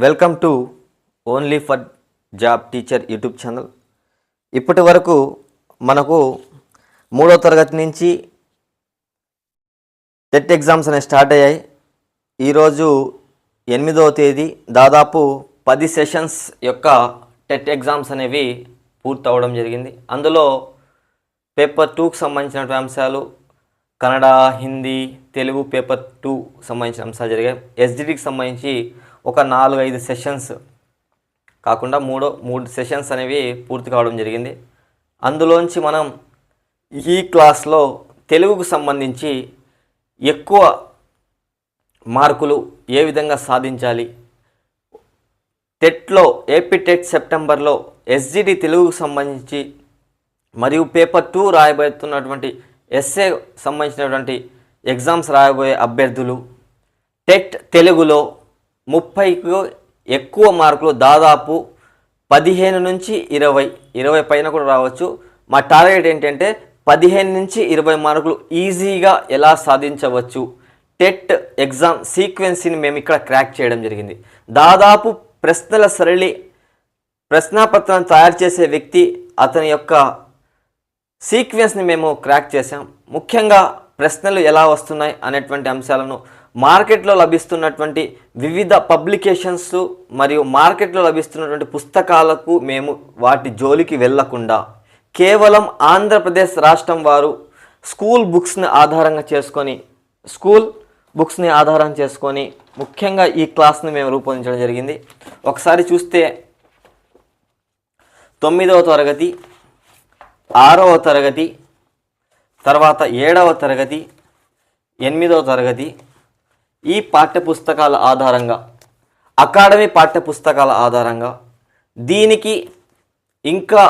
Welcome to only for job teacher YouTube channel. ఇప్పటి వరకు మనకు 3వ తరగతి నుంచి టెట్ ఎగ్జామ్స్ అనేవి స్టార్ట్ అయ్యాయి. ఈరోజు 8వ తేదీ. దాదాపు 10 సెషన్స్ యొక్క టెట్ ఎగ్జామ్స్ అనేవి పూర్తి అవ్వడం జరిగింది. అందులో పేపర్ 2కి సంబంధించినటువంటి అంశాలు, కన్నడ, హిందీ, తెలుగు పేపర్ 2 సంబంధించిన అంశాలు జరిగాయి. ఎస్జిటికి సంబంధించి ఒక 4-5 సెషన్స్ కాకుండా 3 సెషన్స్ అనేవి పూర్తి కావడం జరిగింది. అందులోంచి మనం ఈ క్లాస్లో తెలుగుకు సంబంధించి ఎక్కువ మార్కులు ఏ విధంగా సాధించాలి, టెట్లో ఏపీ టెట్ సెప్టెంబర్లో ఎస్జిటి తెలుగుకు సంబంధించి మరియు పేపర్ 2 రాయబోతున్నటువంటి ఎస్ఏ సంబంధించినటువంటి ఎగ్జామ్స్ రాయబోయే అభ్యర్థులు టెట్ తెలుగులో 30కు ఎక్కువ మార్కులు, దాదాపు 15 నుంచి 20 పైన కూడా రావచ్చు. మా టార్గెట్ ఏంటంటే 15 నుంచి 20 మార్కులు ఈజీగా ఎలా సాధించవచ్చు, టెట్ ఎగ్జామ్ సీక్వెన్స్ని మేము ఇక్కడ క్రాక్ చేయడం జరిగింది. దాదాపు ప్రశ్నల సరళి, ప్రశ్నాపత్రాన్ని తయారు చేసే వ్యక్తి, అతని యొక్క సీక్వెన్స్ని మేము క్రాక్ చేసాం. ముఖ్యంగా ప్రశ్నలు ఎలా వస్తున్నాయి అనేటువంటి అంశాలను, మార్కెట్లో లభిస్తున్నటువంటి వివిధ పబ్లికేషన్స్ మరియు మార్కెట్లో లభిస్తున్నటువంటి పుస్తకాలకు మేము వాటి జోలికి వెళ్ళకుండా కేవలం ఆంధ్రప్రదేశ్ రాష్ట్రం వారు స్కూల్ బుక్స్ని ఆధారం చేసుకొని ముఖ్యంగా ఈ క్లాస్ని మేము రూపొందించడం జరిగింది. ఒకసారి చూస్తే 9వ తరగతి, 6వ తరగతి, తర్వాత 7వ తరగతి, 8వ తరగతి ఈ పాఠ్యపుస్తకాల ఆధారంగా, అకాడమీ పాఠ్యపుస్తకాల ఆధారంగా దీనికి ఇంకా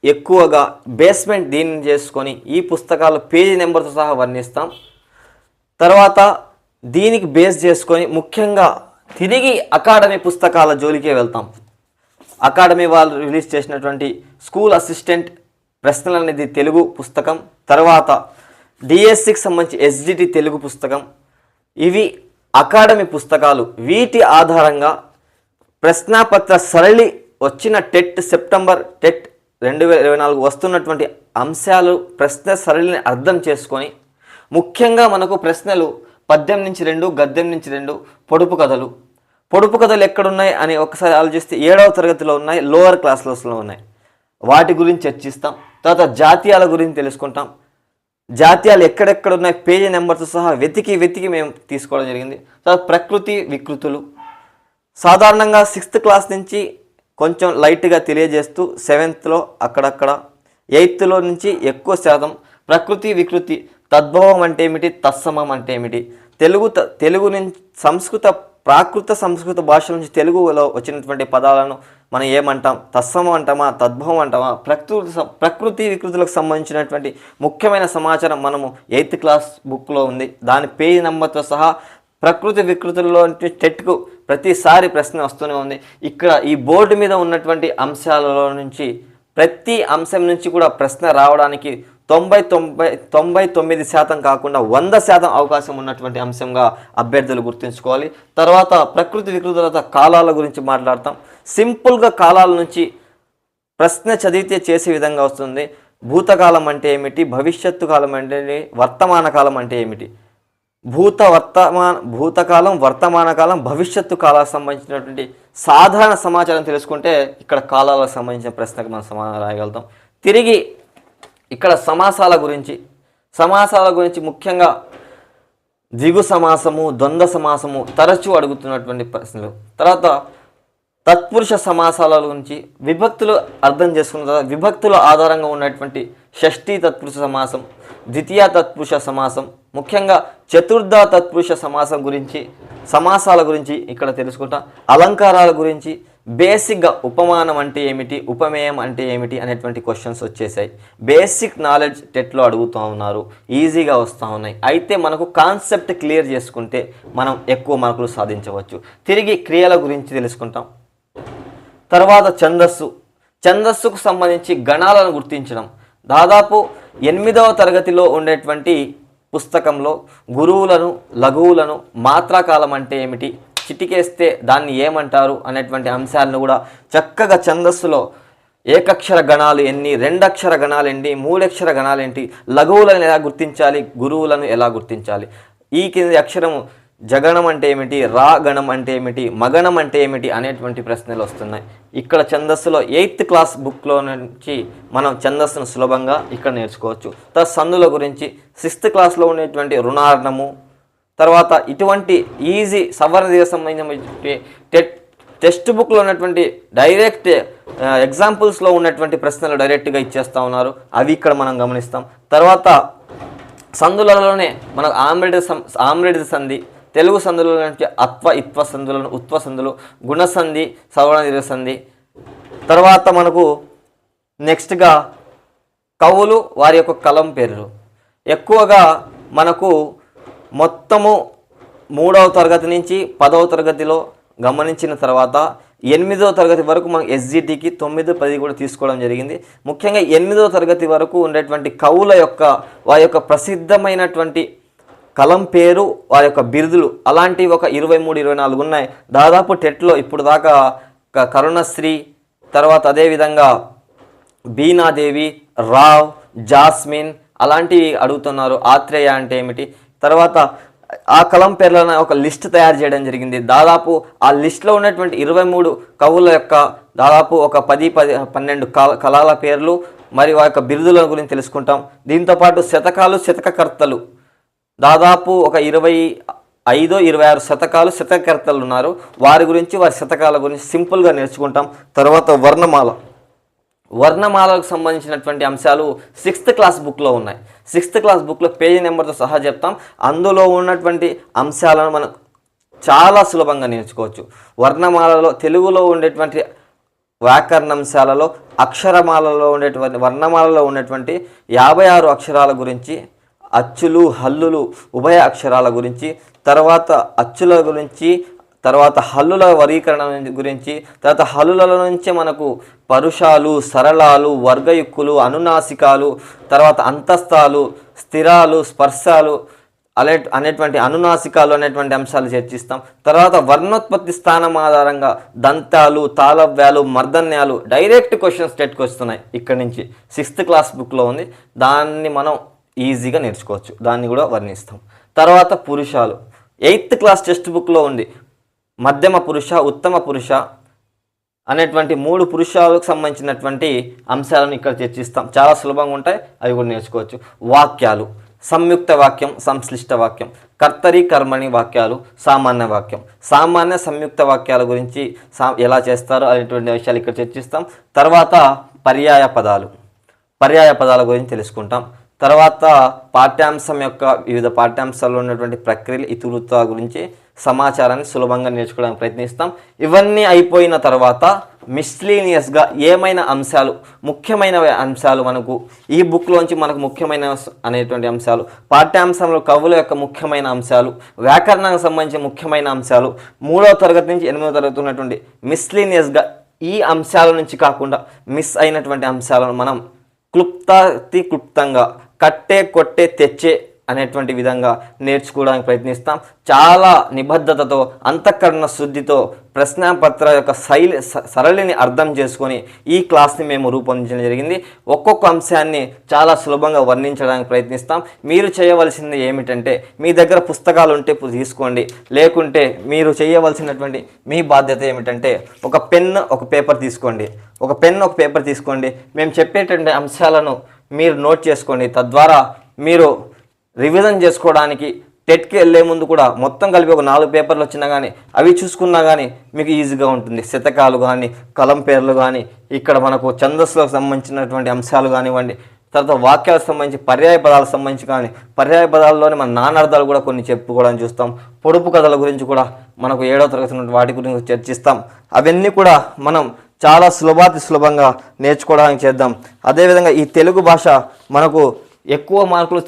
ఎక్కువగా బేస్మెంట్ దీన్ని చేసుకొని ఈ పుస్తకాల పేజీ నెంబర్తో సహా వర్ణిస్తాం. తర్వాత దీనికి బేస్ చేసుకొని ముఖ్యంగా తిరిగి అకాడమీ పుస్తకాల జోలికే వెళ్తాం. అకాడమీ వాళ్ళు రిలీజ్ చేసినటువంటి స్కూల్ అసిస్టెంట్ ప్రశ్నలు అనేది తెలుగు పుస్తకం, తర్వాత డిఎస్సికి సంబంధించి ఎస్జిటి తెలుగు పుస్తకం, ఇవి అకాడమీ పుస్తకాలు. వీటి ఆధారంగా ప్రశ్నాపత్ర సరళి వచ్చిన టెట్ సెప్టెంబర్ టెట్ 2024 వస్తున్నటువంటి అంశాలు, ప్రశ్న సరళిని అర్థం చేసుకొని ముఖ్యంగా మనకు ప్రశ్నలు పద్యం నుంచి 2, గద్యం నుంచి 2, పొడుపు కథలు ఎక్కడున్నాయి అని ఒకసారి ఆలోచిస్తే 7వ తరగతిలో ఉన్నాయి, లోవర్ క్లాస్లో ఉన్నాయి. వాటి గురించి చర్చిస్తాం. తర్వాత జాతీయాల గురించి తెలుసుకుంటాం. జాతీయాలు ఎక్కడెక్కడ ఉన్నాయి పేజీ నెంబర్తో సహా వెతికి మేము తీసుకోవడం జరిగింది. తర్వాత ప్రకృతి వికృతులు సాధారణంగా 6th క్లాస్ నుంచి కొంచెం లైట్గా తెలియజేస్తూ 7thలో అక్కడక్కడ, 8thలో నుంచి ఎక్కువ శాతం ప్రకృతి వికృతి, తద్భవం అంటే ఏమిటి, తత్సమం అంటే ఏమిటి, తెలుగు నుంచి ప్రాకృత సంస్కృత భాషల నుంచి తెలుగులో వచ్చినటువంటి పదాలను మనం ఏమంటాం, తత్సమం అంటామా, తద్భవం అంటామా, ప్రకృతి వికృతులకు సంబంధించినటువంటి ముఖ్యమైన సమాచారం మనము 8th క్లాస్ బుక్లో ఉంది. దాని పేజీ నెంబర్తో సహా ప్రకృతి వికృతుల్లో టెట్కు ప్రతిసారి ప్రశ్న వస్తూనే ఉంది. ఇక్కడ ఈ బోర్డు మీద ఉన్నటువంటి అంశాలలో నుంచి ప్రతి అంశం నుంచి కూడా ప్రశ్న రావడానికి 99% కాకుండా 100% అవకాశం ఉన్నటువంటి అంశంగా అభ్యర్థులు గుర్తుంచుకోవాలి. తర్వాత ప్రకృతి వికృతుల కాలాల గురించి మాట్లాడతాం. సింపుల్గా కాలాల నుంచి ప్రశ్న చదివితే చేసే విధంగా వస్తుంది. భూతకాలం అంటే ఏమిటి, భవిష్యత్తు కాలం అంటే ఏమిటి, వర్తమాన కాలం అంటే ఏమిటి, భూతకాలం, వర్తమాన కాలం, భవిష్యత్తు కాలాలకు సంబంధించినటువంటి సాధారణ సమాచారం తెలుసుకుంటే ఇక్కడ కాలాలకు సంబంధించిన ప్రశ్నకు మనం సమాధానం రాయగలుగుతాం. తిరిగి ఇక్కడ సమాసాల గురించి ముఖ్యంగా ద్విగు సమాసము, ద్వంద్వ సమాసము తరచూ అడుగుతున్నటువంటి ప్రశ్నలు. తర్వాత తత్పురుష సమాసాల గురించి, విభక్తులు అర్థం చేసుకున్న తర్వాత విభక్తుల ఆధారంగా ఉన్నటువంటి షష్ఠీ తత్పురుష సమాసం, ద్వితీయ తత్పురుష సమాసం, ముఖ్యంగా చతుర్థ తత్పురుష సమాసం గురించి, సమాసాల గురించి ఇక్కడ తెలుసుకుంటాం. అలంకారాల గురించి, బేసిక్గా ఉపమానం అంటే ఏమిటి, ఉపమేయం అంటే ఏమిటి అనేటువంటి క్వశ్చన్స్ వచ్చేసాయి. బేసిక్ నాలెడ్జ్ టెట్లో అడుగుతూ ఉన్నారు, ఈజీగా వస్తూ ఉన్నాయి. అయితే మనకు కాన్సెప్ట్ క్లియర్ చేసుకుంటే మనం ఎక్కువ మార్కులు సాధించవచ్చు. తిరిగి క్రియల గురించి తెలుసుకుంటాం. తర్వాత ఛందస్సుకు సంబంధించి గణాలను గుర్తించడం. దాదాపు 8వ తరగతిలో ఉండేటువంటి పుస్తకంలో గురువులను, లఘువులను, మాత్రాకాలం అంటే ఏమిటి, చిటికేస్తే దాన్ని ఏమంటారు అనేటువంటి అంశాలను కూడా చక్కగా ఛందస్సులో ఏకక్షర గణాలు ఎన్ని, రెండక్షర గణాలు ఎన్ని, మూడక్షర గణాలు ఏంటి, లఘువులను ఎలా గుర్తించాలి, గురువులను ఎలా గుర్తించాలి, ఈ కింది అక్షరము జగణం అంటే ఏమిటి, రా గణం అంటే ఏమిటి, మగణం అంటే ఏమిటి అనేటువంటి ప్రశ్నలు వస్తున్నాయి. ఇక్కడ ఛందస్సులో 8th క్లాస్ బుక్లో నుంచి మనం ఛందస్సును సులభంగా ఇక్కడ నేర్చుకోవచ్చు. తర్వాత సందుల గురించి 6th క్లాస్లో ఉండేటువంటి రుణార్ణము, తర్వాత ఇటువంటి ఈజీ సవర్ణ దీర్ఘ సంబంధించిన టెక్స్ట్ బుక్లో ఉన్నటువంటి డైరెక్ట్ ఎగ్జాంపుల్స్లో ఉన్నటువంటి ప్రశ్నలు డైరెక్ట్గా ఇచ్చేస్తూ ఉన్నారు, అవి ఇక్కడ మనం గమనిస్తాం. తర్వాత సందులలోనే మనకు ఆమ్రెడ్ సంధి, తెలుగు సందుల నుంచి అత్వ ఇత్వ సందులను, ఉత్వ సందులు, గుణసంధి, సవర్ణ దీర్ఘ సంధి. తర్వాత మనకు నెక్స్ట్గా కవులు వారి యొక్క కలం పేర్లు. ఎక్కువగా మనకు మొత్తము 3వ తరగతి నుంచి 10వ తరగతిలో గమనించిన తర్వాత 8వ తరగతి వరకు మనం ఎస్జిటికి 9, 10 కూడా తీసుకోవడం జరిగింది. ముఖ్యంగా 8వ తరగతి వరకు ఉండేటువంటి కవుల యొక్క వారి యొక్క ప్రసిద్ధమైనటువంటి కలం పేరు, వారి యొక్క బిరుదులు అలాంటివి ఒక 23, 24 ఉన్నాయి. దాదాపు టెట్లో ఇప్పుడు దాకా కరుణశ్రీ, తర్వాత అదేవిధంగా బీనాదేవి, రావ్, జాస్మిన్ అలాంటివి అడుగుతున్నారు. ఆత్రేయ అంటే ఏమిటి, తర్వాత ఆ కలం పేర్లను ఒక లిస్ట్ తయారు చేయడం జరిగింది. దాదాపు ఆ లిస్ట్లో ఉన్నటువంటి 23 కవుల యొక్క దాదాపు ఒక 10-12 కళల పేర్లు మరియు ఆ యొక్క బిరుదుల గురించి తెలుసుకుంటాం. దీంతోపాటు శతకాలు, శతకకర్తలు దాదాపు ఒక 25-26 శతకాలు, శతకకర్తలు ఉన్నారు. వారి గురించి, వారి శతకాల గురించి సింపుల్గా నేర్చుకుంటాం. తర్వాత వర్ణమాలకు సంబంధించినటువంటి అంశాలు 6th క్లాస్ బుక్లో ఉన్నాయి. 6th క్లాస్ బుక్లో పేజీ నెంబర్తో సహా చెప్తాం. అందులో ఉన్నటువంటి అంశాలను మనం చాలా సులభంగా నేర్చుకోవచ్చు. వర్ణమాలలో తెలుగులో ఉండేటువంటి వ్యాకరణంశాలలో అక్షరమాలలో ఉండేటువంటి వర్ణమాలలో ఉన్నటువంటి 56 అక్షరాల గురించి, అచ్చులు, హల్లులు, ఉభయ అక్షరాల గురించి, తర్వాత అచ్చుల గురించి, తర్వాత హల్లుల వర్గీకరణ గురించి, తర్వాత హల్లుల నుంచి మనకు పరుషాలు, సరళాలు, వర్గయుక్కులు, అనునాసికాలు, తర్వాత అంతస్తాలు, స్థిరాలు, స్పర్శాలు అనేటువంటి అనునాసికాలు అనేటువంటి అంశాలు చర్చిస్తాం. తర్వాత వర్ణోత్పత్తి స్థానం ఆధారంగా దంతాలు, తాళవ్యాలు, మూర్ధన్యాలు డైరెక్ట్ క్వశ్చన్స్ టెట్కి వస్తున్నాయి. ఇక్కడి నుంచి 6th క్లాస్ బుక్లో ఉంది, దాన్ని మనం ఈజీగా నేర్చుకోవచ్చు, దాన్ని కూడా వర్ణిస్తాం. తర్వాత పురుషాలు 8th క్లాస్ టెక్స్ట్ బుక్లో ఉంది. మధ్యమ పురుష, ఉత్తమ పురుష అనేటువంటి 3 పురుషాలకు సంబంధించినటువంటి అంశాలను ఇక్కడ చర్చిస్తాం. చాలా సులభంగా ఉంటాయి, అవి కూడా నేర్చుకోవచ్చు. వాక్యాలు సంయుక్త వాక్యం, సంశ్లిష్ట వాక్యం, కర్తరి కర్మణి వాక్యాలు, సామాన్య వాక్యం, సామాన్య సంయుక్త వాక్యాల గురించి ఎలా చేస్తారో అనేటువంటి విషయాలు ఇక్కడ చర్చిస్తాం. తర్వాత పర్యాయ పదాల గురించి తెలుసుకుంటాం. తర్వాత పాఠ్యాంశం యొక్క వివిధ పాఠ్యాంశాల్లో ఉన్నటువంటి ప్రక్రియలు, ఇతివృత్తాల గురించి సమాచారాన్ని సులభంగా నేర్చుకోవడానికి ప్రయత్నిస్తాం. ఇవన్నీ అయిపోయిన తర్వాత మిస్లీనియస్గా ఏమైనా అంశాలు, ముఖ్యమైన అంశాలు మనకు ఈ బుక్లోంచి మనకు ముఖ్యమైన అనేటువంటి అంశాలు, పాఠ్యాంశంలో కవుల యొక్క ముఖ్యమైన అంశాలు, వ్యాకరణానికి సంబంధించిన ముఖ్యమైన అంశాలు, 3వ తరగతి నుంచి 8వ తరగతి ఉన్నటువంటి మిస్లీనియస్గా ఈ అంశాల నుంచి కాకుండా మిస్ అయినటువంటి అంశాలను మనం క్లుప్తంగా కట్టే, కొట్టే, తెచ్చే అనేటువంటి విధంగా నేర్చుకోవడానికి ప్రయత్నిస్తాం. చాలా నిబద్ధతతో, అంతఃకరణ శుద్ధితో ప్రశ్నాపత్ర యొక్క సరళిని అర్థం చేసుకొని ఈ క్లాస్ని మేము రూపొందించడం జరిగింది. ఒక్కొక్క అంశాన్ని చాలా సులభంగా వర్ణించడానికి ప్రయత్నిస్తాం. మీరు చేయవలసింది ఏమిటంటే, మీ దగ్గర పుస్తకాలు ఉంటే తీసుకోండి, లేకుంటే మీరు చేయవలసినటువంటి మీ బాధ్యత ఏమిటంటే ఒక పెన్, ఒక పేపర్ తీసుకోండి. మేము చెప్పేటువంటి అంశాలను మీరు నోట్ చేసుకోండి. తద్వారా మీరు రివిజన్ చేసుకోవడానికి టెట్కి వెళ్ళే ముందు కూడా మొత్తం కలిపి ఒక 4 పేపర్లు వచ్చినా కానీ అవి చూసుకున్నా కానీ మీకు ఈజీగా ఉంటుంది. శతకాలు కానీ, కలం పేర్లు కానీ, ఇక్కడ మనకు ఛందస్సులకు సంబంధించినటువంటి అంశాలు కానివ్వండి, తర్వాత వాక్యాలకు సంబంధించి పర్యాయ పదాలకు సంబంధించి కానీ, పర్యాయ పదాల్లోనే మన నానార్థాలు కూడా కొన్ని చెప్పుకోవడానికి చూస్తాం. పొడుపు కథల గురించి కూడా మనకు 7వ తరగతి వాటి గురించి చర్చిస్తాం. అవన్నీ కూడా మనం చాలా సులభంగా నేర్చుకోవడానికి చేద్దాం. అదేవిధంగా ఈ తెలుగు భాష మనకు ఎక్కువ మార్కులు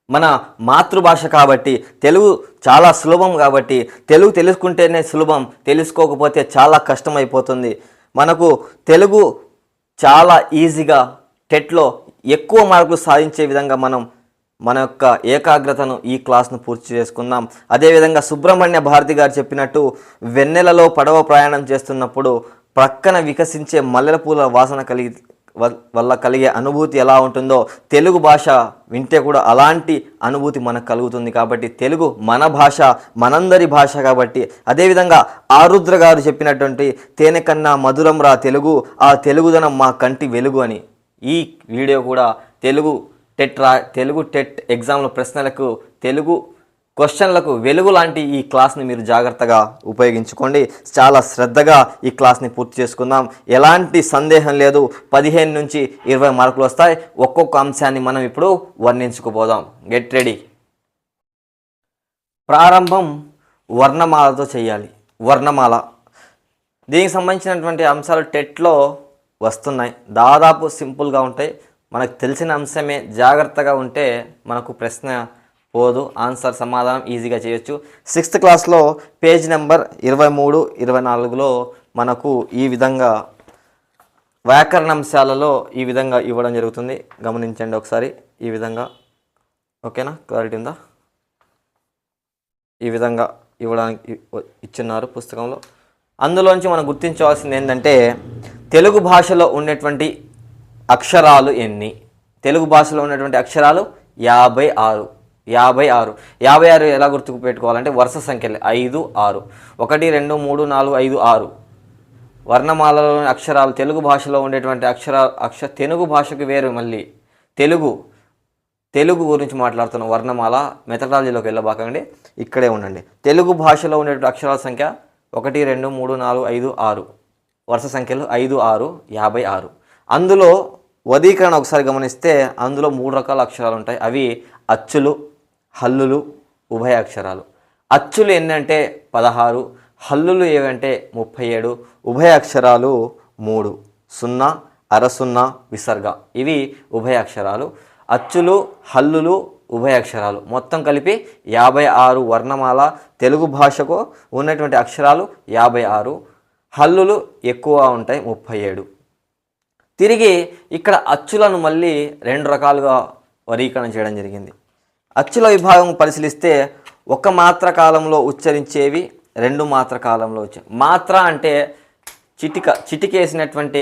మన మాతృభాష కాబట్టి, తెలుగు చాలా సులభం కాబట్టి, తెలుగు తెలుసుకుంటేనే సులభం, తెలుసుకోకపోతే చాలా కష్టమైపోతుంది. మనకు తెలుగు చాలా ఈజీగా టెట్లో ఎక్కువ మార్కులు సాధించే విధంగా మనం మన యొక్క ఏకాగ్రతను ఈ క్లాస్ను పూర్తి చేసుకుందాం. అదేవిధంగా సుబ్రహ్మణ్య భారతి గారు చెప్పినట్టు వెన్నెలలో పడవ ప్రయాణం చేస్తున్నప్పుడు ప్రక్కన వికసించే మల్లెల పూల వాసన వల్ల కలిగే అనుభూతి ఎలా ఉంటుందో తెలుగు భాష వింటే కూడా అలాంటి అనుభూతి మనకు కలుగుతుంది. కాబట్టి తెలుగు మన భాష, మనందరి భాష. కాబట్టి అదేవిధంగా ఆరుద్ర గారు చెప్పినటువంటి తేనె కన్నా మధురం రా తెలుగు, ఆ తెలుగుదనం మా కంటి వెలుగు అని ఈ వీడియో కూడా తెలుగు టెట్ ఎగ్జామ్ల ప్రశ్నలకు, తెలుగు క్వశ్చన్లకు వెలుగు లాంటి ఈ క్లాస్ని మీరు జాగ్రత్తగా ఉపయోగించుకోండి. చాలా శ్రద్ధగా ఈ క్లాస్ని పూర్తి చేసుకుందాం. ఎలాంటి సందేహం లేదు, 15 నుంచి 20 మార్కులు వస్తాయి. ఒక్కొక్క అంశాన్ని మనం ఇప్పుడు వర్ణించుకుపోదాం. Get ready. ప్రారంభం వర్ణమాలతో చేయాలి. వర్ణమాల దీనికి సంబంధించినటువంటి అంశాలు టెట్లో వస్తున్నాయి. దాదాపు సింపుల్గా ఉంటాయి. మనకు తెలిసిన అంశమే, జాగ్రత్తగా ఉంటే మనకు ప్రశ్న పోదు, ఆన్సర్ సమాధానం ఈజీగా చేయొచ్చు. 6th క్లాస్లో పేజ్ నెంబర్ 23, 24లో మనకు ఈ విధంగా వ్యాకరణంశాలలో ఈ విధంగా ఇవ్వడం జరుగుతుంది. గమనించండి ఒకసారి. ఈ విధంగా ఓకేనా, క్లారిటీ ఉందా? ఈ విధంగా ఇవ్వడానికి ఇచ్చున్నారు పుస్తకంలో. అందులోంచి మనం గుర్తించవలసింది ఏంటంటే తెలుగు భాషలో ఉన్నటువంటి అక్షరాలు ఎన్ని? తెలుగు భాషలో ఉన్నటువంటి అక్షరాలు 56. 56 ఎలా గుర్తుకు పెట్టుకోవాలంటే వరుస సంఖ్యలే 5, 6, 1, 2, 3, 4, 5, 6 వర్ణమాలలోని అక్షరాలు. తెలుగు భాషలో ఉండేటువంటి తెలుగు భాషకు వేరు. మళ్ళీ తెలుగు గురించి మాట్లాడుతున్న వర్ణమాల మెథడాలజీలోకి వెళ్ళబాకండి, ఇక్కడే ఉండండి. తెలుగు భాషలో ఉండేటువంటి అక్షరాల సంఖ్య 1, 2, 3, 4, 5, 6 వరుస సంఖ్యలు 5, 6, 56. అందులో వదీకరణ ఒకసారి గమనిస్తే అందులో 3 రకాల అక్షరాలు ఉంటాయి. అవి అచ్చులు, హల్లులు, ఉభయ అక్షరాలు. అచ్చులు ఎన్నంటే 16, హల్లులు ఏవంటే 37, ఉభయ అక్షరాలు 3, 0, అర సున్నా, విసర్గ. ఇవి ఉభయ అక్షరాలు. అచ్చులు, హల్లులు, ఉభయ అక్షరాలు మొత్తం కలిపి 56 వర్ణమాల. తెలుగు భాషకు ఉన్నటువంటి అక్షరాలు 56, హల్లులు ఎక్కువ ఉంటాయి 37. తిరిగి ఇక్కడ అచ్చులను మళ్ళీ 2 రకాలుగా వర్గీకరణ చేయడం జరిగింది. అచ్చుల విభాగం పరిశీలిస్తే ఒక మాత్ర కాలంలో ఉచ్చరించేవి, 2 మాత్ర కాలంలో మాత్ర అంటే చిటికేసినటువంటి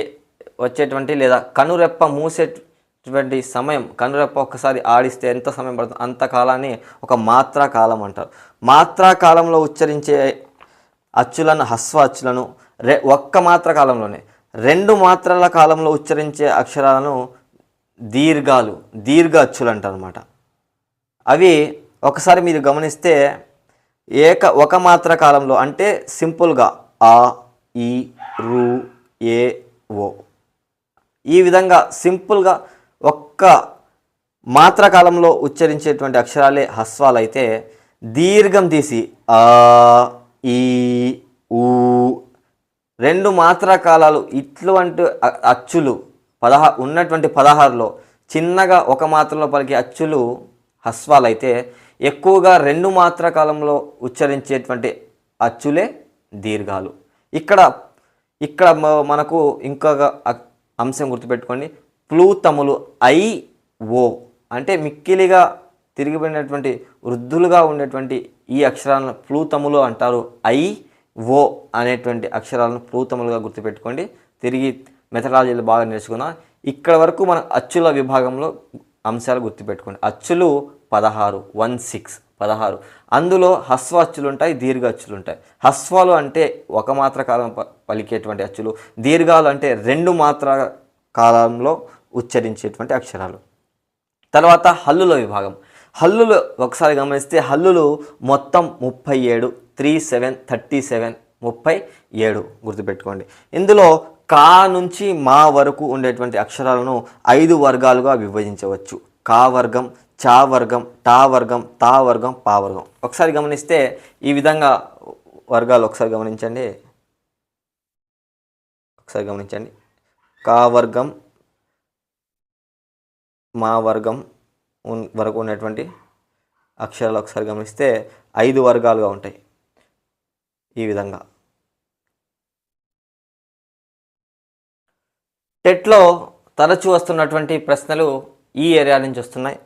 వచ్చేటువంటి లేదా కనురెప్ప మూసేటువంటి సమయం. కనురెప్ప ఒక్కసారి ఆడిస్తే ఎంత సమయం పడుతుంది అంత కాలాన్ని ఒక మాత్రా కాలం అంటారు. మాత్రా కాలంలో ఉచ్చరించే అచ్చులను హస్వ అచ్చులను, ఒక్క మాత్ర కాలంలోనే 2 మాత్రల కాలంలో ఉచ్చరించే అక్షరాలను దీర్ఘ అచ్చులు అంటారు అన్నమాట. అవి ఒకసారి మీరు గమనిస్తే ఒక మాత్ర కాలంలో అంటే సింపుల్గా ఆ, ఈ, రు, ఏ, ఓ ఈ విధంగా సింపుల్గా ఒక్క మాత్ర కాలంలో ఉచ్చరించేటువంటి అక్షరాలే హస్వాలు అయితే, దీర్ఘం తీసి ఆ, ఈ, ఊ 2 మాత్రా కాలాలు ఇటువంటి అచ్చులు ఉన్నటువంటి 16లో చిన్నగా ఒక మాత్రలో పలికే అచ్చులు హస్వాలు అయితే, ఎక్కువగా 2 మాత్రా కాలంలో ఉచ్చరించేటువంటి అచ్చులే దీర్ఘాలు. ఇక్కడ మనకు ఇంకొక అంశం గుర్తుపెట్టుకోండి. ప్లూతములు ఐ, ఓ అంటే మిక్కిలిగా తిరిగిపోయినటువంటి వృద్ధులుగా ఉండేటువంటి ఈ అక్షరాలను ప్లూతములు అంటారు. ఐ, ఓ అనేటువంటి అక్షరాలను ప్లూతములుగా గుర్తుపెట్టుకోండి. తిరిగి మెథడాలజీలో బాగా నేర్చుకున్నా. ఇక్కడ వరకు మన అచ్చుల విభాగంలో అంశాలు గుర్తుపెట్టుకోండి. అచ్చులు 16. అందులో హస్వ అచ్చులు ఉంటాయి, దీర్ఘ అచ్చులు ఉంటాయి. హస్వాలు అంటే ఒక మాత్ర కాలం పలికేటువంటి అచ్చులు, దీర్ఘాలు అంటే 2 మాత్ర కాలంలో ఉచ్చరించేటువంటి అక్షరాలు. తర్వాత హల్లుల విభాగం. హల్లులు ఒకసారి గమనిస్తే హల్లులు మొత్తం 37, 37 37 గుర్తుపెట్టుకోండి. ఇందులో కా నుంచి మా వరకు ఉండేటువంటి అక్షరాలను 5 వర్గాలుగా విభజించవచ్చు. కా వర్గం, చా వర్గం, టా వర్గం, తా వర్గం, పా వర్గం. ఒకసారి గమనిస్తే ఈ విధంగా వర్గాలు ఒకసారి గమనించండి. కా వర్గం, మా వర్గం వరకు ఉన్నటువంటి అక్షరాలు ఒకసారి గమనిస్తే 5 వర్గాలుగా ఉంటాయి. ఈ విధంగా టెట్లో తరచూ వస్తున్నటువంటి ప్రశ్నలు ఈ ఏరియా నుంచి వస్తున్నాయి.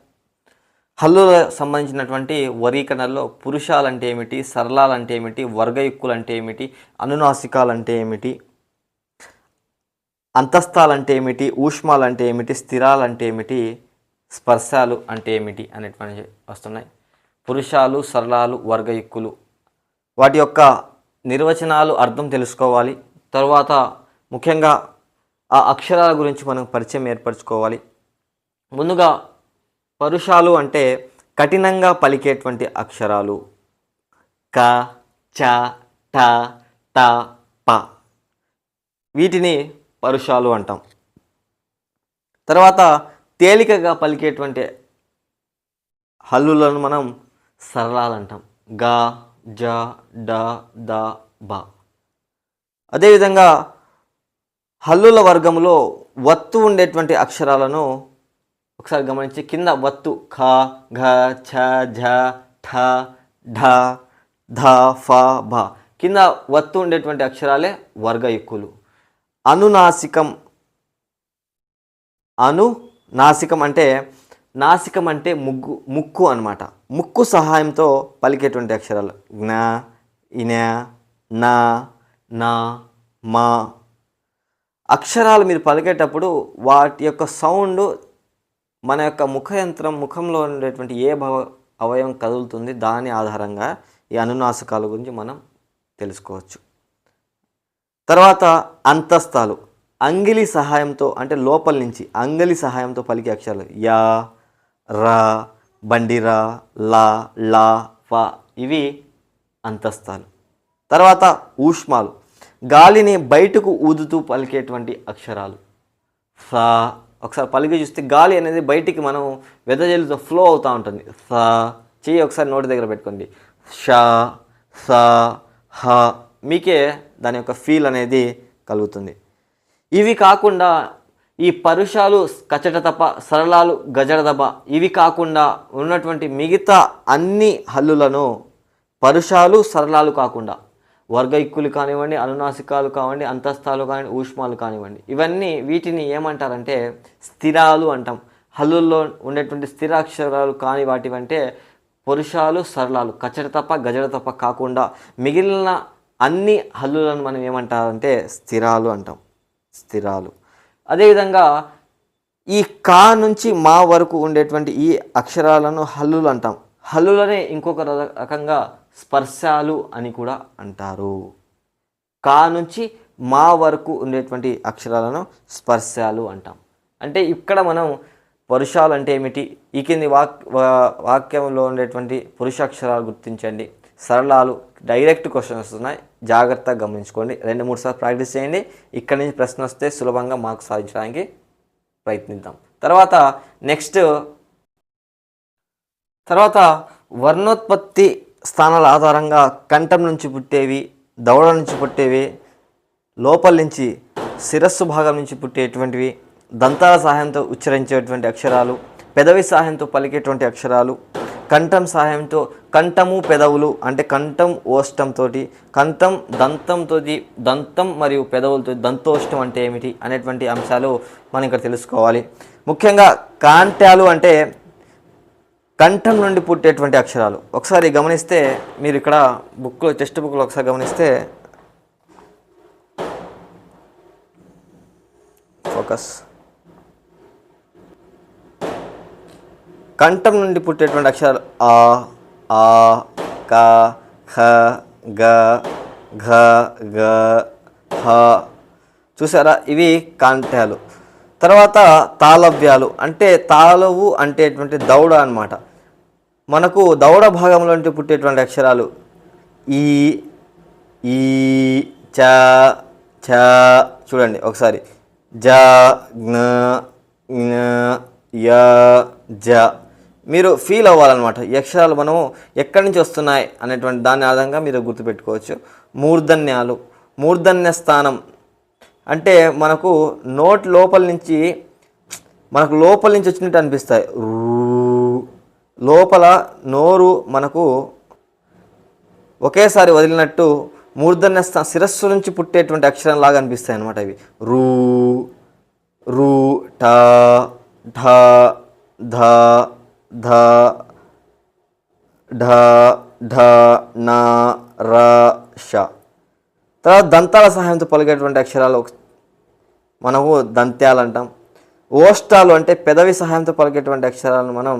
హల్లుల సంబంధించినటువంటి వర్గీకరణలో పురుషాలు అంటే ఏమిటి, సరళాలు అంటే ఏమిటి, వర్గయుక్కులు అంటే ఏమిటి, అనునాసికాలు అంటే ఏమిటి, అంతస్తాలు అంటే ఏమిటి, ఊష్మాలు అంటే ఏమిటి, స్థిరాలు అంటే ఏమిటి, స్పర్శాలు అంటే ఏమిటి అనేటువంటి వస్తున్నాయి. పురుషాలు, సరళాలు, వర్గయుక్కులు వాటి యొక్క నిర్వచనాలు అర్థం తెలుసుకోవాలి. తర్వాత ముఖ్యంగా ఆ అక్షరాల గురించి మనం పరిచయం ఏర్పరచుకోవాలి. ముందుగా పరుషాలు అంటే కఠినంగా పలికేటువంటి అక్షరాలు. క, చ, ట, ట, ప వీటిని పరుషాలు అంటాం. తర్వాత తేలికగా పలికేటువంటి హల్లులను మనం సరళాలు అంటాం. గ, జ, డ, ద, బ. అదేవిధంగా హల్లుల వర్గంలో వత్తు ఉండేటువంటి అక్షరాలను ఒకసారి గమనించి కింద వత్తు ఖ, ఘ, ఛ, ఝ, ఠ, ఢ, ధ, ఫ, భ కింద వత్తు ఉండేటువంటి అక్షరాలే వర్గయుక్కులు. అనునాసికం అంటే నాసికం అంటే ముక్కు అన్నమాట. ముక్కు సహాయంతో పలికేటువంటి అక్షరాలు జ్ఞ, ఇన, న, నా, మా. అక్షరాలు మీరు పలికేటప్పుడు వాటి యొక్క సౌండ్ మన యొక్క ముఖంలో ఉండేటువంటి ఏ అవయవం కదులుతుంది దాని ఆధారంగా ఈ అనునాసికాల గురించి మనం తెలుసుకోవచ్చు. తర్వాత అంతస్తాలు అంగిలి సహాయంతో అంటే లోపల నుంచి అంగిలి సహాయంతో పలికే అక్షరాలు యా, రా, బండిరా, లా, లా, ఫ ఇవి అంతస్తాలు. తర్వాత ఊష్మాలు గాలిని బయటకు ఊదుతూ పలికేటువంటి అక్షరాలు. సా ఒకసారి పలికి చూస్తే గాలి అనేది బయటికి మనం వెదజల్లుతో ఫ్లో అవుతూ ఉంటుంది. సా చెయ్యి ఒకసారి నోటి దగ్గర పెట్టుకోండి. షా, సా, హ మీకే దాని యొక్క ఫీల్ అనేది కలుగుతుంది. ఇవి కాకుండా ఈ పరుషాలు కచట తప, సరళాలు గజడ దబ ఇవి కాకుండా ఉన్నటువంటి మిగతా అన్ని హల్లులను పరుషాలు, సరళాలు కాకుండా వర్గయుక్కులు కానివ్వండి, అనునాసికాలు కానివ్వండి, అంతస్తాలు కానివ్వండి, ఊష్మాలు కానివ్వండి వీటిని ఏమంటారంటే స్థిరాలు అంటాం. హల్లుల్లో ఉండేటువంటి స్థిరాక్షరాలు కాని వాటివంటే పురుషాలు, సరళాలు కచ్చడ తప్ప గజడ తప్ప కాకుండా మిగిలిన అన్ని హల్లులను మనం ఏమంటారంటే స్థిరాలు అంటాం. స్థిరాలు. అదేవిధంగా ఈ కా నుంచి మా వరకు ఉండేటువంటి ఈ అక్షరాలను హల్లులు అంటాం. హల్లులనే ఇంకొక రకంగా స్పర్శాలు అని కూడా అంటారు. కా నుంచి మా వరకు ఉండేటువంటి అక్షరాలను స్పర్శాలు అంటాం. అంటే ఇక్కడ మనం పురుషాలు అంటే ఏమిటి, ఈ కింది వాక్యంలో ఉండేటువంటి పురుషాక్షరాలు గుర్తించండి. సరళాలు డైరెక్ట్ క్వశ్చన్స్ వస్తున్నాయి, జాగ్రత్తగా గమనించుకోండి. 2-3 సార్లు ప్రాక్టీస్ చేయండి. ఇక్కడి నుంచి ప్రశ్న వస్తే సులభంగా మార్క్స్ సాధించడానికి ప్రయత్నిద్దాం. తర్వాత వర్ణోత్పత్తి స్థానాల ఆధారంగా కంఠం నుంచి పుట్టేవి, దవడ నుంచి పుట్టేవి, లోపల నుంచి శిరస్సు భాగం నుంచి పుట్టేటువంటివి, దంతాల సహాయంతో ఉచ్చరించేటువంటి అక్షరాలు, పెదవి సహాయంతో పలికేటువంటి అక్షరాలు, కంఠం సహాయంతో కంఠము పెదవులు అంటే కంఠం ఓష్టంతో, కంఠం దంతంతో, దంతం మరియు పెదవులతో దంతోష్టం అంటే ఏమిటి అనేటువంటి అంశాలు మనం ఇక్కడ తెలుసుకోవాలి. ముఖ్యంగా కాంటాలు అంటే కంఠం నుండి పుట్టేటువంటి అక్షరాలు. ఒకసారి గమనిస్తే మీరు ఇక్కడ బుక్లో టెక్స్ట్ బుక్లో ఒకసారి గమనిస్తే ఫోకస్ కంఠం నుండి పుట్టేటువంటి అక్షరాలు ఆ, ఆ, క, ఖ, గ, ఘ, గ, హ. చూసారా, ఇవి కాంటాలు. తర్వాత తాళవ్యాలు అంటే తాళవు అంటేటువంటి దౌడ అన్నమాట. మనకు దౌడ భాగంలో పుట్టేటువంటి అక్షరాలు ఈ, ఈ, చ, ఛ. చూడండి ఒకసారి జ, జ్ఞ, జ్ఞ, య, జ. మీరు ఫీల్ అవ్వాలన్నమాట. ఈ అక్షరాలు మనము ఎక్కడి నుంచి వస్తున్నాయి అనేటువంటి దాని ఆధారంగా మీరు గుర్తుపెట్టుకోవచ్చు. మూర్ధన్యాలు, మూర్ధన్య స్థానం అంటే మనకు లోపల నుంచి వచ్చినట్టు అనిపిస్తాయి. లోపల నోరు మనకు ఒకేసారి వదిలినట్టు మూర్ధన్య శిరస్సు నుంచి పుట్టేటువంటి అక్షరం లాగా అనిపిస్తాయి అన్నమాట. ఇవి రూ, రు, ఠ, ఢ, ధ, ధ, ఢ ఢ న ర ష. తర్వాత దంతాల సహాయంతో పలికేటువంటి అక్షరాలు మనము దంత్యాలు అంటాం. ఓష్టాలు అంటే పెదవి సహాయంతో పలికేటువంటి అక్షరాలను మనం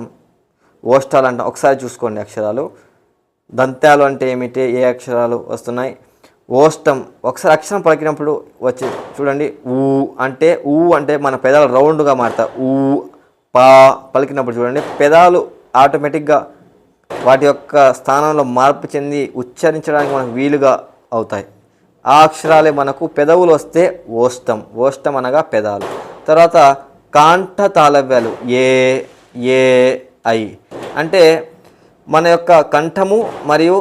ఓష్టాలు అంటాం. ఒకసారి చూసుకోండి అక్షరాలు. దంత్యాలు అంటే ఏమిటి, ఏ అక్షరాలు వస్తున్నాయి. ఓష్టం ఒకసారి అక్షరం పలికినప్పుడు వచ్చి చూడండి. ఊ అంటే మన పెదాలు రౌండ్గా మారుతాయి. పా పలికినప్పుడు చూడండి పెదాలు ఆటోమేటిక్గా వాటి యొక్క స్థానంలో మార్పు చెంది ఉచ్చరించడానికి మనకు వీలుగా అవుతాయి. ఆ అక్షరాలే మనకు పెదవులు వస్తే ఓష్టం. ఓష్టం అనగా పెదాలు. తర్వాత కాంఠ తాళవ్యాలు ఏ ఏ ఐ అంటే మన యొక్క కంఠము మరియు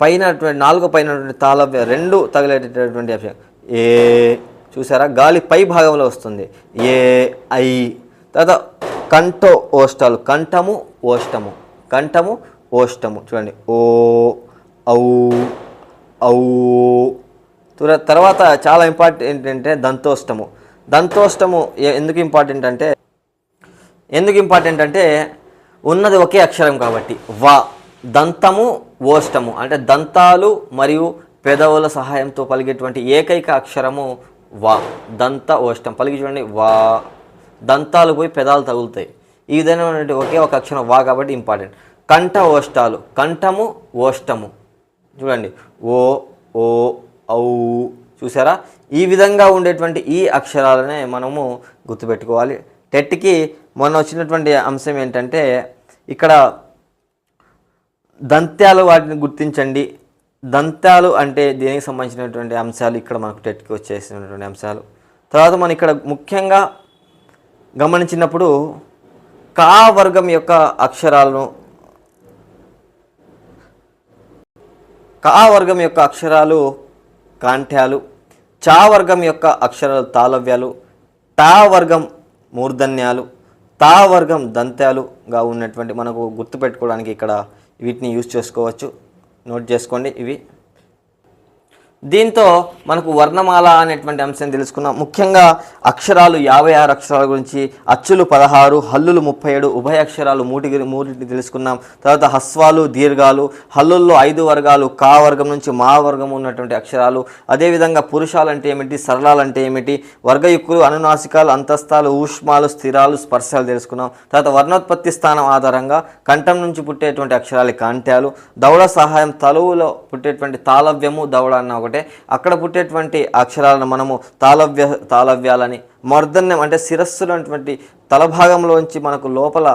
పైన నాలుగు పైన తాళవ్య రెండు తగిలేటటువంటి అంశం ఏ. చూసారా, గాలి పై భాగంలో వస్తుంది ఏ ఐ. తర్వాత కంఠో ఓష్టాలు కంఠము ఓష్టము కంఠము ఓష్టము చూడండి ఓ ఔ ఔ. తర్వాత చాలా ఇంపార్టెంట్ ఏంటంటే దంతోష్టము. దంతోష్టము ఎందుకు ఇంపార్టెంట్ అంటే ఉన్నది ఒకే అక్షరం కాబట్టి వా. దంతము ఓష్టము అంటే దంతాలు మరియు పెదవుల సహాయంతో పలిగేటువంటి ఏకైక అక్షరము వా. దంత ఓష్టం పలికి చూడండి వా. దంతాలు పోయి పెదాలు తగులుతాయి. ఈ విధంగా ఒకే ఒక అక్షరం వా కాబట్టి ఇంపార్టెంట్. కంఠ ఓష్టాలు కంఠము ఓష్టము చూడండి ఓ ఓ ఔ. చూసారా, ఈ విధంగా ఉండేటువంటి ఈ అక్షరాలనే మనము గుర్తుపెట్టుకోవాలి. టెట్కి మొన్న వచ్చినటువంటి అంశం ఏంటంటే ఇక్కడ దంత్యాలు వాటిని గుర్తించండి. దంతాలు అంటే దీనికి సంబంధించినటువంటి అంశాలు ఇక్కడ మనకు టెట్కి వచ్చేసినటువంటి అంశాలు. తర్వాత మనం ఇక్కడ ముఖ్యంగా గమనించినప్పుడు కా వర్గం యొక్క అక్షరాలను కా వర్గం యొక్క అక్షరాలు కాంఠ్యాలు, చా వర్గం యొక్క అక్షరాలు తాళవ్యాలు, టా వర్గం మూర్ధన్యాలు, తా వర్గం దంత్యాలుగా ఉన్నటువంటి మనకు గుర్తుపెట్టుకోవడానికి ఇక్కడ వీటిని యూజ్ చేసుకోవచ్చు. నోట్ చేసుకోండి ఇవి. దీంతో మనకు వర్ణమాల అనేటువంటి అంశం తెలుసుకున్నాం. ముఖ్యంగా అక్షరాలు 56 అక్షరాల గురించి, అచ్చులు 16, హల్లులు 37, ఉభయ అక్షరాలు మూటిని తెలుసుకున్నాం. తర్వాత హస్వాలు దీర్ఘాలు, హల్లుల్లో 5 వర్గాలు, కా వర్గం నుంచి మా వర్గం ఉన్నటువంటి అక్షరాలు, అదేవిధంగా పురుషాలు అంటే ఏమిటి, సరళాలు అంటే ఏమిటి, వర్గయుక్కులు, అనునాసికాలు, అంతస్తాలు, ఊష్మాలు, స్థిరాలు, స్పర్శాలు తెలుసుకున్నాం. తర్వాత వర్ణోత్పత్తి స్థానం ఆధారంగా కంఠం నుంచి పుట్టేటువంటి అక్షరాలు కాంఠ్యాలు, దవడ సహాయం తలువులో పుట్టేటువంటి తాళవ్యము దవడ అన్న అక్కడ పుట్టేటువంటి అక్షరాలను మనము తాళవ్యాలని, మూర్ధన్యం అంటే శిరస్సులో అటువంటి తలభాగంలోంచి మనకు లోపల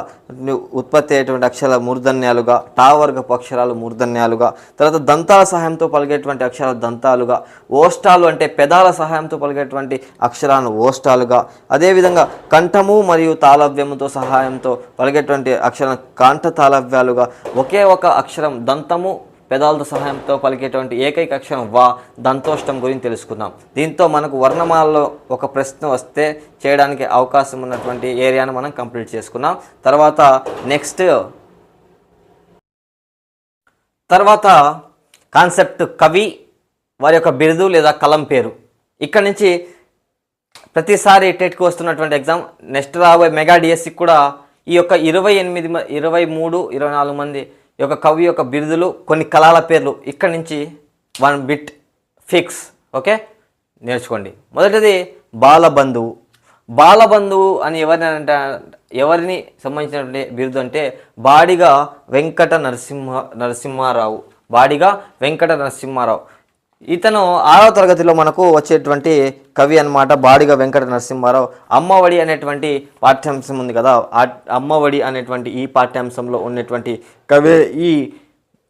ఉత్పత్తి అయ్యేటువంటి అక్షరాలు మూర్ధన్యాలుగా, టా వర్గపు అక్షరాలు మూర్ధన్యాలుగా, తర్వాత దంతాల సహాయంతో పలిగేటువంటి అక్షరాలు దంతాలుగా, ఓష్టాలు అంటే పెదాల సహాయంతో పలిగేటువంటి అక్షరాలను ఓష్టాలుగా, అదేవిధంగా కంఠము మరియు తాళవ్యముతో సహాయంతో పలిగేటువంటి అక్షరాలను కాంఠ తాళవ్యాలుగా, ఒకే ఒక అక్షరం దంతము పెదాలతో సహాయంతో పలికేటువంటి ఏకైక అక్షరం వా దంతోష్టం గురించి తెలుసుకుందాం. దీంతో మనకు వర్ణమాలలో ఒక ప్రశ్న వస్తే చేయడానికి అవకాశం ఉన్నటువంటి ఏరియాను మనం కంప్లీట్ చేసుకున్నాం. తర్వాత కాన్సెప్ట్ కవి, వారి యొక్క బిరుదు లేదా కలం పేరు. ఇక్కడ నుంచి ప్రతిసారి టెట్కి వస్తున్నటువంటి ఎగ్జామ్, నెక్స్ట్ రాబోయే మెగా డిఎస్సికి కూడా ఈ యొక్క 28, 23, 24 మంది ఈ యొక్క కవి యొక్క బిరుదులు, కొన్ని కళల పేర్లు ఇక్కడ నుంచి 1 బిట్ ఫిక్స్. ఓకే, నేర్చుకోండి. మొదటిది బాలబంధువు. బాలబంధువు అని ఎవరిని సంబంధించినటువంటి బిరుదు అంటే బాడిగ వెంకట నరసింహారావు. బాడిగ వెంకట నరసింహారావు ఇతను 6వ తరగతిలో మనకు వచ్చేటువంటి కవి అన్నమాట. బాడిగ వెంకట నరసింహారావు. అమ్మఒడి అనేటువంటి పాఠ్యాంశం ఉంది కదా, అమ్మఒడి అనేటువంటి ఈ పాఠ్యాంశంలో ఉన్నటువంటి కవి ఈ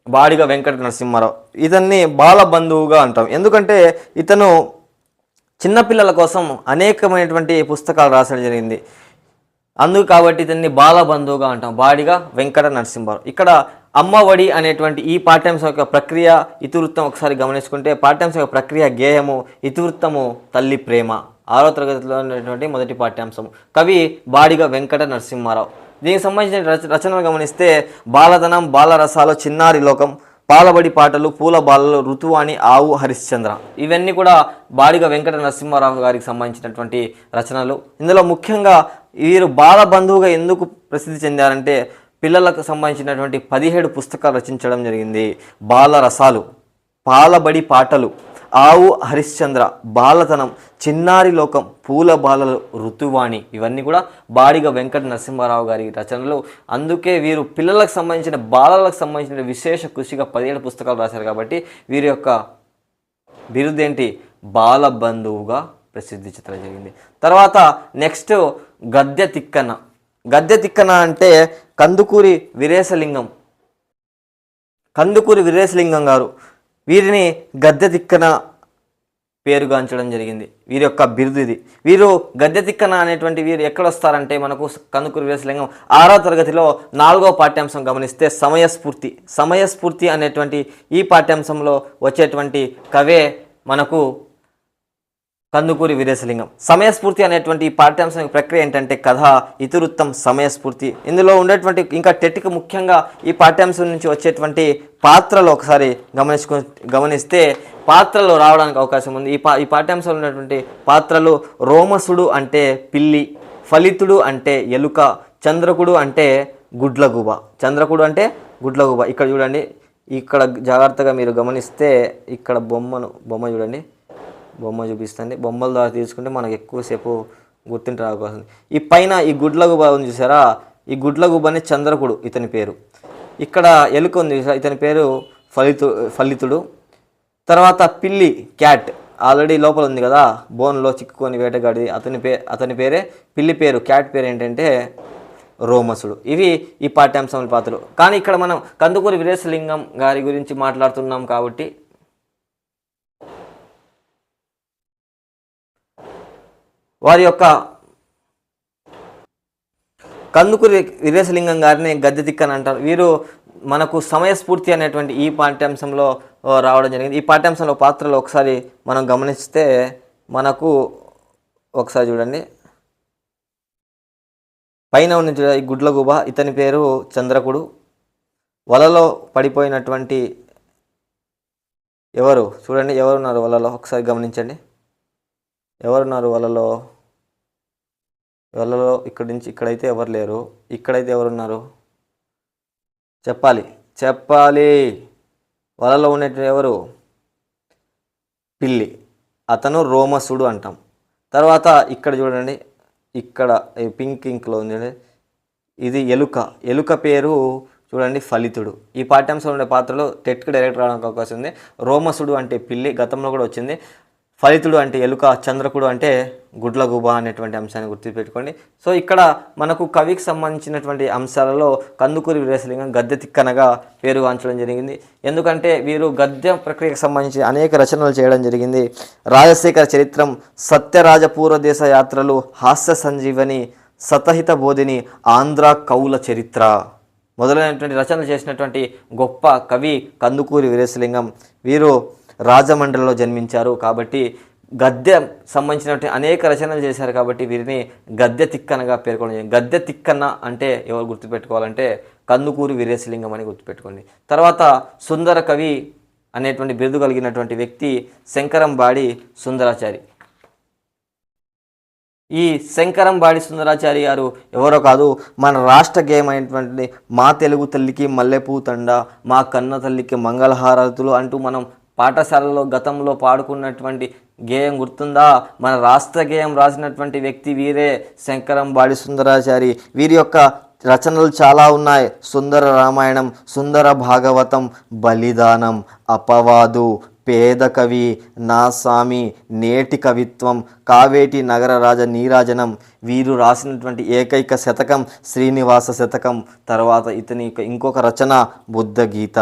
బాడిగ వెంకట నరసింహారావు. ఇతన్ని బాలబంధువుగా అంటాం. ఎందుకంటే ఇతను చిన్నపిల్లల కోసం అనేకమైనటువంటి పుస్తకాలు రాసడం జరిగింది. అందుకు కాబట్టి ఇతన్ని బాలబంధువుగా అంటాం, బాడిగ వెంకట నరసింహారావు. ఇక్కడ అమ్మఒడి అనేటువంటి ఈ పాఠ్యాంశం యొక్క ప్రక్రియ ఇతివృత్తం ఒకసారి గమనించుకుంటే, పాఠ్యాంశం యొక్క ప్రక్రియ గేయము, ఇతివృత్తము తల్లి ప్రేమ. 6వ తరగతిలో ఉన్నటువంటి మొదటి పాఠ్యాంశం. కవి బాడిగ వెంకట నరసింహారావు. దీనికి సంబంధించిన రచనలు గమనిస్తే బాలధనం, బాలరసాలు, చిన్నారి లోకం, పాలబడి పాటలు, పూల బాలలు, ఋతువాణి, ఆవు, హరిశ్చంద్ర, ఇవన్నీ కూడా బాడిగ వెంకట నరసింహారావు గారికి సంబంధించినటువంటి రచనలు. ఇందులో ముఖ్యంగా వీరు బాలబంధువుగా ఎందుకు ప్రసిద్ధి చెందారంటే, పిల్లలకు సంబంధించినటువంటి 17 పుస్తకాలు రచించడం జరిగింది. బాల రసాలు, పాలబడి పాటలు, ఆవు హరిశ్చంద్ర, బాలతనం, చిన్నారి లోకం, పూల బాలలు, ఋతువాణి, ఇవన్నీ కూడా బాడిగ వెంకట నరసింహారావు గారి రచనలు. అందుకే వీరు పిల్లలకు సంబంధించిన బాలలకు సంబంధించిన విశేష కృషిగా 17 పుస్తకాలు రాశారు. కాబట్టి వీరి యొక్క బిరుదేంటి, బాల బంధువుగా ప్రసిద్ధి చెందడం జరిగింది. తర్వాత నెక్స్ట్ గద్య తిక్కన. గద్య తిక్కన అంటే కందుకూరి వీరేశలింగం గారు వీరిని గద్య తిక్కన పేరుగాంచడం జరిగింది. వీరి యొక్క బిరుదు ఇది. వీరు గద్య తిక్కన అనేటువంటి వీరు ఎక్కడ వస్తారంటే మనకు కందుకూరి వీరేశలింగం 6వ తరగతిలో 4వ పాఠ్యాంశం గమనిస్తే సమయస్ఫూర్తి అనేటువంటి ఈ పాఠ్యాంశంలో వచ్చేటువంటి కవే మనకు కందుకూరి వీరేశలింగం. సమయస్ఫూర్తి అనేటువంటి ఈ పాఠ్యాంశం ప్రక్రియ ఏంటంటే కథ, ఇతివృత్తం, సమయస్ఫూర్తి. ఇందులో ఉండేటువంటి ఇంకా టెట్కి ముఖ్యంగా ఈ పాఠ్యాంశం నుంచి వచ్చేటువంటి పాత్రలు ఒకసారి గమనిస్తే పాత్రలు రావడానికి అవకాశం ఉంది. ఈ పాఠ్యాంశంలో ఉన్నటువంటి పాత్రలు: రోమసుడు అంటే పిల్లి, ఫలితుడు అంటే ఎలుక, చంద్రకుడు అంటే గుడ్లగూబ. ఇక్కడ చూడండి, ఇక్కడ జాగ్రత్తగా మీరు గమనిస్తే ఇక్కడ బొమ్మ చూడండి, బొమ్మ చూపిస్తుంది. బొమ్మల ద్వారా తీసుకుంటే మనకు ఎక్కువసేపు గుర్తింట అవకాశం. ఈ పైన ఈ గుడ్లగూబ ఉంది చూసారా, ఈ గుడ్లగూబ అని చంద్రకుడు ఇతని పేరు. ఇక్కడ ఎలుక ఉంది చూసారా, ఇతని పేరు ఫలితుడు. తర్వాత పిల్లి, క్యాట్, ఆల్రెడీ లోపల ఉంది కదా, బోన్లో చిక్కుకొని వేటగాడి, అతని పేరే పిల్లి పేరు. క్యాట్ పేరు ఏంటంటే రోమసుడు. ఇవి ఈ పాఠ్యాంశంలో పాత్రలు. కానీ ఇక్కడ మనం కందుకూరి వీరేశలింగం గారి గురించి మాట్లాడుతున్నాం కాబట్టి వారి యొక్క కందుకూరి వీరేశలింగం గారిని గద్య తిక్కన అంటారు. వీరు మనకు సమయస్ఫూర్తి అనేటువంటి ఈ పాఠ్యాంశంలో రావడం జరిగింది. ఈ పాఠ్యాంశంలో పాత్రలు ఒకసారి మనం గమనిస్తే మనకు ఒకసారి చూడండి, పైన ఉన్న ఈ గుడ్లగూబ, ఇతని పేరు చంద్రకుడు. వలలో పడిపోయినటువంటి చూడండి, ఎవరున్నారు వలలో, ఒకసారి గమనించండి, ఎవరున్నారు వలలో. ఇక్కడి నుంచి ఇక్కడైతే ఎవరు లేరు, ఇక్కడైతే ఎవరున్నారు చెప్పాలి. వలలో ఉండేటువంటి ఎవరు? పిల్లి, అతను రోమసుడు అంటాం. తర్వాత ఇక్కడ చూడండి, ఇక్కడ పింక్ ఇంక్లో ఉంది, ఇది ఎలుక పేరు చూడండి ఫలితుడు. ఈ పాఠ్యాంశంలో ఉండే పాత్రలో టెట్కి డైరెక్ట్ రావడానికి అవకాశం ఉంది. రోమసుడు అంటే పిల్లి, గతంలో కూడా వచ్చింది. ఫలితుడు అంటే ఎలుక, చంద్రకుడు అంటే గుడ్లగూబ అనేటువంటి అంశాన్ని గుర్తుపెట్టుకోండి. సో ఇక్కడ మనకు కవికి సంబంధించినటువంటి అంశాలలో కందుకూరి వీరేశలింగం గద్య తిక్కనగా పేరుగాంచడం జరిగింది. ఎందుకంటే వీరు గద్య ప్రక్రియకు సంబంధించి అనేక రచనలు చేయడం జరిగింది. రాజశేఖర చరిత్రం, సత్యరాజ పూర్వదేశ యాత్రలు, హాస్య సంజీవని, సతహిత బోధిని, ఆంధ్ర కవుల చరిత్ర మొదలైనటువంటి రచనలు చేసినటువంటి గొప్ప కవి కందుకూరి వీరేశలింగం. వీరు రాజమండ్రిలో జన్మించారు కాబట్టి గద్య సంబంధించినటువంటి అనేక రచనలు చేశారు కాబట్టి వీరిని గద్య తిక్కనగా పేర్కొనడం. గద్య తిక్కన అంటే ఎవరు గుర్తుపెట్టుకోవాలంటే కందుకూరి వీరేశలింగం అని గుర్తుపెట్టుకోండి. తర్వాత సుందర కవి అనేటువంటి బిరుదు కలిగినటువంటి వ్యక్తి శంకరంబాడి సుందరాచారి. ఈ శంకరంబాడి సుందరాచారి గారు ఎవరో కాదు, మన రాష్ట్ర గేయం అయినటువంటి మా తెలుగు తల్లికి మల్లెపూ తండ, మా కన్న తల్లికి మంగళహారతులు అంటూ మనం పాఠశాలలో గతంలో పాడుకున్నటువంటి గేయం గుర్తుందా? మన రాష్ట్ర గేయం రాసినటువంటి వ్యక్తి వీరే శంకరంబాడి సుందరాచారి. వీరి యొక్క రచనలు చాలా ఉన్నాయి. సుందర రామాయణం, సుందర భాగవతం, బలిదానం, అపవాదు, పేద కవి, నా స్వామి, నేటి కవిత్వం, కావేటి నగరరాజ నీరాజనం. వీరు రాసినటువంటి ఏకైక శతకం శ్రీనివాస శతకం. తర్వాత ఇతని ఇంకొక రచన బుద్ధగీత.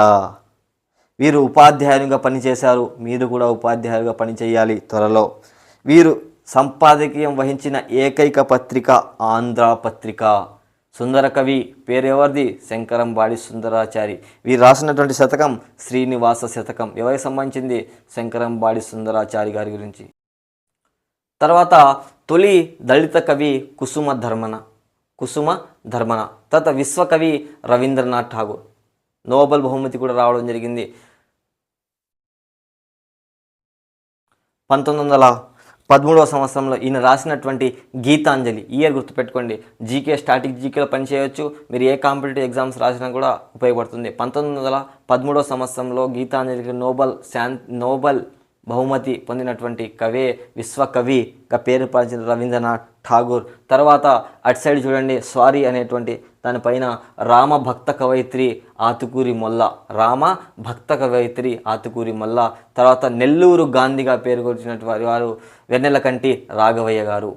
వీరు ఉపాధ్యాయునిగా పనిచేశారు. మీరు కూడా ఉపాధ్యాయులుగా పనిచేయాలి త్వరలో. వీరు సంపాదకీయం వహించిన ఏకైక పత్రిక ఆంధ్ర పత్రిక. సుందర కవి పేరు ఎవరిది? శంకరంబాడి సుందరాచారి. వీరు రాసినటువంటి శతకం శ్రీనివాస శతకం. ఎవరికి సంబంధించింది? శంకరంబాడి సుందరాచారి గారి గురించి. తర్వాత తొలి దళిత కవి కుసుమ ధర్మన. తర్వాత విశ్వకవి రవీంద్రనాథ్ ఠాగూర్. నోబెల్ బహుమతి కూడా రావడం జరిగింది. 13వ సంవత్సరంలో ఈయన రాసినటువంటి గీతాంజలి. ఇయర్ గుర్తుపెట్టుకోండి. జీకే స్టాటిక్ జీకేలో పనిచేయవచ్చు. మీరు ఏ కాంపిటేటివ్ ఎగ్జామ్స్ రాసినా కూడా ఉపయోగపడుతుంది. 1913వ సంవత్సరంలో గీతాంజలికి నోబెల్ బహుమతి పొందినటువంటి కవే విశ్వకవిగా పేరు పాల్చిన రవీంద్రనాథ్ ఠాగూర్. తర్వాత అటు సైడ్ చూడండి, స్వారీ అనేటువంటి దానిపైన రామ భక్త కవయిత్రి ఆతుకూరి మొల్ల, రామ భక్త కవయిత్రి ఆతుకూరి మొల్ల. తర్వాత నెల్లూరు గాంధీగా పేరుకొచ్చినటువంటి వారు వెన్నెలకంటి రాఘవయ్య గారు.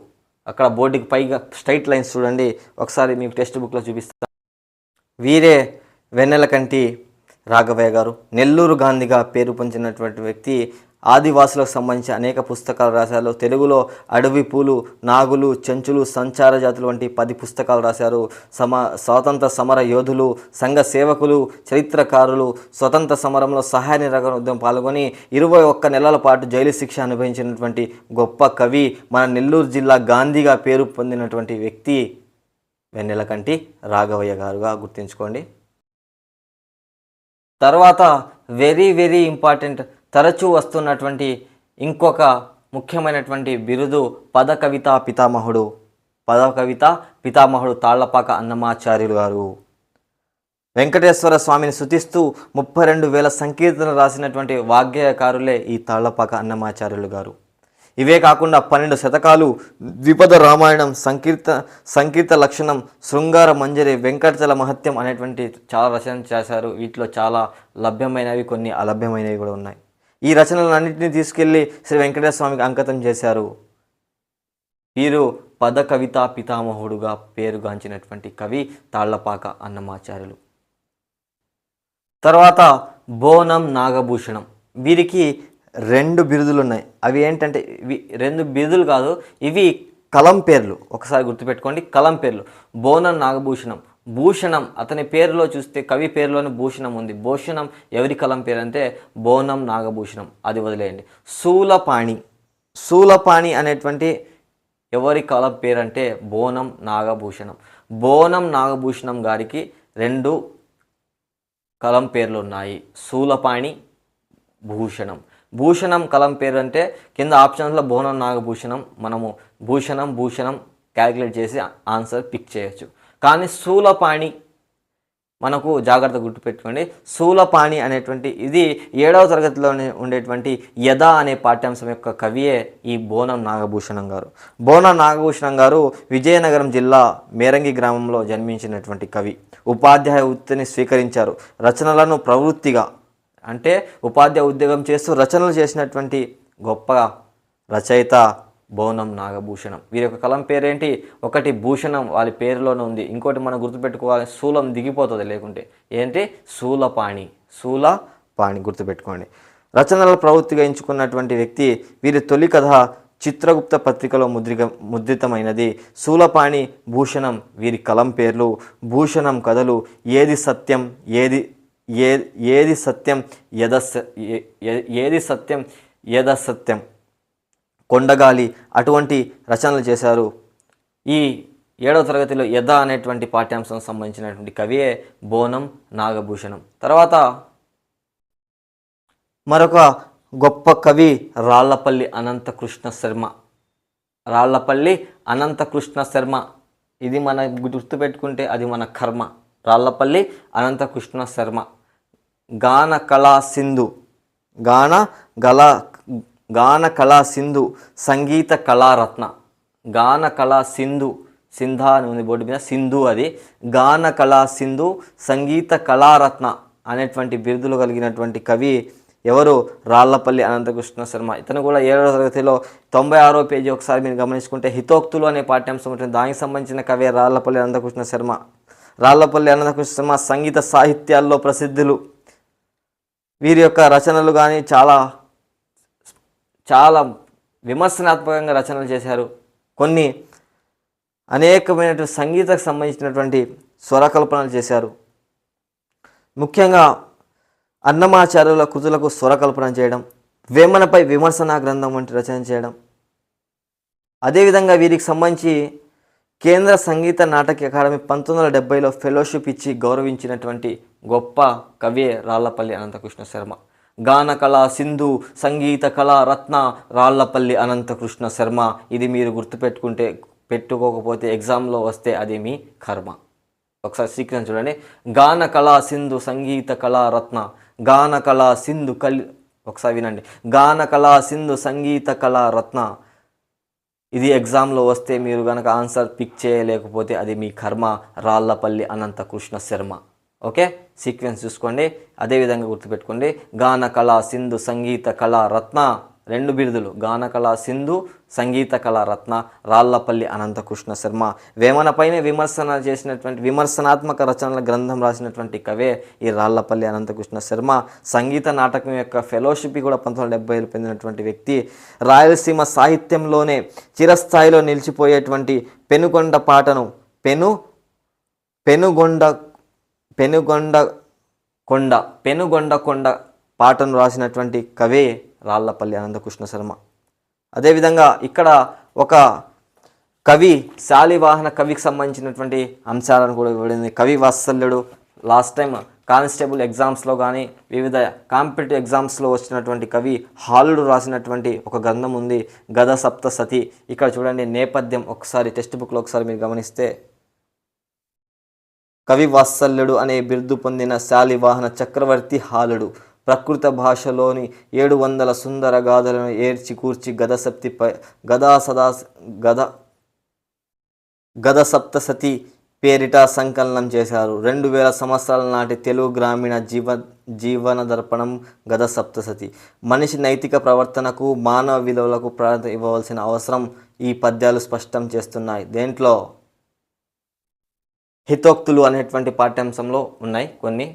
అక్కడ బోర్డుకి పైగా స్ట్రైట్ లైన్స్ చూడండి, ఒకసారి మీకు టెక్స్ట్ బుక్లో చూపిస్తాను. వీరే వెన్నెలకంటి రాఘవయ్య గారు. నెల్లూరు గాంధీగా పేరు పొందినటువంటి వ్యక్తి. ఆదివాసులకు సంబంధించి అనేక పుస్తకాలు రాశారు. తెలుగులో అడవి పూలు, నాగులు, చెంచులు, సంచార జాతులు వంటి 10 పుస్తకాలు రాశారు. స్వాతంత్ర సమర యోధులు, సంఘ సేవకులు, చరిత్రకారులు, స్వతంత్ర సమరంలో సహాయ నిరాకరణ ఉద్యమం పాల్గొని 21 నెలల పాటు జైలు శిక్ష అనుభవించినటువంటి గొప్ప కవి, మన నెల్లూరు జిల్లా గాంధీగా పేరు పొందినటువంటి వ్యక్తి వెన్నెలకంటి రాఘవయ్య గారుగా గుర్తుంచుకోండి. తర్వాత వెరీ వెరీ ఇంపార్టెంట్, తరచూ వస్తున్నటువంటి ఇంకొక ముఖ్యమైనటువంటి బిరుదు పద కవితా పితామహుడు. పద కవితా పితామహుడు తాళ్లపాక అన్నమాచార్యులు గారు. వెంకటేశ్వర స్వామిని స్తుతిస్తూ 32,000 సంకీర్తనలు రాసినటువంటి వాగ్గేయకారులే ఈ తాళ్లపాక అన్నమాచార్యులు గారు. ఇవే కాకుండా 12 శతకాలు, ద్విపద రామాయణం, సంకీర్త లక్షణం, శృంగార మంజరి, వెంకటచల మహత్యం అనేటువంటి చాలా రచన చేశారు. వీటిలో చాలా లభ్యమైనవి, కొన్ని అలభ్యమైనవి కూడా ఉన్నాయి. ఈ రచనలన్నింటినీ తీసుకెళ్లి శ్రీ వెంకటేశ్వర స్వామికి అంకితం చేశారు. వీరు పద కవితా పితామహుడుగా పేరుగాంచినటువంటి కవి తాళ్లపాక అన్నమాచార్యులు. తర్వాత బోనం నాగభూషణం. వీరికి 2 బిరుదులు ఉన్నాయి. అవి ఏంటంటే, ఇవి 2 బిరుదులు కాదు, ఇవి కలం పేర్లు. ఒకసారి గుర్తుపెట్టుకోండి, కలం పేర్లు. బోనం నాగభూషణం. భూషణం అతని పేరులో చూస్తే, కవి పేరులోనే భూషణం ఉంది. భూషణం ఎవరి కలం పేరు అంటే బోనం నాగభూషణం, అది వదిలేయండి. శూలపాణి. శూలపాణి అనేటువంటి ఎవరి కలం పేరు అంటే బోనం నాగభూషణం. బోనం నాగభూషణం గారికి 2 కలం పేర్లు ఉన్నాయి, శూలపాణి, భూషణం. భూషణం కలం పేరు అంటే కింద ఆప్షన్స్లో బోనం నాగభూషణం, మనము భూషణం క్యాలిక్యులేట్ చేసి ఆన్సర్ పిక్ చేయొచ్చు. కానీ శూలపాణి మనకు జాగ్రత్త గుర్తుపెట్టుకోండి. శూలపాణి అనేటువంటి ఇది 7వ తరగతిలోనే ఉండేటువంటి యదా అనే పాఠ్యాంశం యొక్క కవియే ఈ బోనం నాగభూషణం గారు. బోనం నాగభూషణం గారు విజయనగరం జిల్లా మేరంగి గ్రామంలో జన్మించినటువంటి కవి. ఉపాధ్యాయ వృత్తిని స్వీకరించారు. రచనలను ప్రవృత్తిగా, అంటే ఉపాధ్యాయ ఉద్యోగం చేస్తూ రచనలు చేసినటువంటి గొప్ప రచయిత బోనం నాగభూషణం. వీరి యొక్క కలం పేరేంటి? ఒకటి భూషణం వాళ్ళ పేరులోనే ఉంది, ఇంకోటి మనం గుర్తుపెట్టుకోవాలి, శూలం దిగిపోతుంది లేకుంటే, ఏంటి? శూలపాణి. శూలపాణి గుర్తుపెట్టుకోండి. రచనల ప్రవృత్తిగా ఎంచుకున్నటువంటి వ్యక్తి. వీరి తొలి కథ చిత్రగుప్త పత్రికలో ముద్రితమైనది. శూలపాణి, భూషణం వీరి కలం పేర్లు. భూషణం కథలు ఏది సత్యం యదసత్యం, కొండగాలి అటువంటి రచనలు చేశారు. ఈ 7వ తరగతిలో యద అనేటువంటి పాఠ్యాంశం సంబంధించినటువంటి కవియే బోనం నాగభూషణం. తర్వాత మరొక గొప్ప కవి రాళ్లపల్లి అనంతకృష్ణ శర్మ. రాళ్లపల్లి అనంతకృష్ణ శర్మ, ఇది మన గుర్తుపెట్టుకుంటే అది మన కర్మ. రాళ్లపల్లి అనంతకృష్ణ శర్మ గాన కళా సింధు సంగీత కళారత్న. గాన కళా సింధు, సింధా అని ఉంది బోర్డు మీద, సింధు అది. గాన కళా సింధు సంగీత కళారత్న అనేటువంటి బిరుదులు కలిగినటువంటి కవి ఎవరు? రాళ్లపల్లి అనంతకృష్ణ శర్మ. ఇతను కూడా 7వ తరగతిలో 96వ పేజీ ఒకసారి మీరు గమనించుకుంటే హితోక్తులు అనే పాఠ్యాంశం ఉంటుంది, దానికి సంబంధించిన కవి రాళ్లపల్లి అనంతకృష్ణ శర్మ. రాళ్లపల్లి అనంతకృష్ణ శర్మ సంగీత సాహిత్యాల్లో ప్రసిద్ధులు. వీరి యొక్క రచనలు కానీ చాలా విమర్శనాత్మకంగా రచనలు చేశారు. కొన్ని అనేకమైనటువంటి సంగీతకు సంబంధించినటువంటి స్వరకల్పనలు చేశారు. ముఖ్యంగా అన్నమాచార్యుల కృతులకు స్వరకల్పన చేయడం, వేమనపై విమర్శనా గ్రంథం వంటి రచన చేయడం. అదేవిధంగా వీరికి సంబంధించి కేంద్ర సంగీత నాటక అకాడమీ 1970లో ఫెలోషిప్ ఇచ్చి గౌరవించినటువంటి గొప్ప కవి రాళ్లపల్లి అనంతకృష్ణ శర్మ. గాన కళా సింధు సంగీత కళా రత్న రాళ్లపల్లి అనంతకృష్ణ శర్మ. ఇది మీరు పెట్టుకోకపోతే ఎగ్జామ్లో వస్తే అది మీ కర్మ. ఒకసారి సీక్వెన్స్ చూడండి. గాన కళా సింధు సంగీత కళా రత్న, గాన కళా సింధు ఒకసారి వినండి. గాన కళా సింధు సంగీత కళా రత్న. ఇది ఎగ్జామ్లో వస్తే మీరు కనుక ఆన్సర్ పిక్ చేయలేకపోతే అది మీ కర్మ. రాళ్లపల్లి అనంతకృష్ణ శర్మ. ఓకే, సీక్వెన్స్ చూసుకోండి. అదేవిధంగా గుర్తుపెట్టుకోండి. గాన కళా సింధు సంగీత కళా రత్న, 2 బిరుదులు, గాన కళా సింధు సంగీత కళా రత్న, రాళ్లపల్లి అనంతకృష్ణ శర్మ. వేమనపైనే విమర్శనాత్మక రచనల గ్రంథం రాసినటువంటి కవే ఈ రాళ్లపల్లి అనంతకృష్ణ శర్మ. సంగీత నాటకం యొక్క ఫెలోషిప్ కూడా 1970లో పొందినటువంటి వ్యక్తి. రాయలసీమ సాహిత్యంలోనే చిరస్థాయిలో నిలిచిపోయేటువంటి పెనుగొండ పాటను పెనుగొండ కొండ పాటను రాసినటువంటి కవే రాళ్లపల్లి అనంతకృష్ణ శర్మ. అదేవిధంగా ఇక్కడ ఒక కవి శాలివాహన కవికి సంబంధించినటువంటి అంశాలను కూడా ఇవ్వబడింది. కవి వాత్సల్యుడు. లాస్ట్ టైం కానిస్టేబుల్ ఎగ్జామ్స్లో కానీ వివిధ కాంపిటేటివ్ ఎగ్జామ్స్లో వచ్చినటువంటి కవి హాలుడు రాసినటువంటి ఒక గ్రంథం ఉంది, గద సప్తసతి. ఇక్కడ చూడండి నేపథ్యం ఒకసారి టెక్స్ట్ బుక్లో ఒకసారి మీరు గమనిస్తే, కవి వాత్సల్యుడు అనే బిరుదు పొందిన శాలివాహన చక్రవర్తి హాలుడు ప్రకృత భాషలోని 700 సుందర గాథలను ఏర్చి కూర్చి గద సప్తసతి పేరిట సంకలనం చేశారు. 2000 సంవత్సరాల నాటి తెలుగు గ్రామీణ జీవన దర్పణం గద సప్తసతి. మనిషి నైతిక ప్రవర్తనకు మానవ విలువలకు ప్రాధాన్యత ఇవ్వవలసిన అవసరం ఈ పద్యాలు స్పష్టం చేస్తున్నాయి. దేంట్లో? హితోక్తులు అనేటువంటి పాఠ్యాంశంలో ఉన్నాయి కొన్ని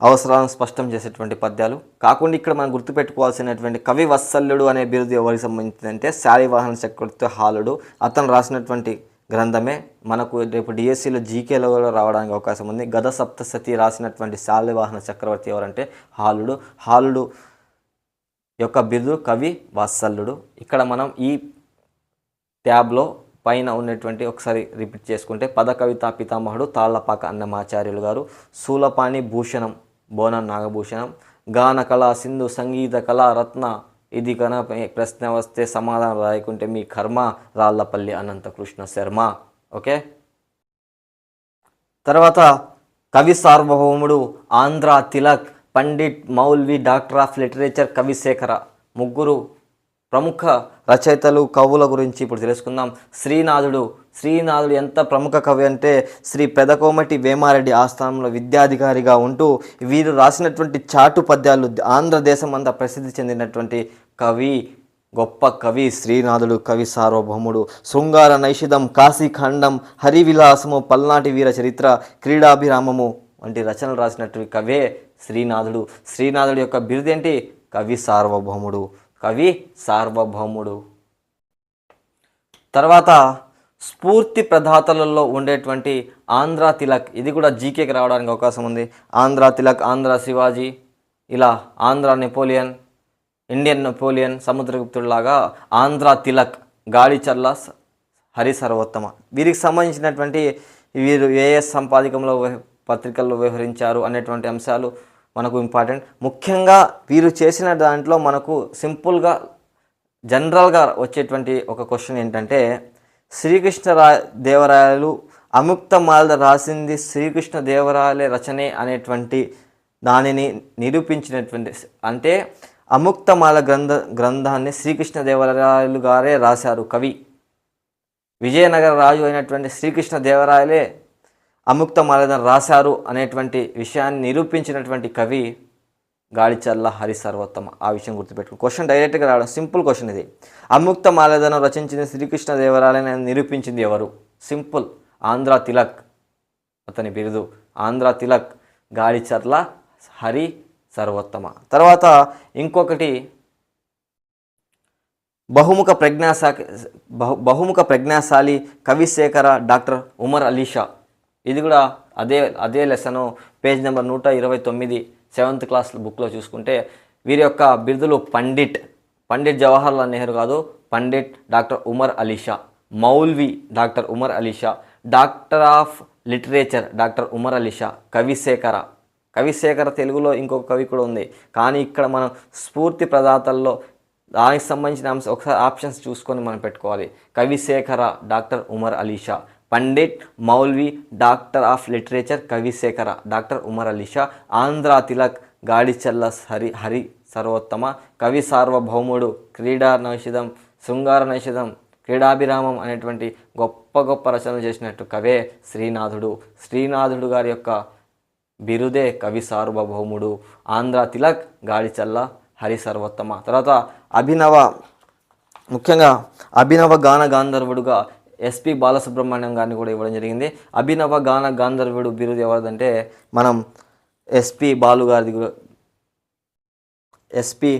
అవసరాలను స్పష్టం చేసేటువంటి పద్యాలు. కాకుండా ఇక్కడ మనం గుర్తుపెట్టుకోవాల్సినటువంటి కవి వాత్సల్యుడు అనే బిరుదు ఎవరికి సంబంధించిందంటే శాలివాహన చక్రవర్తి హాలుడు. అతను రాసినటువంటి గ్రంథమే మనకు రేపు డిఎస్సిలో జీకేలో కూడా రావడానికి అవకాశం ఉంది. గద సప్తసతి రాసినటువంటి శాలివాహన చక్రవర్తి ఎవరంటే హాలుడు. హాలుడు యొక్క బిరుదు కవి వాత్సల్యుడు. ఇక్కడ మనం ఈ ట్యాబ్లో పైన ఉన్నటువంటి ఒకసారి రిపీట్ చేసుకుంటే, పద కవితా పితామహుడు తాళ్లపాక అన్నమాచార్యులు గారు, శూలపాణి భూషణం బోనం నాగభూషణం, గాన కళా సింధు సంగీత కళా రత్న. ఇది కనుక ప్రశ్న వస్తే సమాధానం రాయకుంటే మీ కర్మ. రాళ్లపల్లి అనంతకృష్ణ శర్మ. ఓకే, తర్వాత కవి సార్వభౌముడు Andhra Tilak, Pandit Maulvi, doctor of literature కవిశేఖర. ముగ్గురు ప్రముఖ రచయితలు కవుల గురించి ఇప్పుడు తెలుసుకుందాం. శ్రీనాథుడు ఎంత ప్రముఖ కవి అంటే శ్రీ పెదకోమటి వేమారెడ్డి ఆస్థానంలో విద్యాధికారిగా ఉంటూ వీరు రాసినటువంటి చాటు పద్యాలు ఆంధ్రదేశం అంతా ప్రసిద్ధి చెందినటువంటి కవి, గొప్ప కవి శ్రీనాథుడు. కవి సార్వభౌముడు. శృంగార నైషిధం, కాశీఖండం, హరివిలాసము, పల్నాటి వీర చరిత్ర, క్రీడాభిరామము వంటి రచనలు రాసినటువంటి కవే శ్రీనాథుడు. శ్రీనాథుడు యొక్క బిరుదేంటి? కవి సార్వభౌముడు. కవి సార్వభౌముడు. తర్వాత స్ఫూర్తి ప్రదాతలలో ఉండేటువంటి ఆంధ్ర తిలక్. ఇది కూడా జీకేకి రావడానికి అవకాశం ఉంది. ఆంధ్ర తిలక్, ఆంధ్ర శివాజీ, ఇలా ఆంధ్ర నెపోలియన్, ఇండియన్ నెపోలియన్, సముద్రగుప్తుడిలాగా ఆంధ్ర తిలక్, గాడిచర్ల హరి సర్వోత్తమ. వీరికి సంబంధించినటువంటి వీరు ఏ సంపాదకంలో పత్రికల్లో వ్యవహరించారు అనేటువంటి అంశాలు మనకు ఇంపార్టెంట్. ముఖ్యంగా వీరు చేసిన దాంట్లో మనకు సింపుల్గా జనరల్గా వచ్చేటువంటి ఒక క్వశ్చన్ ఏంటంటే, దేవరాయలు అముక్తమాల రాసింది శ్రీకృష్ణ దేవరాయలే రచనే అనేటువంటి దానిని నిరూపించినటువంటి, అంటే అముక్తమాల గ్రంథాన్ని శ్రీకృష్ణ దేవరాయలు గారే రాశారు. కవి విజయనగర రాజు అయినటువంటి శ్రీకృష్ణ దేవరాయలే అముక్తమాలను రాశారు అనేటువంటి విషయాన్ని నిరూపించినటువంటి కవి గాడిచర్ల హరి సర్వోత్తమ. ఆ విషయం గుర్తుపెట్టుకో. క్వశ్చన్ డైరెక్ట్గా రావడం, సింపుల్ క్వశ్చన్ ఇది. అముక్తమాలను రచించిన శ్రీకృష్ణ దేవరాయలని నిరూపించింది ఎవరు? సింపుల్, ఆంధ్ర తిలక్. అతని బిరుదు ఆంధ్ర తిలక్, గాడిచర్ల హరి సర్వోత్తమ. తర్వాత ఇంకొకటి బహుముఖ ప్రజ్ఞాశాలి కవిశేఖర డాక్టర్ ఉమర్ అలీ షా. ఇది కూడా అదే lesson page number 129 7th class బుక్లో చూసుకుంటే వీరి యొక్క బిరుదులు పండిట్ జవహర్లాల్ నెహ్రూ కాదు, Pandit doctor Umar Ali Shah. Maulvi doctor Umar Ali Shah. Doctor of literature doctor Umar Ali Shah. కవిశేఖర కవిశేఖర తెలుగులో ఇంకొక కవి కూడా ఉంది, కానీ ఇక్కడ మనం స్ఫూర్తి ప్రదాతల్లో దానికి సంబంధించిన అంశం ఒకసారి ఆప్షన్స్ చూసుకొని మనం పెట్టుకోవాలి. కవిశేఖర doctor Umar Ali Shah, Pandit Maulvi doctor of literature కవిశేఖర డాక్టర్ ఉమర్ అలీ షా, ఆంధ్ర తిలక్ గాడిచల్ల హరి సర్వోత్తమ, కవి సార్వభౌముడు, క్రీడా నైషధం, శృంగార నైషధం, క్రీడాభిరామం అనేటువంటి గొప్ప గొప్ప రచనలు చేసినట్టు కవే శ్రీనాథుడు. శ్రీనాథుడు గారి యొక్క బిరుదే కవి సార్వభౌముడు, ఆంధ్ర తిలక్ గాడిచల్ల హరి సర్వోత్తమ. తర్వాత ముఖ్యంగా అభినవ గాన గాంధర్వుడుగా ఎస్పి బాలసుబ్రహ్మణ్యం గారిని కూడా ఇవ్వడం జరిగింది. అభినవ గాన గాంధర్వుడు బిరుదు ఎవరిదంటే మనం ఎస్పి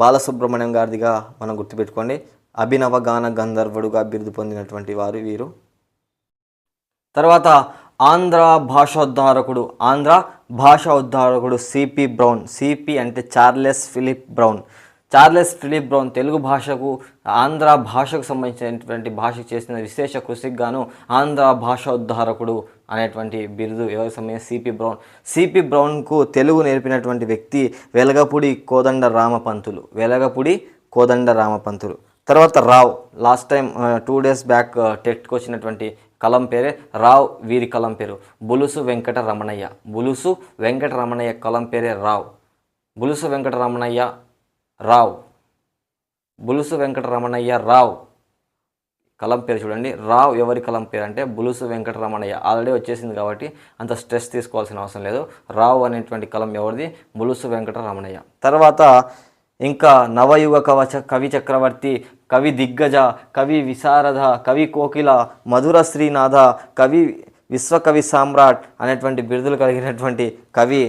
బాలసుబ్రహ్మణ్యం గారిదిగా మనం గుర్తుపెట్టుకోండి. అభినవ గాన గంధర్వుడుగా బిరుదు పొందినటువంటి వారు వీరు. తర్వాత ఆంధ్ర భాషా ఉద్ధారకుడు సిపి బ్రౌన్. సిపి అంటే చార్లెస్ ఫిలిప్ బ్రౌన్ తెలుగు భాషకు ఆంధ్ర భాషకు సంబంధించినటువంటి భాషకు చేసిన విశేష కృషికి గాను ఆంధ్ర భాషా ఉద్ధారకుడు అనేటువంటి బిరుదు ఎవరికి సంబంధించిన సిపి బ్రౌన్కు తెలుగు నేర్పినటువంటి వ్యక్తి వెలగపూడి కోదండ రామపంతులు. తర్వాత Rao, last time 2 days back టెట్కి వచ్చినటువంటి కలం పేరే రావ్. వీరి కలం పేరు బులుసు వెంకట రమణయ్య కలం పేరే రావ్. బులుసు వెంకటరమణయ్య రావ్ కలం పేరు చూడండి. రావ్ ఎవరి కలం పేరు అంటే బులుసు వెంకటరమణయ్య. ఆల్రెడీ వచ్చేసింది కాబట్టి అంత స్ట్రెస్ తీసుకోవాల్సిన అవసరం లేదు. రావ్ అనేటువంటి కలం ఎవరిది? బులుసు వెంకటరమణయ్య. తర్వాత ఇంకా నవయుగ కవి చక్రవర్తి, కవి దిగ్గజ, కవి విశారద, కవి కోకిల, మధుర శ్రీనాథ, కవి విశ్వకవి సామ్రాట్ అనేటువంటి బిరుదులు కలిగినటువంటి కవి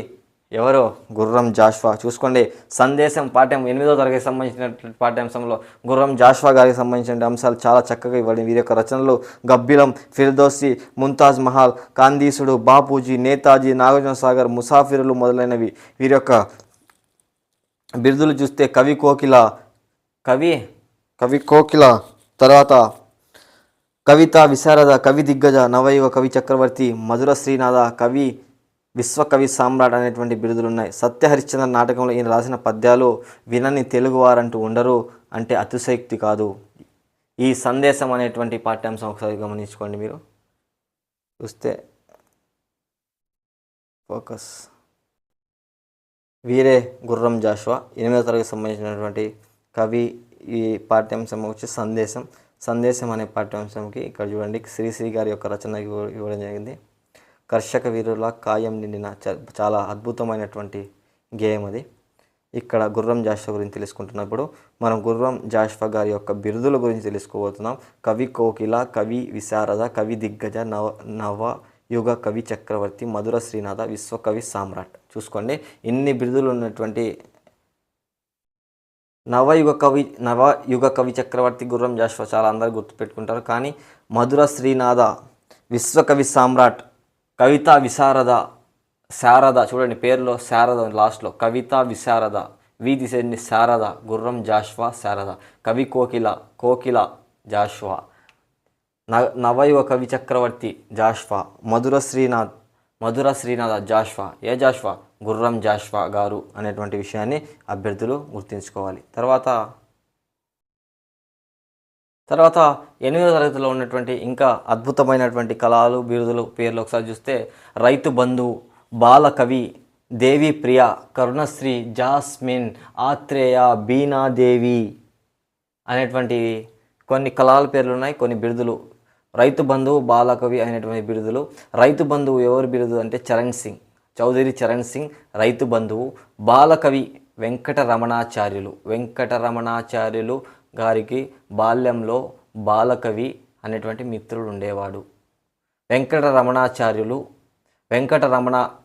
ఎవరో గుర్రం జాషువా. చూసుకోండి, సందేశం పాఠ్యం 8వ తరగతికి సంబంధించినటువంటి పాఠ్యాంశంలో గుర్రం జాషువా గారికి సంబంధించిన అంశాలు చాలా చక్కగా ఇవ్వడం. వీరి యొక్క రచనలు గబ్బిలం, ఫిర్దౌసి, ముంతాజ్ మహల్, కాందీసుడు, బాపూజీ, నేతాజీ, నాగార్జున సాగర్, ముసాఫిరులు మొదలైనవి. వీరి యొక్క బిరుదులు చూస్తే కవి కోకిల, తర్వాత కవిత విశారద, కవి దిగ్గజ, నవయుగ కవి చక్రవర్తి, మధుర శ్రీనాథ, కవి విశ్వకవి సామ్రాట్ అనేటువంటి బిరుదులు ఉన్నాయి. సత్యహరిశ్చంద్ర నాటకంలో ఈయన రాసిన పద్యాలు వినని తెలుగువారంటూ ఉండరు అంటే అతిశయోక్తి కాదు. ఈ సందేశం అనేటువంటి పాఠ్యాంశం ఒకసారి గమనించుకోండి. మీరు చూస్తే ఫోకస్. వీరే గుర్రం జాషువా 8వ తరగతికి సంబంధించినటువంటి కవి. ఈ పాఠ్యాంశం వచ్చి సందేశం అనే పాఠ్యాంశంకి ఇక్కడ చూడండి శ్రీశ్రీ గారి యొక్క రచన ఇవ్వడం జరిగింది. కర్షక వీరుల కాయం నిండిన చాలా అద్భుతమైనటువంటి గేయం అది. ఇక్కడ గుర్రం జాషువా గురించి తెలుసుకుంటున్నప్పుడు మనం గుర్రం జాషువా గారి యొక్క బిరుదుల గురించి తెలుసుకోబోతున్నాం. కవి కోకిల, కవి విశారద, కవి దిగ్గజ, నవయుగ కవి చక్రవర్తి, మధుర శ్రీనాథ, విశ్వకవి సామ్రాట్. చూసుకోండి, ఇన్ని బిరుదులు ఉన్నటువంటి నవయుగ కవి చక్రవర్తి గుర్రం జాషువా చాలా అందరూ గుర్తుపెట్టుకుంటారు. కానీ మధుర శ్రీనాథ, విశ్వకవి సామ్రాట్, కవితా విశారద, శారద, చూడండి పేరులో శారద లాస్ట్లో, కవితా విశారద, తీసేయండి శారద, గుర్రం జాషువా శారద, కవి కోకిల జాషువా, నవయుగ కవి చక్రవర్తి జాషువా, మధుర శ్రీనాథ జాషువా. ఏ జాషువా? గుర్రం జాషువా గారు అనేటువంటి విషయాన్ని అభ్యర్థులు గుర్తుంచుకోవాలి. తర్వాత 8వ తరగతిలో ఉన్నటువంటి ఇంకా అద్భుతమైనటువంటి కళలు బిరుదులు పేర్లు ఒకసారి చూస్తే రైతు బంధువు, బాలకవి, దేవి ప్రియ, కరుణశ్రీ, జాస్మిన్, ఆత్రేయ, బీనాదేవి అనేటువంటి కొన్ని కళల పేర్లు ఉన్నాయి, కొన్ని బిరుదులు. రైతు బంధువు, బాలకవి అనేటువంటి బిరుదులు. రైతు బంధువు ఎవరి బిరుదు అంటే చౌదరి చరణ్ సింగ్ రైతు బంధువు. బాలకవి వెంకటరమణాచార్యులు గారికి బాల్యంలో బాలకవి అనేటువంటి మిత్రుడు ఉండేవాడు. వెంకటరమణ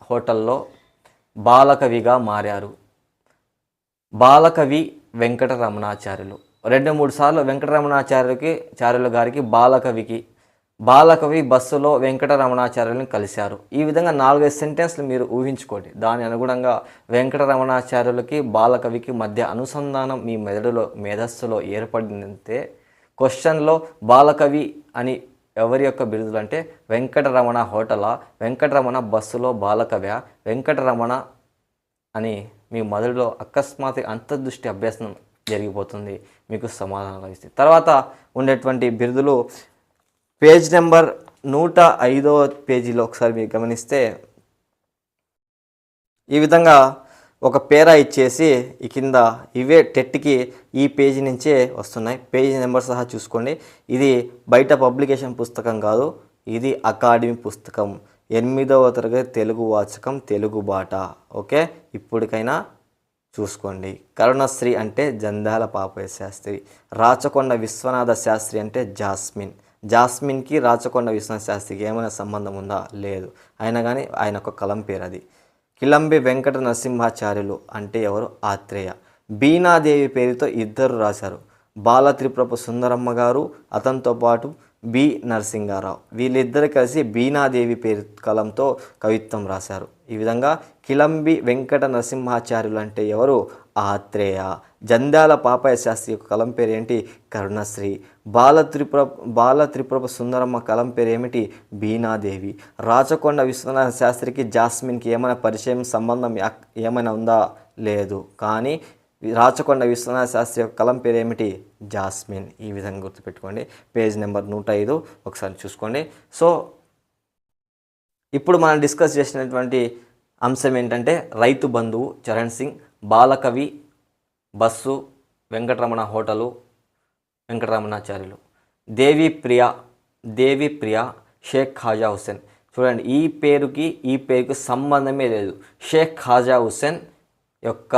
హోటల్లో బాలకవిగా మారారు. బాలకవి వెంకటరమణాచార్యులు 2-3 సార్లు వెంకటరమణాచార్యులు గారికి బాలకవి బస్సులో వెంకటరమణాచార్యులను కలిశారు. ఈ విధంగా 4-5 సెంటెన్స్లు మీరు ఊహించుకోండి. దాని అనుగుణంగా వెంకటరమణాచార్యులకి బాలకవికి మధ్య అనుసంధానం మీ మేధస్సులో ఏర్పడిందంటే క్వశ్చన్లో బాలకవి అని ఎవరి యొక్క బిరుదులు అంటే వెంకటరమణ హోటలా, వెంకటరమణ బస్సులో బాలకవ్య, వెంకటరమణ అని మీ మొదటిలో అకస్మాత్ అంతర్దృష్టి అభ్యాసం జరిగిపోతుంది, మీకు సమాధానం లభిస్తుంది. తర్వాత ఉండేటువంటి బిరుదులు పేజ్ నెంబర్ 105వ పేజీలో ఒకసారి మీరు గమనిస్తే ఈ విధంగా ఒక పేరా ఇచ్చేసి ఈ కింద ఇవే టెట్కి ఈ పేజీ నుంచే వస్తున్నాయి. పేజీ నెంబర్ సహా చూసుకోండి. ఇది బయట పబ్లికేషన్ పుస్తకం కాదు, ఇది అకాడమీ పుస్తకం. 8వ తరగతి తెలుగు వాచకం తెలుగు బాట. ఓకే, ఇప్పటికైనా చూసుకోండి. కరుణశ్రీ అంటే జంధ్యాల పాపయ్య శాస్త్రి, రాచకొండ విశ్వనాథ శాస్త్రి అంటే జాస్మిన్. జాస్మిన్కి రాచకొండ విశ్వనాథ శాస్త్రికి ఏమైనా సంబంధం ఉందా? లేదు. అయినా కానీ ఆయన ఒక కలం పేరు అది. కిలంబి వెంకట నరసింహాచార్యులు అంటే ఎవరు? ఆత్రేయ. బీనాదేవి పేరుతో ఇద్దరు రాశారు, బాల త్రిపురపు సుందరమ్మ గారు, అతనితో పాటు బి నరసింగారావు. వీళ్ళిద్దరు కలిసి బీనాదేవి పేరు కలంతో కవిత్వం రాశారు. ఈ విధంగా కిలంబి వెంకట నరసింహాచార్యులు అంటే ఎవరు? ఆత్రేయ. జంధ్యాల పాపయ్య శాస్త్రి యొక్క కలం పేరు ఏంటి? కరుణశ్రీ. బాల త్రిపురపు సుందరమ్మ కలం పేరు ఏమిటి? బీనాదేవి. రాచకొండ విశ్వనాథ శాస్త్రికి జాస్మిన్కి ఏమైనా పరిచయం సంబంధం ఏమైనా ఉందా? లేదు. కానీ రాచకొండ విశ్వనాథ శాస్త్రి యొక్క కలం పేరు ఏమిటి? జాస్మిన్. ఈ విధంగా గుర్తుపెట్టుకోండి. పేజ్ నెంబర్ 105 ఒకసారి చూసుకోండి. సో ఇప్పుడు మనం డిస్కస్ చేసినటువంటి అంశం ఏంటంటే రైతు బంధువు చరణ్ సింగ్, బాలకవి బస్సు, వెంకటరమణ హోటలు, వెంకటరమణాచార్యులు. దేవి ప్రియ షేక్ ఖాజా హుస్సేన్. చూడండి, ఈ పేరుకి సంబంధమే లేదు. షేక్ ఖాజా హుస్సేన్ యొక్క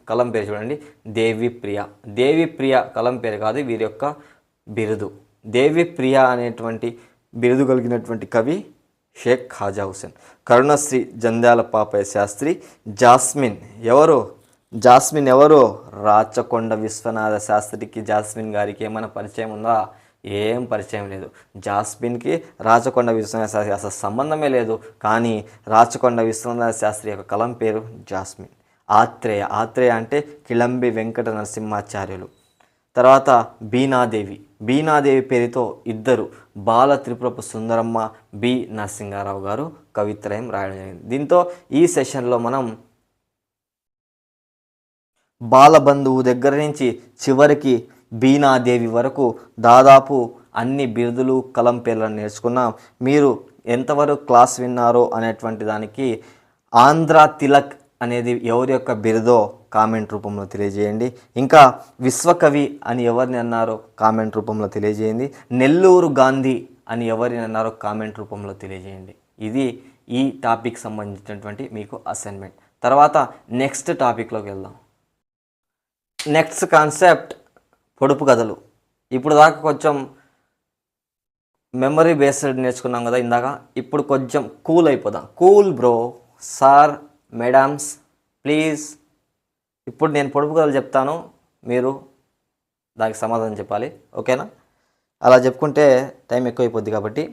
కలం పేరు చూడండి, దేవి ప్రియ కలం పేరు కాదు, వీరి యొక్క బిరుదు. దేవి ప్రియ అనేటువంటి బిరుదు కలిగినటువంటి కవి షేక్ ఖాజా హుస్సేన్. కరుణశ్రీ జంధ్యాల పాపయ్య శాస్త్రి. జాస్మిన్ ఎవరు? రాచకొండ విశ్వనాథ శాస్త్రికి జాస్మిన్ గారికి ఏమైనా పరిచయం ఉందా? ఏం పరిచయం లేదు. జాస్మిన్కి రాచకొండ విశ్వనాథ శాస్త్రి అసలు సంబంధమే లేదు. కానీ రాచకొండ విశ్వనాథ శాస్త్రి యొక్క కలం పేరు జాస్మిన్. ఆత్రేయ అంటే కిలంబి వెంకట నరసింహాచార్యులు. తర్వాత బీనాదేవి పేరుతో ఇద్దరు, బాల త్రిపురపు సుందరమ్మ, బి నరసింగారావు గారు కవిత్రయం రాయడం జరిగింది. దీంతో ఈ సెషన్లో మనం బాలబంధువు దగ్గర నుంచి చివరికి బీనాదేవి వరకు దాదాపు అన్ని బిరుదులు కలం పేర్లను నేర్చుకున్నాం. మీరు ఎంతవరకు క్లాస్ విన్నారో అనేటువంటి దానికి ఆంధ్ర తిలక్ అనేది ఎవరి యొక్క బిరుదో కామెంట్ రూపంలో తెలియజేయండి. ఇంకా విశ్వకవి అని ఎవరిని అన్నారో కామెంట్ రూపంలో తెలియజేయండి. నెల్లూరు గాంధీ అని ఎవరిని అన్నారో కామెంట్ రూపంలో తెలియజేయండి. ఇది ఈ టాపిక్ సంబంధించినటువంటి మీకు అసైన్మెంట్. తర్వాత నెక్స్ట్ టాపిక్లోకి వెళ్దాం. నెక్స్ట్ కాన్సెప్ట్ పొడుపు కథలు. ఇప్పుడు దాకా కొంచెం మెమరీ బేస్డ్ నేర్చుకున్నాం కదా ఇందాక. ఇప్పుడు కొంచెం కూల్ అయిపోదాం. Cool bro, sir, madams please. ఇప్పుడు నేను పొడుపు కథలు చెప్తాను, మీరు దానికి సమాధానం చెప్పాలి. ఓకేనా? అలా చెప్పుకుంటే టైం ఎక్కువైపోద్ది కాబట్టి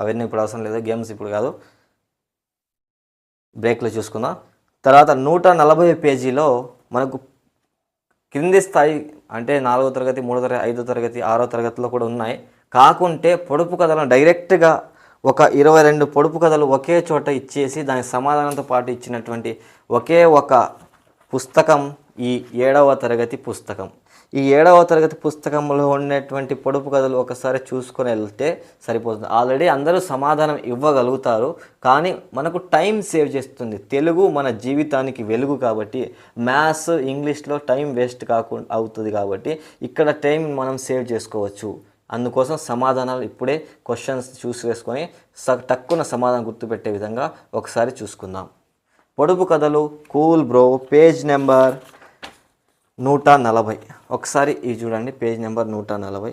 అవన్నీ ఇప్పుడు అవసరం లేదు. గేమ్స్ ఇప్పుడు కాదు, బ్రేక్లో చూసుకుందాం. తర్వాత 140 పేజీలో మనకు క్రింది స్థాయి అంటే 4వ తరగతి, 3వ తరగతి, 5వ తరగతి, 6వ తరగతిలో కూడా ఉన్నాయి. కాకుంటే పొడుపు కథలను డైరెక్ట్గా ఒక 22 పొడుపు కథలు ఒకే చోట ఇచ్చేసి దానికి సమాధానంతో పాటు ఇచ్చినటువంటి ఒకే ఒక పుస్తకం ఈ 7వ తరగతి పుస్తకం. ఈ 7వ తరగతి పుస్తకంలో ఉన్నటువంటి పొడుపు కథలు ఒకసారి చూసుకొని వెళ్తే సరిపోతుంది. ఆల్రెడీ అందరూ సమాధానం ఇవ్వగలుగుతారు, కానీ మనకు టైం సేవ్ చేస్తుంది. తెలుగు మన జీవితానికి వెలుగు కాబట్టి, మ్యాథ్స్ ఇంగ్లీష్లో టైం వేస్ట్ కాకుండా అవుతుంది కాబట్టి ఇక్కడ టైం మనం సేవ్ చేసుకోవచ్చు. అందుకోసం సమాధానాలు ఇప్పుడే క్వశ్చన్స్ చూసి వేసుకొని తక్కువ సమాధానం గుర్తుపెట్టే విధంగా ఒకసారి చూసుకుందాం. పొడుపు కథలు కూల్ బ్రో, పేజ్ నెంబర్ 140. ఒకసారి ఇవి చూడండి, పేజ్ నెంబర్ 140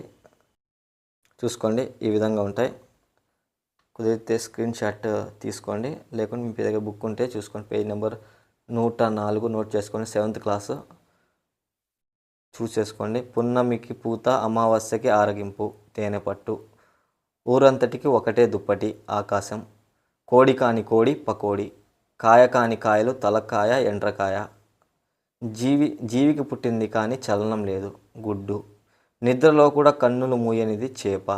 చూసుకోండి. ఈ విధంగా ఉంటాయి. కుదిరితే స్క్రీన్ షాట్ తీసుకోండి, లేకుంటే మీ దగ్గర బుక్ ఉంటే చూసుకోండి. పేజ్ నెంబర్ 104 నోట్ చేసుకోండి. 7th class చూసేసుకోండి. పున్నమికి పూత, అమావాస్యకి ఆరగింపు, తేనె పట్టు, ఊరంతటికి ఒకటే దుప్పటి ఆకాశం, కోడి కాని కోడి పకోడి, కాయ కాని కాయలు తలకాయ ఎండ్రకాయ, జీవికి పుట్టింది కానీ చలనం లేదు గుడ్డు, నిద్రలో కూడా కన్నులు మూయనిది చేప,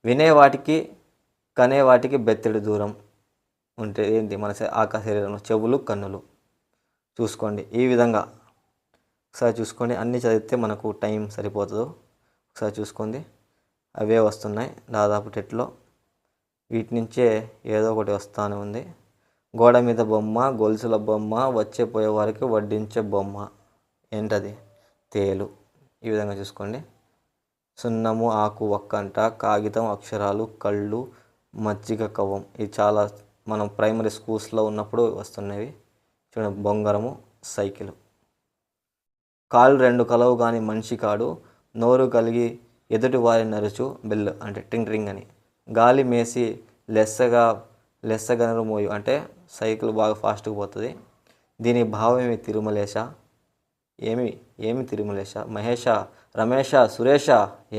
వినేవాటికి కనేవాటికి బెత్తడి దూరం ఉంటే ఏంటి మన ఆకాశ శరీరంలో చెవులు కన్నులు. చూసుకోండి ఈ విధంగా ఒకసారి చూసుకోండి. అన్నీ చదివితే మనకు టైం సరిపోతుందో ఒకసారి చూసుకోండి. అవే వస్తున్నాయి దాదాపు టెట్లో, వీటి నుంచే ఏదో ఒకటి వస్తూనే ఉంది. గోడ మీద బొమ్మ, గొలుసుల బొమ్మ, వచ్చే పోయే వారికి వడ్డించే బొమ్మ, ఏంటది? తేలు. ఈ విధంగా చూసుకోండి. సున్నము, ఆకు, ఒక్కంట, కాగితం, అక్షరాలు, కళ్ళు, మజ్జిగ కవ్వం. ఇది చాలా మనం ప్రైమరీ స్కూల్స్లో ఉన్నప్పుడు వస్తున్నవి. చూడండి, బొంగరము, సైకిల్. కాళ్ళు రెండు కలవు కానీ మనిషి కాడు, నోరు కలిగి ఎదుటి వారి నరుచు, బెల్ అంటే టింగ్ టింగ్ అని. గాలి మేసి లెస్సగనరు మోయు అంటే సైకిల్ బాగా ఫాస్ట్గా పోతుంది. దీని భావం ఏమి? తిరుమలేశ. ఏమి తిరుమలేశ? మహేష, రమేష, సురేష,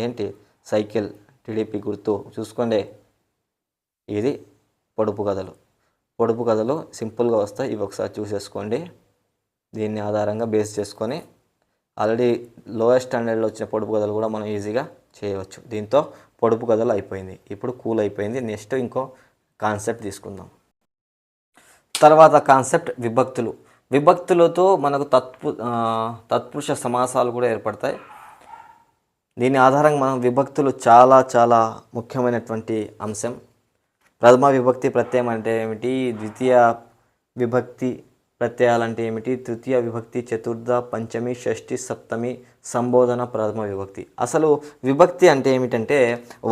ఏంటి? సైకిల్. టీడీపీ గుర్తు. చూసుకోండి, ఇది పొడుపు కథలు. పొడుపు కథలు సింపుల్గా వస్తాయి. ఇవి ఒకసారి చూసేసుకోండి. దీన్ని ఆధారంగా బేస్ చేసుకొని ఆల్రెడీ లోయెస్ట్ స్టాండర్డ్లో వచ్చిన పొడుపు కథలు కూడా మనం ఈజీగా చేయవచ్చు. దీంతో పొడుపు కథలు అయిపోయింది. ఇప్పుడు కూల్ అయిపోయింది. నెక్స్ట్ ఇంకో కాన్సెప్ట్ తీసుకుందాం. తర్వాత కాన్సెప్ట్ విభక్తులు. విభక్తులతో మనకు తత్పురుష సమాసాలు కూడా ఏర్పడతాయి. దీని ఆధారంగా మనం విభక్తులు చాలా చాలా ముఖ్యమైనటువంటి అంశం. ప్రథమ విభక్తి ప్రత్యయం అంటే ఏమిటి? ద్వితీయ విభక్తి ప్రత్యయాలు అంటే ఏమిటి? తృతీయ విభక్తి, చతుర్థ, పంచమి, షష్ఠి, సప్తమి, సంబోధన, ప్రథమ విభక్తి. అసలు విభక్తి అంటే ఏమిటంటే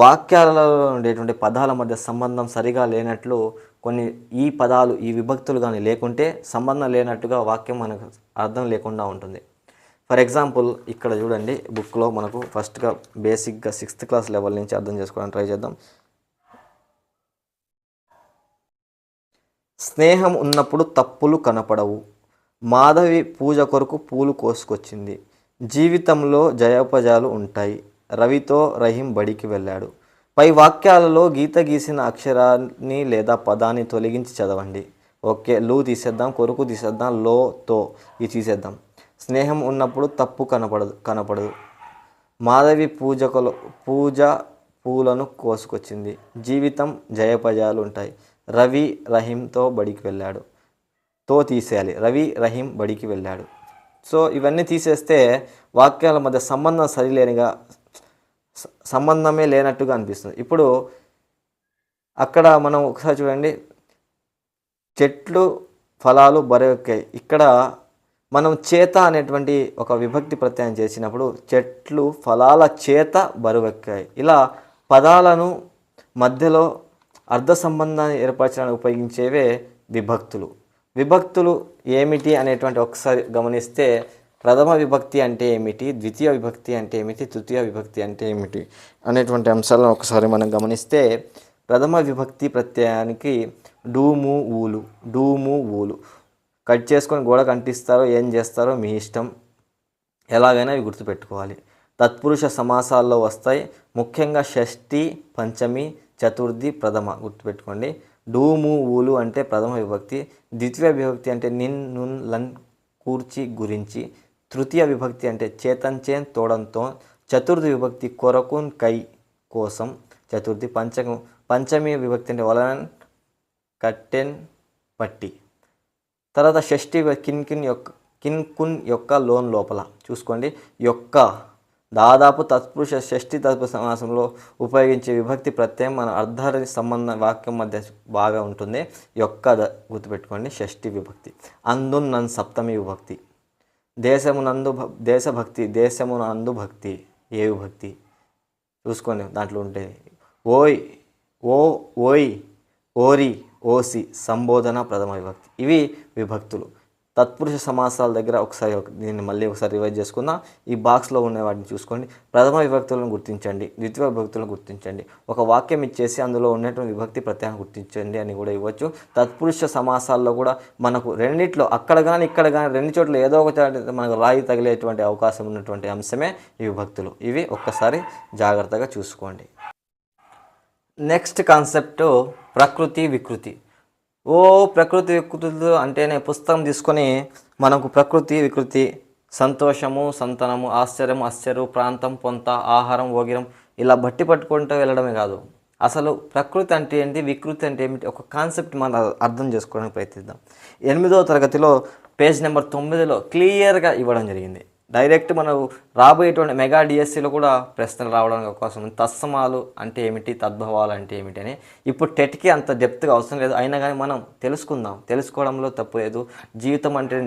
వాక్యాలలో ఉండేటువంటి పదాల మధ్య సంబంధం సరిగా లేనట్లు కొన్ని ఈ పదాలు ఈ విభక్తులు కానీ లేకుంటే సంబంధం లేనట్టుగా వాక్యం మనకు అర్థం లేకుండా ఉంటుంది. ఫర్ ఎగ్జాంపుల్ ఇక్కడ చూడండి, బుక్లో మనకు ఫస్ట్గా బేసిక్గా 6th క్లాస్ లెవెల్ నుంచి అర్థం చేసుకోవడానికి ట్రై చేద్దాం. స్నేహం ఉన్నప్పుడు తప్పులు కనపడవు. మాధవి పూజ కొరకు పూలు కోసుకొచ్చింది. జీవితంలో జయోపజయాలు ఉంటాయి. రవితో రహీం బడికి వెళ్ళాడు. పై వాక్యాలలో గీత గీసిన అక్షరాన్ని లేదా పదాన్ని తొలగించి చదవండి. ఓకే, లు తీసేద్దాం, కొరకు తీసేద్దాం, లో, తో ఇది తీసేద్దాం. స్నేహం ఉన్నప్పుడు తప్పు కనపడదు. మాధవి పూజ పూలను కోసుకొచ్చింది. జీవితం జయపజయాలు ఉంటాయి. రవి రహీంతో బడికి వెళ్ళాడు. తో తీసేయాలి. రవి రహీం బడికి వెళ్ళాడు. సో ఇవన్నీ తీసేస్తే వాక్యాల మధ్య సంబంధమే లేనట్టుగా అనిపిస్తుంది. ఇప్పుడు అక్కడ మనం ఒకసారి చూడండి, చెట్లు ఫలాలు బరువెక్కాయి. ఇక్కడ మనం చేత అనేటువంటి ఒక విభక్తి ప్రత్యయం చేసినప్పుడు చెట్లు ఫలాల చేత బరువెక్కాయి. ఇలా పదాలను మధ్యలో అర్థ సంబంధాన్ని ఏర్పరచడానికి ఉపయోగించేవే విభక్తులు. విభక్తులు ఏమిటి అనేటువంటి ఒకసారి గమనిస్తే ప్రథమ విభక్తి అంటే ఏమిటి, ద్వితీయ విభక్తి అంటే ఏమిటి, తృతీయ విభక్తి అంటే ఏమిటి అనేటువంటి అంశాలను ఒకసారి మనం గమనిస్తే ప్రథమ విభక్తి ప్రత్యయానికి డూము ఊలు కట్ చేసుకొని గోడకు అంటిస్తారో ఏం చేస్తారో మీ ఇష్టం, ఎలాగైనా ఇవి గుర్తుపెట్టుకోవాలి. తత్పురుష సమాసాల్లో వస్తాయి. ముఖ్యంగా షష్ఠి, పంచమి, చతుర్థి, ప్రథమ గుర్తుపెట్టుకోండి. డూము ఊలు అంటే ప్రథమ విభక్తి. ద్వితీయ విభక్తి అంటే నిన్, నున్, లన్, కూర్చి, గురించి. తృతీయ విభక్తి అంటే చేతన్, చేన్, తోడంతో. చతుర్థి విభక్తి కొరకున్, కై, కోసం. చతుర్థి. పంచమి విభక్తి అంటే వలనన్, కట్టెన్, పట్టి. తర్వాత షష్ఠి కిన్కున్ యొక్క లోన్ లోపల చూసుకోండి. యొక్క దాదాపు తత్పురుష షష్ఠి తత్పురుష సమాసంలో ఉపయోగించే విభక్తి ప్రత్యయం మన అర్ధార్థ సంబంధ వాక్యం మధ్య బాగా ఉంటుంది. యొక్క గుర్తుపెట్టుకోండి, షష్ఠి విభక్తి. అందున్ నన్ సప్తమి విభక్తి. దేశమునందు భక్తి ఏ విభక్తి చూసుకోండి, దాంట్లో ఉంటుంది. ఓయ్, ఓయ్, ఓరి, ఓసి, సంబోధన, ప్రథమ విభక్తి. ఇవి విభక్తులు. తత్పురుష సమాసాల దగ్గర దీన్ని మళ్ళీ ఒకసారి రివైజ్ చేసుకుందాం. ఈ బాక్స్లో ఉన్న వాటిని చూసుకోండి. ప్రథమ విభక్తులను గుర్తించండి, ద్వితీయ విభక్తులను గుర్తించండి. ఒక వాక్యం ఇచ్చేసి అందులో ఉన్నటువంటి విభక్తి ప్రత్యయాన్ని గుర్తించండి అని కూడా ఇవ్వచ్చు. తత్పురుష సమాసాల్లో కూడా మనకు రెండిట్లో అక్కడ కానీ ఇక్కడ కానీ రెండు చోట్ల ఏదో ఒక మనకు రాయి తగిలేటువంటి అవకాశం ఉన్నటువంటి అంశమే ఈ విభక్తులు. ఇవి ఒక్కసారి జాగ్రత్తగా చూసుకోండి. నెక్స్ట్ కాన్సెప్ట్ ప్రకృతి వికృతి. ప్రకృతి వికృతులు అంటేనే పుస్తకం తీసుకొని మనకు ప్రకృతి వికృతి సంతోషము, సంతనము, ఆశ్చర్యం, ఆశ్చర్యం, ప్రాంతం, పొంత, ఆహారం, ఓగిరం, ఇలా బట్టి పట్టుకుంటూ వెళ్ళడమే కాదు, అసలు ప్రకృతి అంటే ఏంటి, వికృతి అంటే ఏమిటి, ఒక కాన్సెప్ట్ మనం అర్థం చేసుకోవడానికి ప్రయత్నిద్దాం. 8వ తరగతిలో పేజ్ నెంబర్ 9లో క్లియర్గా ఇవ్వడం జరిగింది. డైరెక్ట్ మనం రాబోయేటువంటి మెగా డిఎస్సిలో కూడా ప్రశ్నలు రావడానికి అవకాశం ఉంది. తత్సమాలు అంటే ఏమిటి, తద్భవాలు అంటే ఏమిటి అని. ఇప్పుడు టెట్కి అంత డెప్త్గా అవసరం లేదు, అయినా కానీ మనం తెలుసుకుందాం. తెలుసుకోవడంలో తప్పు లేదు. జీవితం అంటే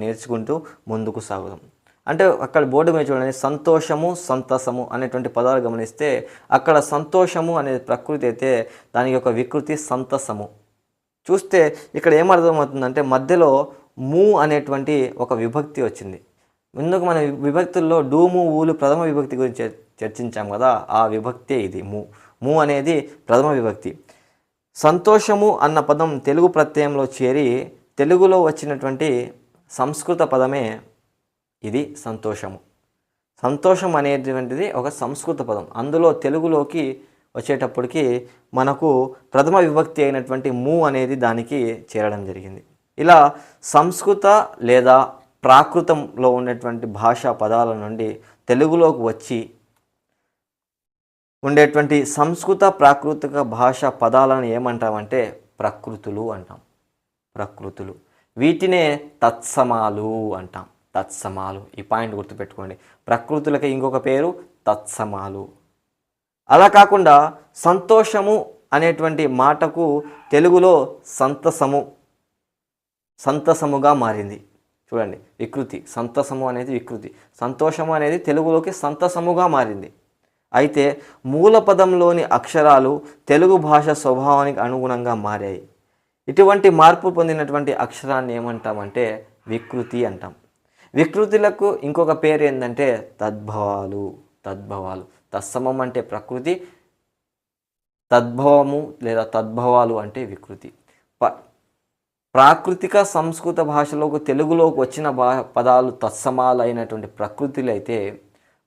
నేర్చుకుంటూ ముందుకు సాగుదాం. అంటే అక్కడ బోర్డు మీద చూడండి, సంతోషము, సంతసము అనేటువంటి పదాలు గమనిస్తే అక్కడ సంతోషము అనేది ప్రకృతి అయితే దానికి ఒక వికృతి సంతసము. చూస్తే ఇక్కడ ఏమర్థమవుతుందంటే మధ్యలో ము అనేటువంటి ఒక విభక్తి వచ్చింది. ముందుకు మన విభక్తుల్లో డూము, ఊలు ప్రథమ విభక్తి గురించి చర్చించాం కదా, ఆ విభక్తే ఇది ము అనేది ప్రథమ విభక్తి. సంతోషము అన్న పదం తెలుగు ప్రత్యయంలో చేరి తెలుగులో వచ్చినటువంటి సంస్కృత పదమే ఇది సంతోషము. సంతోషం అనేటువంటిది ఒక సంస్కృత పదం, అందులో తెలుగులోకి వచ్చేటప్పటికి మనకు ప్రథమ విభక్తి అయినటువంటి ము అనేది దానికి చేరడం జరిగింది. ఇలా సంస్కృత లేదా ప్రాకృతంలో ఉన్నటువంటి భాషా పదాల నుండి తెలుగులోకి వచ్చి ఉండేటువంటి సంస్కృత ప్రాకృతిక భాషా పదాలను ఏమంటామంటే ప్రకృతులు అంటాం. ప్రకృతులు, వీటినే తత్సమాలు అంటాం. తత్సమాలు, ఈ పాయింట్ గుర్తుపెట్టుకోండి. ప్రకృతులకి ఇంకొక పేరు తత్సమాలు. అలా కాకుండా సంతోషము అనేటువంటి మాటకు తెలుగులో సంతసముగా మారింది. చూడండి, వికృతి. సంతసము అనేది వికృతి, సంతోషము అనేది తెలుగులోకి సంతసముగా మారింది. అయితే మూల పదంలోని అక్షరాలు తెలుగు భాష స్వభావానికి అనుగుణంగా మారాయి. ఇటువంటి మార్పు పొందినటువంటి అక్షరాన్ని ఏమంటామంటే వికృతి అంటాం. వికృతులకు ఇంకొక పేరు ఏంటంటే తద్భవాలు. తత్సమం అంటే ప్రకృతి, తద్భవము లేదా తద్భవాలు అంటే వికృతి. ప్రాకృతిక సంస్కృత భాషలోకి తెలుగులోకి వచ్చిన పదాలు తత్సమాలు అయినటువంటి ప్రకృతులు అయితే,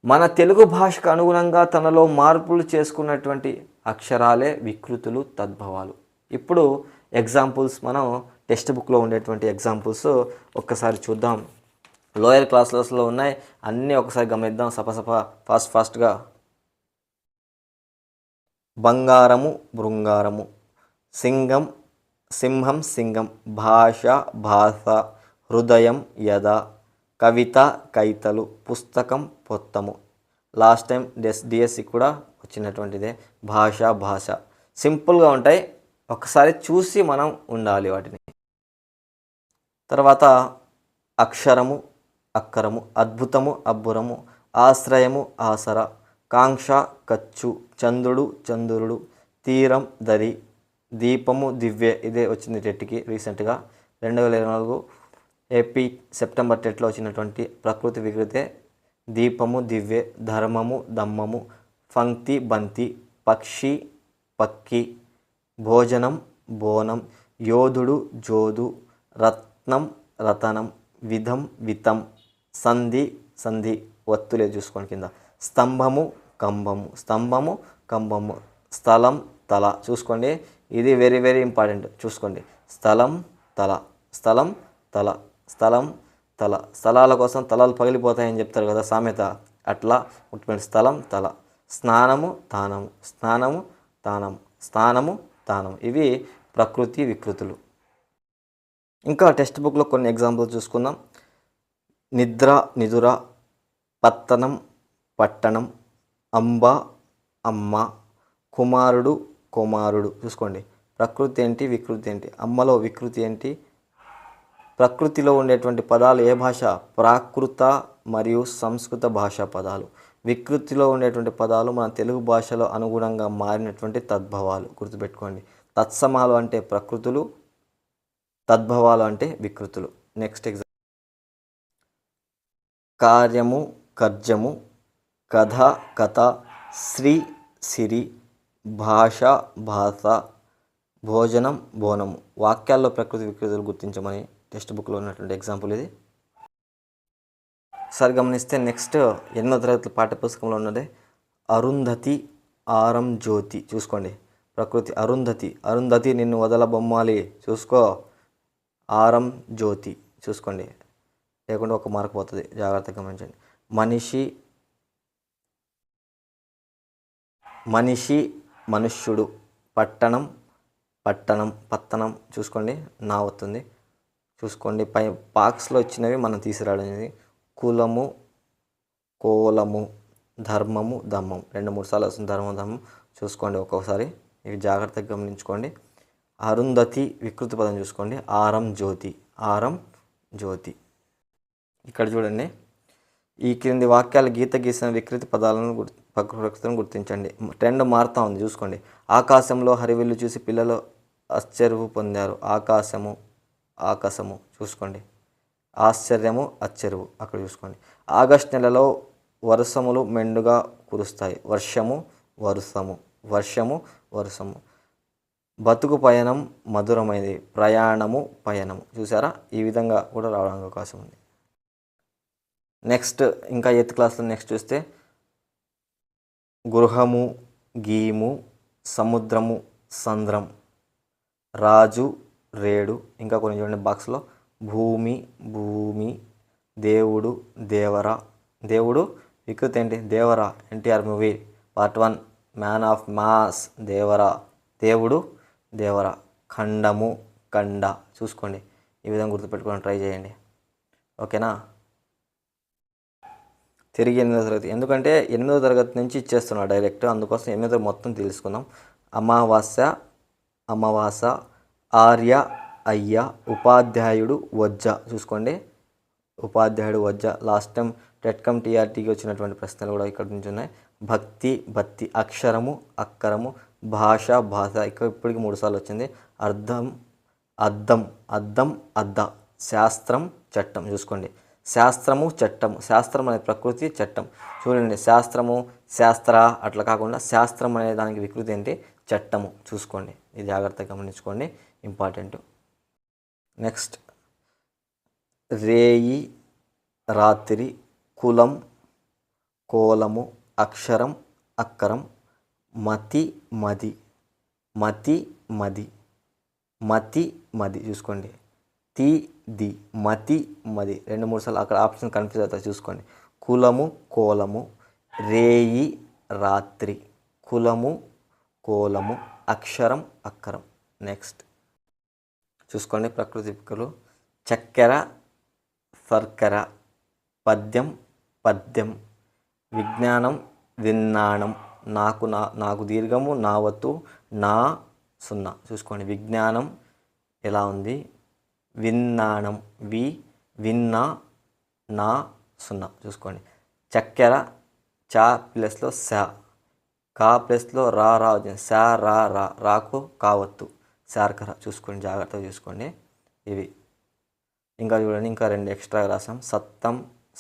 మన తెలుగు భాషకు అనుగుణంగా తనలో మార్పులు చేసుకున్నటువంటి అక్షరాలే వికృతులు, తద్భవాలు. ఇప్పుడు ఎగ్జాంపుల్స్ మనం టెక్స్ట్ బుక్లో ఉండేటువంటి ఎగ్జాంపుల్స్ ఒక్కసారి చూద్దాం. లోయర్ క్లాసెస్లో ఉన్నాయి, అన్నీ ఒకసారి గమనిద్దాం ఫాస్ట్గా. బంగారము, బృంగారము, సింహం, సింగం, భాష, హృదయం, యద, కవిత, కైతలు, పుస్తకం, పొత్తము. లాస్ట్ టైం డిఎస్సి కూడా వచ్చినటువంటిదే భాష. సింపుల్గా ఉంటాయి, ఒకసారి చూసి మనం ఉండాలి వాటిని. తర్వాత అక్షరము, అక్కరము, అద్భుతము, అబ్బురము, ఆశ్రయము, ఆసర, కాంక్ష, కచ్చు, చంద్రుడు, తీరం, దరి, దీపము, దివ్య. ఇదే వచ్చింది టెట్కి రీసెంట్గా 2024 ఏపీ సెప్టెంబర్ టెట్లో వచ్చినటువంటి ప్రకృతి వికృతే. దీపము, దివ్య, ధర్మము, దమ్మము, పంక్తి, బంతి, పక్షి, పక్కి, భోజనం, బోనం, యోధుడు, జోదు, రత్నం, రతనం, విధం, వితం, సంధి, ఒత్తులే చూసుకోండి కింద. స్తంభము, కంబము, స్థలం, తల. చూసుకోండి, ఇది వెరీ వెరీ ఇంపార్టెంట్. చూసుకోండి, స్థలం, తల. స్థలాల కోసం తలలు పగిలిపోతాయని చెప్తారు కదా సామెత, అట్లా ముఖ్యమైన స్థలం, తల. స్నానము, తానము, ఇవి ప్రకృతి వికృతులు. ఇంకా టెక్స్ట్ బుక్లో కొన్ని ఎగ్జాంపుల్స్ చూసుకుందాం. నిద్ర, నిదుర, పత్తనం, పట్టణం, అంబ, అమ్మ, కుమారుడు. చూసుకోండి, ప్రకృతి ఏంటి, వికృతి ఏంటి, అమ్మలో వికృతి ఏంటి, ప్రకృతిలో ఉండేటువంటి పదాలు ఏ భాష, ప్రాకృత మరియు సంస్కృత భాషా పదాలు. వికృతిలో ఉండేటువంటి పదాలు మన తెలుగు భాషలో అనుగుణంగా మారినటువంటి తద్భవాలు. గుర్తుపెట్టుకోండి, తత్సమాలు అంటే ప్రకృతులు, తద్భవాలు అంటే వికృతులు. నెక్స్ట్ ఎగ్జాంపుల్, కార్యము, కర్జము, కథ, కథ, సిరి, భాష, భోజనం, బోనము. వాక్యాల్లో ప్రకృతి వికృతులు గుర్తించమని టెక్స్ట్ బుక్లో ఉన్నటువంటి ఎగ్జాంపుల్ ఇది. ఒకసారి గమనిస్తే నెక్స్ట్ 8వ తరగతి పాఠ్యపుస్తకంలో ఉన్నది అరుంధతి, ఆరం, జ్యోతి. చూసుకోండి, ప్రకృతి అరుంధతి నిన్ను వదల బొమ్మాలి. చూసుకో, ఆరం, జ్యోతి. చూసుకోండి, లేకుంటే ఒక మార్క్ పోతుంది, జాగ్రత్తగా గమనించండి. మనిషి, మనిషి, మనుష్యుడు. పట్టణం, పట్టణం, పత్తనం చూసుకోండి, నా వస్తుంది చూసుకోండి. పై బాక్స్లో ఇచ్చినవి మనం తీసుకురావడం. కులము, కోలము, ధర్మము, ధమ్మం 2-3 సార్లు వస్తుంది. ధర్మం, ధమ్మం చూసుకోండి ఒక్కొక్కసారి, ఇవి జాగ్రత్తగా గమనించుకోండి. అరుంధతి వికృతి పదం చూసుకోండి. ఆరం జ్యోతి, ఆరం జ్యోతి. ఇక్కడ చూడండి, ఈ క్రింది వాక్యాలు గీత గీసిన వికృతి పదాలను ప్రకృతిని గుర్తించండి. ట్రెండ్ మారుతూ ఉంది చూసుకోండి. ఆకాశంలో హరివిల్లు చూసి పిల్లలు ఆశ్చర్యము పొందారు. ఆకాశము, ఆకాశము చూసుకోండి. ఆశ్చర్యము, ఆశ్చర్యము అక్కడ చూసుకోండి. ఆగస్టు నెలలో వర్షములు మెండుగా కురుస్తాయి. వర్షము, వర్షము, వర్షము, వర్షము. బతుకు పయనం మధురమైనది. ప్రయాణము, పయనము. చూసారా, ఈ విధంగా కూడా రావడానికి అవకాశం ఉంది. నెక్స్ట్ ఇంకా 8th క్లాస్లో నెక్స్ట్ చూస్తే గృహము, గీము, సముద్రము, సంద్రం, రాజు, రేడు. ఇంకా కొన్ని చూడండి బాక్స్లో. భూమి, భూమి, దేవుడు, దేవర. దేవుడు వికృతి ఏంటి? Devara. NTR movie part 1 man of mass. Devara, దేవుడు, దేవర. ఖండము, కండ చూసుకోండి. ఈ విధంగా గుర్తుపెట్టుకోవడం ట్రై చేయండి, ఓకేనా. తిరిగి 8వ తరగతి, ఎందుకంటే 8వ తరగతి నుంచి ఇచ్చేస్తున్నాడు డైరెక్ట్, అందుకోసం 8వ తరగతి మొత్తం తెలుసుకుందాం. అమావాస్య, అమావాస, ఆర్య, అయ్య, ఉపాధ్యాయుడు, వజ్జ చూసుకోండి. ఉపాధ్యాయుడు, వజ్జ. లాస్ట్ టైం టెట్కమ్ టీఆర్టీకి వచ్చినటువంటి ప్రశ్నలు కూడా ఇక్కడ నుంచి ఉన్నాయి. భక్తి, భక్తి. అక్షరము, అక్కరము. భాష, భాష. ఇప్పటికి 3 సార్లు వచ్చింది. అర్థం, అద్దం, అద్దం, అద్ద. శాస్త్రం, చట్టం చూసుకోండి. శాస్త్రము, చట్టము. శాస్త్రం అనేది ప్రకృతి, చట్టం చూడండి. శాస్త్రము, శాస్త్ర అట్లా కాకుండా శాస్త్రం అనే దానికి వికృతి ఏంటి? చట్టము చూసుకోండి. ఇది జాగ్రత్తగా గమనించుకోండి, ఇంపార్టెంట్. నెక్స్ట్ రేయి, రాత్రి. కులం, కోలము. అక్షరం, అక్కరం. మతి, మది. మతి, మది. మతి, మది చూసుకోండి. తి, ది. మతి, మది 2-3 సార్లు అక్కడ ఆప్షన్ కన్ఫ్యూజ్ అవుతాయి చూసుకోండి. కులము, కోలము. రేయి, రాత్రి. కులము, కోలము. అక్షరం, అక్కరం. నెక్స్ట్ చూసుకోండి ప్రకృతి వికృతులు. చక్కెర, శర్కర. పద్యం, పద్యం. విజ్ఞానం, విజ్ఞానం. నాకు దీర్ఘము, నా వత్తు, నా సున్నా చూసుకోండి. విజ్ఞానం ఎలా ఉంది? విన్నాణం, వి, విన్నా, నా సున్నా చూసుకోండి. చక్కెర, చా ప్లస్లో సా, కా ప్లస్లో రా రా వచ్చింది. సా రా రా, రాకు కావత్తు, శార్కర చూసుకోండి, జాగ్రత్తగా చూసుకోండి. ఇవి ఇంకా చూడండి, ఇంకా 2 ఎక్స్ట్రా రాసాం. సత్తం,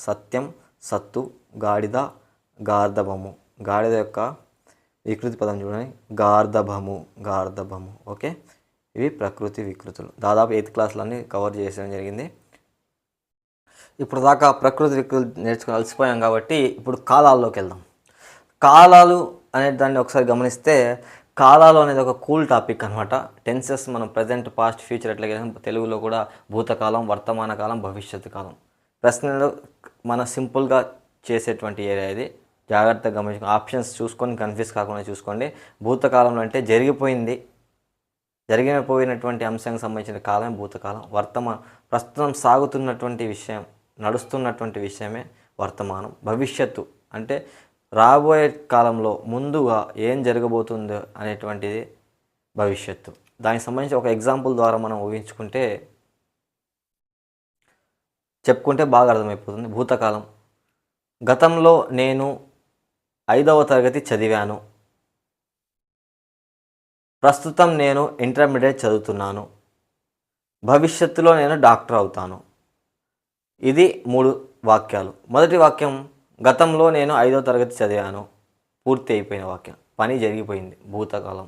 సత్యం, సత్తు. గాడిద, గార్ధభము. గాడిద యొక్క వికృతి పదం చూడండి. గార్ధభము, గార్ధభము. ఓకే, ఇవి ప్రకృతి వికృతులు. దాదాపు 8th క్లాస్లన్నీ కవర్ చేయడం జరిగింది. ఇప్పుడు దాకా ప్రకృతి వికృతులు నేర్చుకుని అలసిపోయాం కాబట్టి ఇప్పుడు కాలాల్లోకి వెళ్దాం. కాలాలు అనే దాన్ని ఒకసారి గమనిస్తే, కాలాలు అనేది ఒక కూల్ టాపిక్ అనమాట. టెన్సెస్ మనం ప్రజెంట్, పాస్ట్, ఫ్యూచర్ ఎట్లా తెలుగులో కూడా భూతకాలం, వర్తమాన కాలం, భవిష్యత్తు కాలం. ప్రశ్నలు మన సింపుల్గా చేసేటువంటి ఏరియా ఇది. జాగ్రత్తగా గమనించుకో, ఆప్షన్స్ చూసుకొని కన్ఫ్యూజ్ కాకుండా చూసుకోండి. భూతకాలంలో అంటే జరిగిపోయినటువంటి అంశానికి సంబంధించిన కాలమే భూతకాలం. ప్రస్తుతం సాగుతున్నటువంటి విషయం, నడుస్తున్నటువంటి విషయమే వర్తమానం. భవిష్యత్తు అంటే రాబోయే కాలంలో ముందుగా ఏం జరగబోతుందో అనేటువంటిది భవిష్యత్తు. దానికి సంబంధించి ఒక ఎగ్జాంపుల్ ద్వారా మనం చెప్పుకుంటే బాగా అర్థమైపోతుంది. భూతకాలం, గతంలో నేను 5వ తరగతి చదివాను. ప్రస్తుతం నేను ఇంటర్మీడియట్ చదువుతున్నాను. భవిష్యత్తులో నేను డాక్టర్ అవుతాను. ఇది 3 వాక్యాలు. మొదటి వాక్యం, గతంలో నేను 5వ తరగతి చదివాను. పూర్తి అయిపోయిన వాక్యం, పని జరిగిపోయింది, భూతకాలం.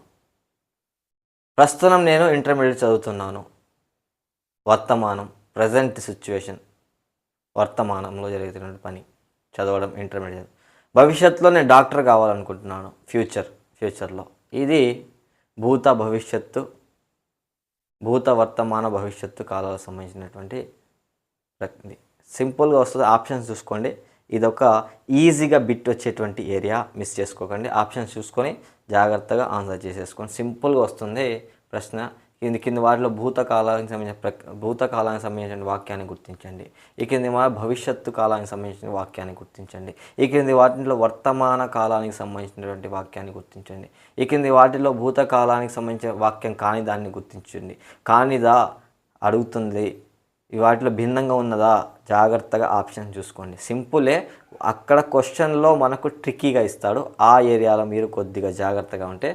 ప్రస్తుతం నేను ఇంటర్మీడియట్ చదువుతున్నాను, వర్తమానం, ప్రజెంట్ సిచ్యువేషన్, వర్తమానంలో జరుగుతున్న పని, చదవడం, ఇంటర్మీడియట్. భవిష్యత్తులో నేను డాక్టర్ కావాలనుకుంటున్నాను, ఫ్యూచర్లో. ఇది భూత, భవిష్యత్తు, భూత, వర్తమాన, భవిష్యత్తు కాలాలకు సంబంధించినటువంటి సింపుల్గా వస్తుంది. ఆప్షన్స్ చూసుకోండి. ఇదొక ఈజీగా బిట్ వచ్చేటువంటి ఏరియా, మిస్ చేసుకోకండి. ఆప్షన్స్ చూసుకొని జాగ్రత్తగా ఆన్సర్ చేసేసుకోండి. సింపుల్గా వస్తుంది ప్రశ్న. కింది వాటిలో భూతకాలానికి సంబంధించిన వాక్యాన్ని గుర్తించండి. ఈ కింది భవిష్యత్తు కాలానికి సంబంధించిన వాక్యాన్ని గుర్తించండి. ఈ కింది వాటిలో వర్తమాన కాలానికి సంబంధించినటువంటి వాక్యాన్ని గుర్తించండి. ఈ కింది వాటిలో భూతకాలానికి సంబంధించిన వాక్యం కాని దాన్ని గుర్తించండి. కానిదా అడుగుతుంది, వాటిలో భిన్నంగా ఉన్నదా, జాగ్రత్తగా ఆప్షన్ చూసుకోండి. సింపులే. అక్కడ క్వశ్చన్లో మనకు ట్రిక్కీగా ఇస్తాడు. ఆ ఏరియాలో మీరు కొద్దిగా జాగ్రత్తగా ఉంటే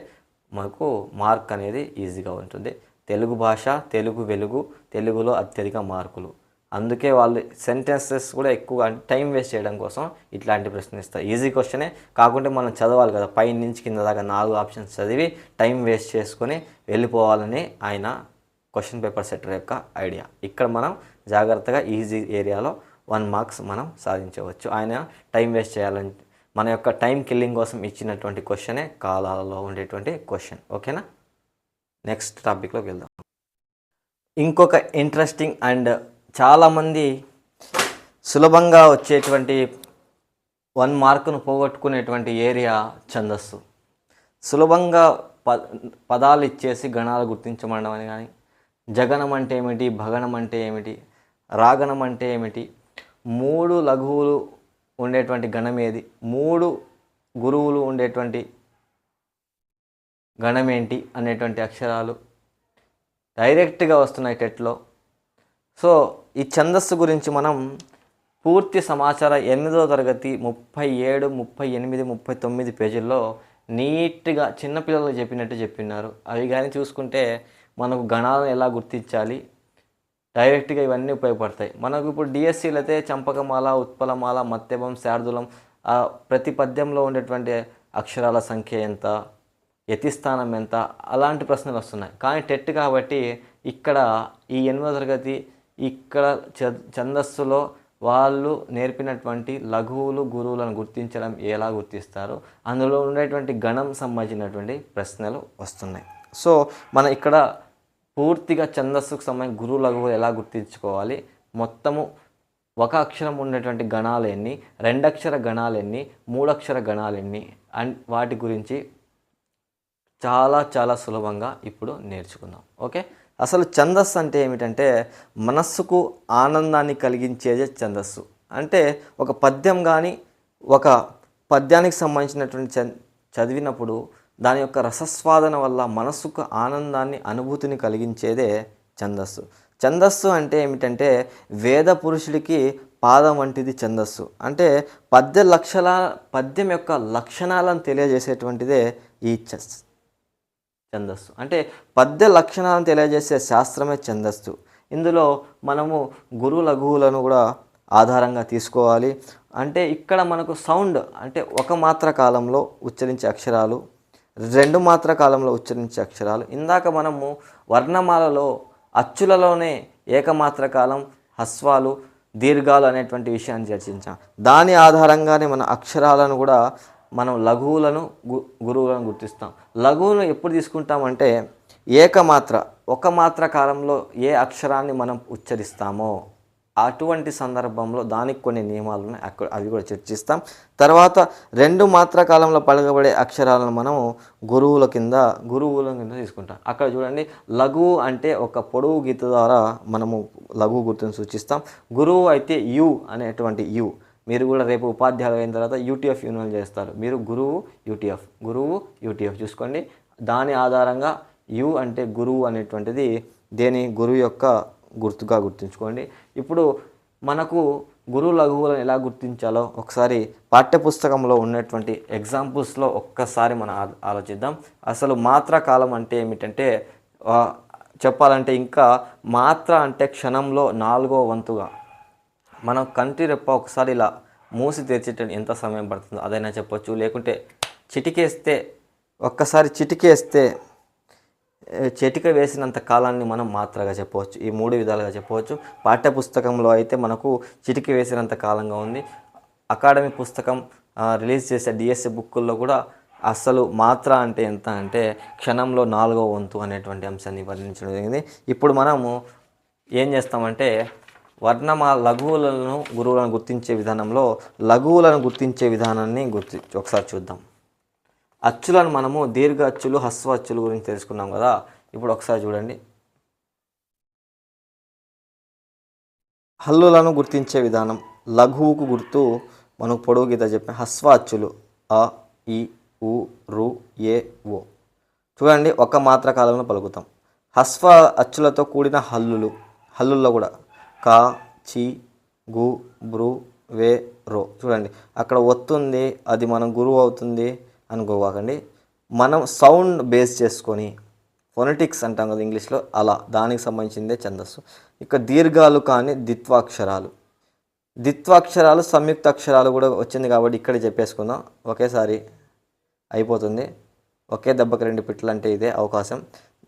మనకు మార్క్ అనేది ఈజీగా ఉంటుంది. తెలుగు భాష, తెలుగు వెలుగు, తెలుగులో అత్యధిక మార్కులు. అందుకే వాళ్ళు సెంటెన్సెస్ కూడా ఎక్కువగా టైం వేస్ట్ చేయడం కోసం ఇట్లాంటి ప్రశ్న ఇస్తారు. ఈజీ క్వశ్చనే కాకుంటే మనం చదవాలి కదా, పై నుంచి కింద దాకా 4 ఆప్షన్స్ చదివి టైం వేస్ట్ చేసుకొని వెళ్ళిపోవాలని ఆయన క్వశ్చన్ పేపర్ సెట్టర్ యొక్క ఐడియా. ఇక్కడ మనం జాగ్రత్తగా ఈజీ ఏరియాలో 1 మార్క్స్ మనం సాధించవచ్చు. ఆయన టైం వేస్ట్ చేయాలని మన యొక్క టైం కిల్లింగ్ కోసం ఇచ్చినటువంటి క్వశ్చనే కాలాలలో ఉండేటువంటి క్వశ్చన్. ఓకేనా? నెక్స్ట్ టాపిక్లోకి వెళ్దాం. ఇంకొక ఇంట్రెస్టింగ్ అండ్ చాలామంది సులభంగా వచ్చేటువంటి 1 మార్కును పోగొట్టుకునేటువంటి ఏరియా ఛందస్సు. సులభంగా పదాలు ఇచ్చేసి గణాలు గుర్తించమనడం అని కానీ, జగనం అంటే ఏమిటి, భగనం అంటే ఏమిటి, రాగణం అంటే ఏమిటి, 3 లఘువులు ఉండేటువంటి గణం ఏది, 3 గురువులు ఉండేటువంటి గణం ఏంటి అనేటువంటి అక్షరాలు డైరెక్ట్గా వస్తున్నాయి టెట్లో. సో ఈ ఛందస్సు గురించి మనం పూర్తి సమాచారం 8వ తరగతి 37, 38, 39 పేజీల్లో నీట్గా చిన్నపిల్లలు చెప్పినట్టు చెప్పినారు. అవి కానీ చూసుకుంటే మనకు గణాలను ఎలా గుర్తించాలి, డైరెక్ట్గా ఇవన్నీ ఉపయోగపడతాయి. మనకు ఇప్పుడు డిఎస్సీలు అయితే చంపకమాల, ఉత్పలమాల, మత్తెబం, శార్దులం, ప్రతి పద్యంలో ఉండేటువంటి అక్షరాల సంఖ్య ఎంత, యతిస్థానం ఎంత, అలాంటి ప్రశ్నలు వస్తున్నాయి. కానీ టెట్ కాబట్టి ఇక్కడ ఈ 8వ తరగతి ఇక్కడ ఛందస్సులో వాళ్ళు నేర్పినటువంటి లఘువులు, గురువులను గుర్తించడం ఎలా గుర్తిస్తారు, అందులో ఉండేటువంటి గణం సంబంధించినటువంటి ప్రశ్నలు వస్తున్నాయి. సో మనం ఇక్కడ పూర్తిగా ఛందస్సుకు సంబంధించి గురువు, లఘువులు ఎలా గుర్తించుకోవాలి, మొత్తము 1 అక్షరం ఉండేటువంటి గణాలు ఎన్ని, 2 అక్షర గణాలు ఎన్ని, 3 అక్షర గణాలు ఎన్ని, అండ్ వాటి గురించి చాలా సులభంగా ఇప్పుడు నేర్చుకుందాం. ఓకే, అసలు ఛందస్సు అంటే ఏమిటంటే మనస్సుకు ఆనందాన్ని కలిగించేదే ఛందస్సు. అంటే ఒక పద్యం కానీ ఒక పద్యానికి సంబంధించినటువంటి చదివినప్పుడు దాని యొక్క రసస్వాదన వల్ల మనస్సుకు ఆనందాన్ని, అనుభూతిని కలిగించేదే ఛందస్సు. ఛందస్సు అంటే ఏమిటంటే వేద పురుషుడికి పాదం వంటిది ఛందస్సు. అంటే పద్యం యొక్క లక్షణాలను తెలియజేసేటువంటిదే ఈ ఛందస్సు. అంటే పద్య లక్షణాలను తెలియజేసే శాస్త్రమే ఛందస్సు. ఇందులో మనము గురు, లఘువులను కూడా ఆధారంగా తీసుకోవాలి. అంటే ఇక్కడ మనకు సౌండ్ అంటే 1 మాత్ర కాలంలో ఉచ్చరించే అక్షరాలు, 2 మాత్ర కాలంలో ఉచ్చరించే అక్షరాలు. ఇందాక మనము వర్ణమాలలో అచ్చులలోనే ఏకమాత్ర కాలం, హ్రస్వాలు, దీర్ఘాలు అనేటువంటి విషయాన్ని చర్చించాం. దాని ఆధారంగానే మన అక్షరాలను కూడా మనం లఘువులను, గురువులను గుర్తిస్తాం. లఘువును ఎప్పుడు తీసుకుంటామంటే ఏకమాత్ర 1 మాత్ర కాలంలో ఏ అక్షరాన్ని మనం ఉచ్చరిస్తామో అటువంటి సందర్భంలో దానికి కొన్ని నియమాలు ఉన్నాయి, అవి కూడా చర్చిస్తాం. తర్వాత 2 మాత్ర కాలంలో పలకబడే అక్షరాలను మనం గురువుల కింద తీసుకుంటాం. అక్కడ చూడండి, లఘువు అంటే ఒక పొడవు గీత ద్వారా మనము లఘువు గుర్తును సూచిస్తాం. గురువు అయితే యు అనేటువంటి యు. మీరు కూడా రేపు ఉపాధ్యాయులు అయిన తర్వాత యూటీఎఫ్ యూనియన్ చేస్తారు. మీరు గురువు యూటీఎఫ్ చూసుకోండి. దాని ఆధారంగా యు అంటే గురువు అనేటువంటిది గురువు యొక్క గుర్తుగా గుర్తుంచుకోండి. ఇప్పుడు మనకు గురువు, లఘువులను ఎలా గుర్తించాలో ఒకసారి పాఠ్యపుస్తకంలో ఉన్నటువంటి ఎగ్జాంపుల్స్లో ఒక్కసారి మనం ఆలోచిద్దాం. అసలు మాత్రా కాలం అంటే ఏమిటంటే చెప్పాలంటే ఇంకా మాత్ర అంటే క్షణంలో 4వ వంతుగా మనం కంటి రెప్ప ఒకసారి ఇలా మూసి తెరిచేటప్పుడు ఎంత సమయం పడుతుందో అదైనా చెప్పొచ్చు. లేకుంటే ఒక్కసారి చిటిక వేసినంత కాలాన్ని మనం మాత్రగా చెప్పవచ్చు. ఈ 3 విధాలుగా చెప్పవచ్చు. పాఠ్యపుస్తకంలో అయితే మనకు చిటిక వేసినంత కాలంగా ఉంది. అకాడమీ పుస్తకం రిలీజ్ చేసే డిఎస్సి బుక్కుల్లో కూడా అసలు మాత్ర అంటే ఎంత అంటే క్షణంలో 4వ వంతు అనేటువంటి అంశాన్ని వర్ణించడం జరిగింది. ఇప్పుడు మనము ఏం చేస్తామంటే వర్ణమాల లఘువులను గురువులను గుర్తించే విధానంలో లఘువులను గుర్తించే విధానాన్ని ఒకసారి చూద్దాం. అచ్చులను మనము దీర్ఘ అచ్చులు, హస్వ అచ్చులు గురించి తెలుసుకున్నాం కదా. ఇప్పుడు ఒకసారి చూడండి. హల్లులను గుర్తించే విధానం. లఘువుకు గుర్తు మనకు పొడవు గీత చెప్పిన హస్వ అచ్చులు అ, ఇ, ఉ, రు, ఏ, ఓ. చూడండి, ఒక మాత్ర కాలంలో పలుకుతాం. హస్వ అచ్చులతో కూడిన హల్లుల్లో కూడా క, చి, గు, బ్రు, వే, రో. చూడండి, అక్కడ ఒత్తుంది, అది మనం గురువు అవుతుంది అనుకోవాకండి. మనం సౌండ్ బేస్ చేసుకొని ఫొనెటిక్స్ అంటాం కదా ఇంగ్లీష్లో, అలా దానికి సంబంధించిందే ఛందస్సు. ఇక దీర్ఘాలు కానీ ద్విత్వాక్షరాలు సంయుక్త అక్షరాలు కూడా వచ్చింది కాబట్టి ఇక్కడ చెప్పేసుకుందాం, ఒకేసారి అయిపోతుంది. ఒకే దెబ్బకి రెండు పిట్టలు అంటే ఇదే అవకాశం.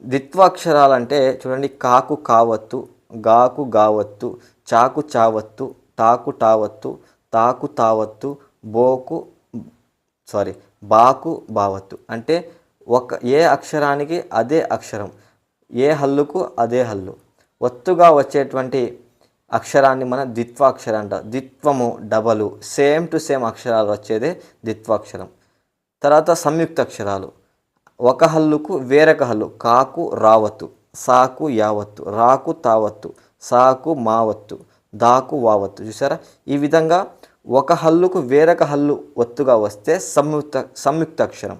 ద్విత్వాక్షరాలు అంటే చూడండి, కాకు కావత్తు, గాకు గావత్తు, చాకు చావత్తు, టాకు టావత్తు, తాకు తావత్తు, బాకు బావత్తు. అంటే ఏ అక్షరానికి అదే అక్షరం, ఏ హల్లుకు అదే హల్లు, ఒత్తుగా వచ్చేటువంటి అక్షరాన్ని మన ద్విత్వాక్షరం అంటారు. ద్విత్వము డబలు, సేమ్ టు సేమ్ అక్షరాలు వచ్చేదే ద్విత్వాక్షరం. తర్వాత సంయుక్త అక్షరాలు, ఒక హల్లుకు వేరొక హల్లు. కాకు రావత్తు, సాకు యావత్తు, రాకు తావత్తు, సాకు మావత్తు, దాకు వావత్తు. చూసారా, ఈ విధంగా ఒక హల్లుకు వేరొక హల్లు ఒత్తుగా వస్తే సంయుక్త అక్షరం.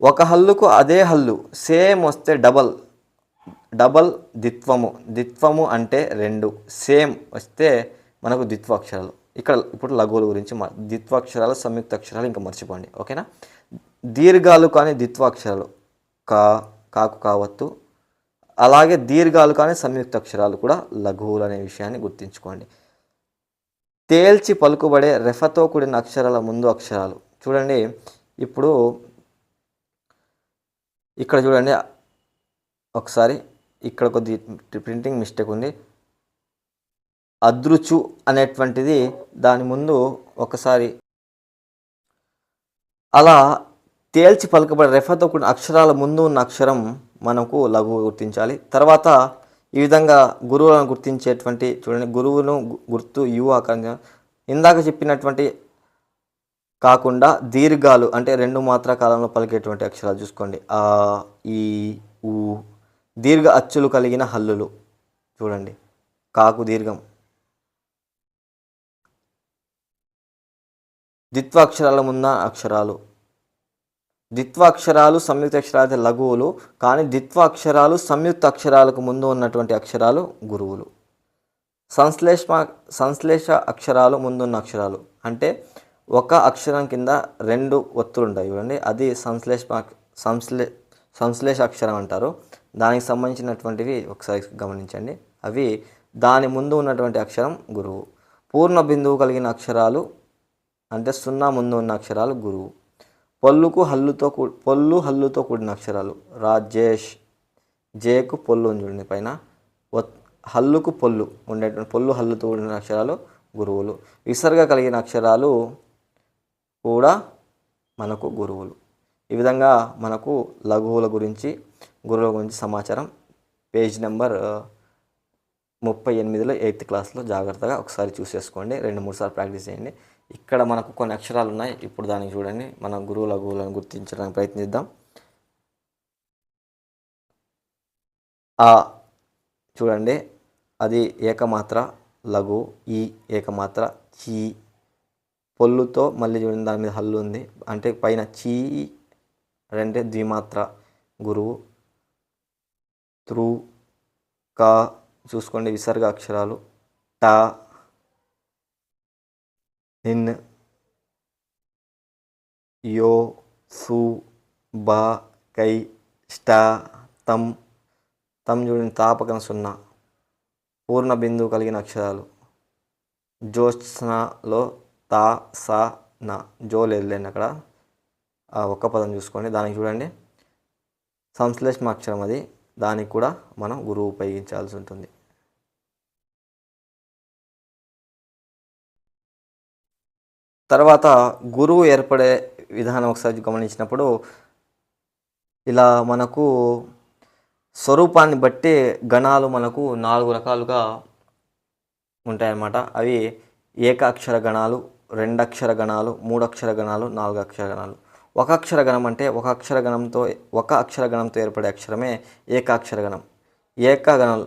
ఒక హల్లుకు అదే హల్లు సేమ్ వస్తే డబల్ ద్విత్వము అంటే రెండు సేమ్ వస్తే మనకు ద్విత్వాక్షరాలు. ఇప్పుడు లఘువుల గురించి ద్విత్వాక్షరాలు, సంయుక్త అక్షరాలు ఇంకా మర్చిపోండి, ఓకేనా. దీర్ఘాలు కానీ ద్విత్వాక్షరాలు కాకు కావత్తు, అలాగే దీర్ఘాలు కానీ సంయుక్త అక్షరాలు కూడా లఘువులు అనే విషయాన్ని గుర్తుంచుకోండి. తేల్చి పలుకుబడే రెఫతో కూడిన అక్షరాల ముందు అక్షరాలు. చూడండి, ఇప్పుడు ఇక్కడ చూడండి, ఒకసారి ఇక్కడ కొద్ది ప్రింటింగ్ మిస్టేక్ ఉంది. అదృచు అనేటువంటిది దాని ముందు ఒకసారి అలా తేల్చి పలుకబడే రెఫతో కూడిన అక్షరాల ముందు ఉన్న అక్షరం మనకు లఘువు గుర్తించాలి. తర్వాత ఈ విధంగా గురువులను గుర్తించేటువంటి చూడండి, గురువును గుర్తు యు ఆకారం. ఇందాక చెప్పినటువంటి కాకుండా దీర్ఘాలు అంటే రెండు మాత్రా కాలంలో పలికేటువంటి అక్షరాలు చూసుకోండి. ఆ, ఈ, ఊ. దీర్ఘ అచ్చులు కలిగిన హల్లులు చూడండి, కాకు దీర్ఘం. ద్విత్వాక్షరాల ముంద అక్షరాలు. ద్విత్వాక్షరాలు సంయుక్త అక్షరాలు లఘువులు, కానీ ద్విత్వాక్షరాలు సంయుక్త అక్షరాలకు ముందు ఉన్నటువంటి అక్షరాలు గురువులు. సంశ్లేష అక్షరాలు ముందున్న అక్షరాలు అంటే ఒక అక్షరం కింద రెండు ఒత్తులు ఉంటాయి చూడండి, అది సంశ్లేష అక్షరం అంటారు. దానికి సంబంధించినటువంటివి ఒకసారి గమనించండి. అవి దాని ముందు ఉన్నటువంటి అక్షరం గురువు. పూర్ణ బిందువు కలిగిన అక్షరాలు అంటే 0 ముందు ఉన్న అక్షరాలు గురువు. పొల్లు హల్లుతో కూడిన అక్షరాలు రాజేష్, జేకు పొల్లు ఉంది చూడండి పైన, హల్లుకు పొల్లు ఉండేటువంటి పొల్లు హల్లుతో కూడిన అక్షరాలు గురువులు. విసర్గ కలిగిన అక్షరాలు కూడా మనకు గురువులు. ఈ విధంగా మనకు లఘువుల గురించి, గురువుల గురించి సమాచారం పేజ్ నెంబర్ 38లో 8th క్లాస్లో జాగ్రత్తగా ఒకసారి చూసేసుకోండి, 2-3 సార్లు ప్రాక్టీస్ చేయండి. ఇక్కడ మనకు కొన్ని అక్షరాలు ఉన్నాయి, ఇప్పుడు దానికి చూడండి. మన గురువు లఘువులను గుర్తించడానికి ప్రయత్నిద్దాం. ఆ చూడండి, అది ఏకమాత్ర లఘు. ఈ ఏకమాత్ర. చీ పొల్లుతో మళ్ళీ చూడండి, దాని మీద హల్లు ఉంది అంటే పైన చీ అంటే ద్విమాత్ర గురువు. త్రు కా చూసుకోండి విసర్గ అక్షరాలు. టా నిన్ యో సు బా కై స్టా తం చూడండి తాపకన 0 పూర్ణ బిందువు కలిగిన అక్షరాలు. జ్యోత్స్నలో తా సా నా జో లేదులేండి అక్కడ, ఒక్క పదం చూసుకోండి. దానికి చూడండి సంశ్లేషణ అక్షరం, అది దానికి కూడా మనం గురువు ఉపయోగించాల్సి ఉంటుంది. తర్వాత గురువు ఏర్పడే విధానం ఒకసారి గమనించినప్పుడు ఇలా మనకు స్వరూపాన్ని బట్టి గణాలు మనకు 4 రకాలుగా ఉంటాయన్నమాట. అవి ఏకాక్షర గణాలు, రెండక్షర గణాలు, మూడక్షర గణాలు, 4 అక్షర గణాలు. ఒక అక్షర గణం అంటే ఒక అక్షర గణంతో ఏర్పడే అక్షరమే ఏకాక్షర గణం. ఏకగణం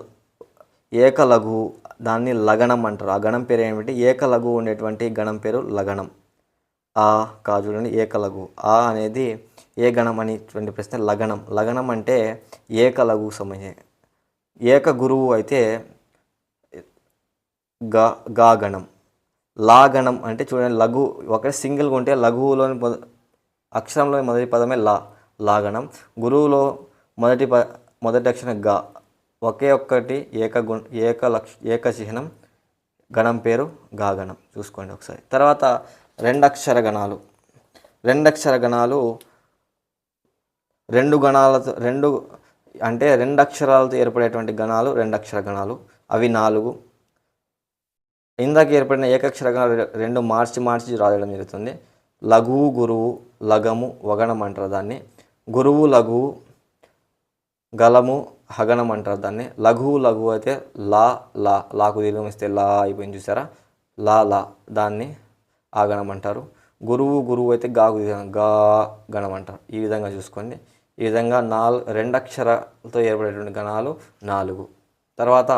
ఏకలఘువు, దాన్ని లగణం అంటారు. ఆ గణం పేరు ఏమిటి? ఏకలఘువు ఉండేటువంటి గణం పేరు లగణం. ఆ చూడండి, ఏకలఘువు. ఆ అనేది ఏ గణం అనేటువంటి ప్రశ్న లగణం. లగణం అంటే ఏకలఘువు సంబంధించి. ఏక గురువు అయితే గా గణం. లా గణం అంటే చూడండి, లఘు ఒకటి సింగిల్గా ఉంటే లఘువులోని అక్షరంలో మొదటి పదమే లాగణం. గురువులో మొదటి అక్షరం గా. ఒకే ఒక్కటి ఏకచిహ్నం గణం పేరు గాగణం. చూసుకోండి ఒకసారి. తర్వాత రెండక్షర గణాలు. రెండక్షర గణాలు రెండు అక్షరాలతో ఏర్పడేటువంటి గణాలు రెండక్షర గణాలు. అవి 4. ఇందాక ఏర్పడిన ఏకక్షర గణాలు 2 మార్చి రాయడం జరుగుతుంది. లఘువు, గురువు, లగము, వగణం అంటారు దాన్ని. గురువు లఘువు, గలము, హగణం అంటారు దాన్ని. లఘువు అయితే లాకు దీర్ఘం ఇస్తే లా అయిపోయింది చూసారా, లా దాన్ని ఆగణం అంటారు. గురువు అయితే గాకు గా గణం అంటారు. ఈ విధంగా చూసుకోండి. ఈ విధంగా 2 అక్షరాలతో ఏర్పడేటువంటి గణాలు 4. తర్వాత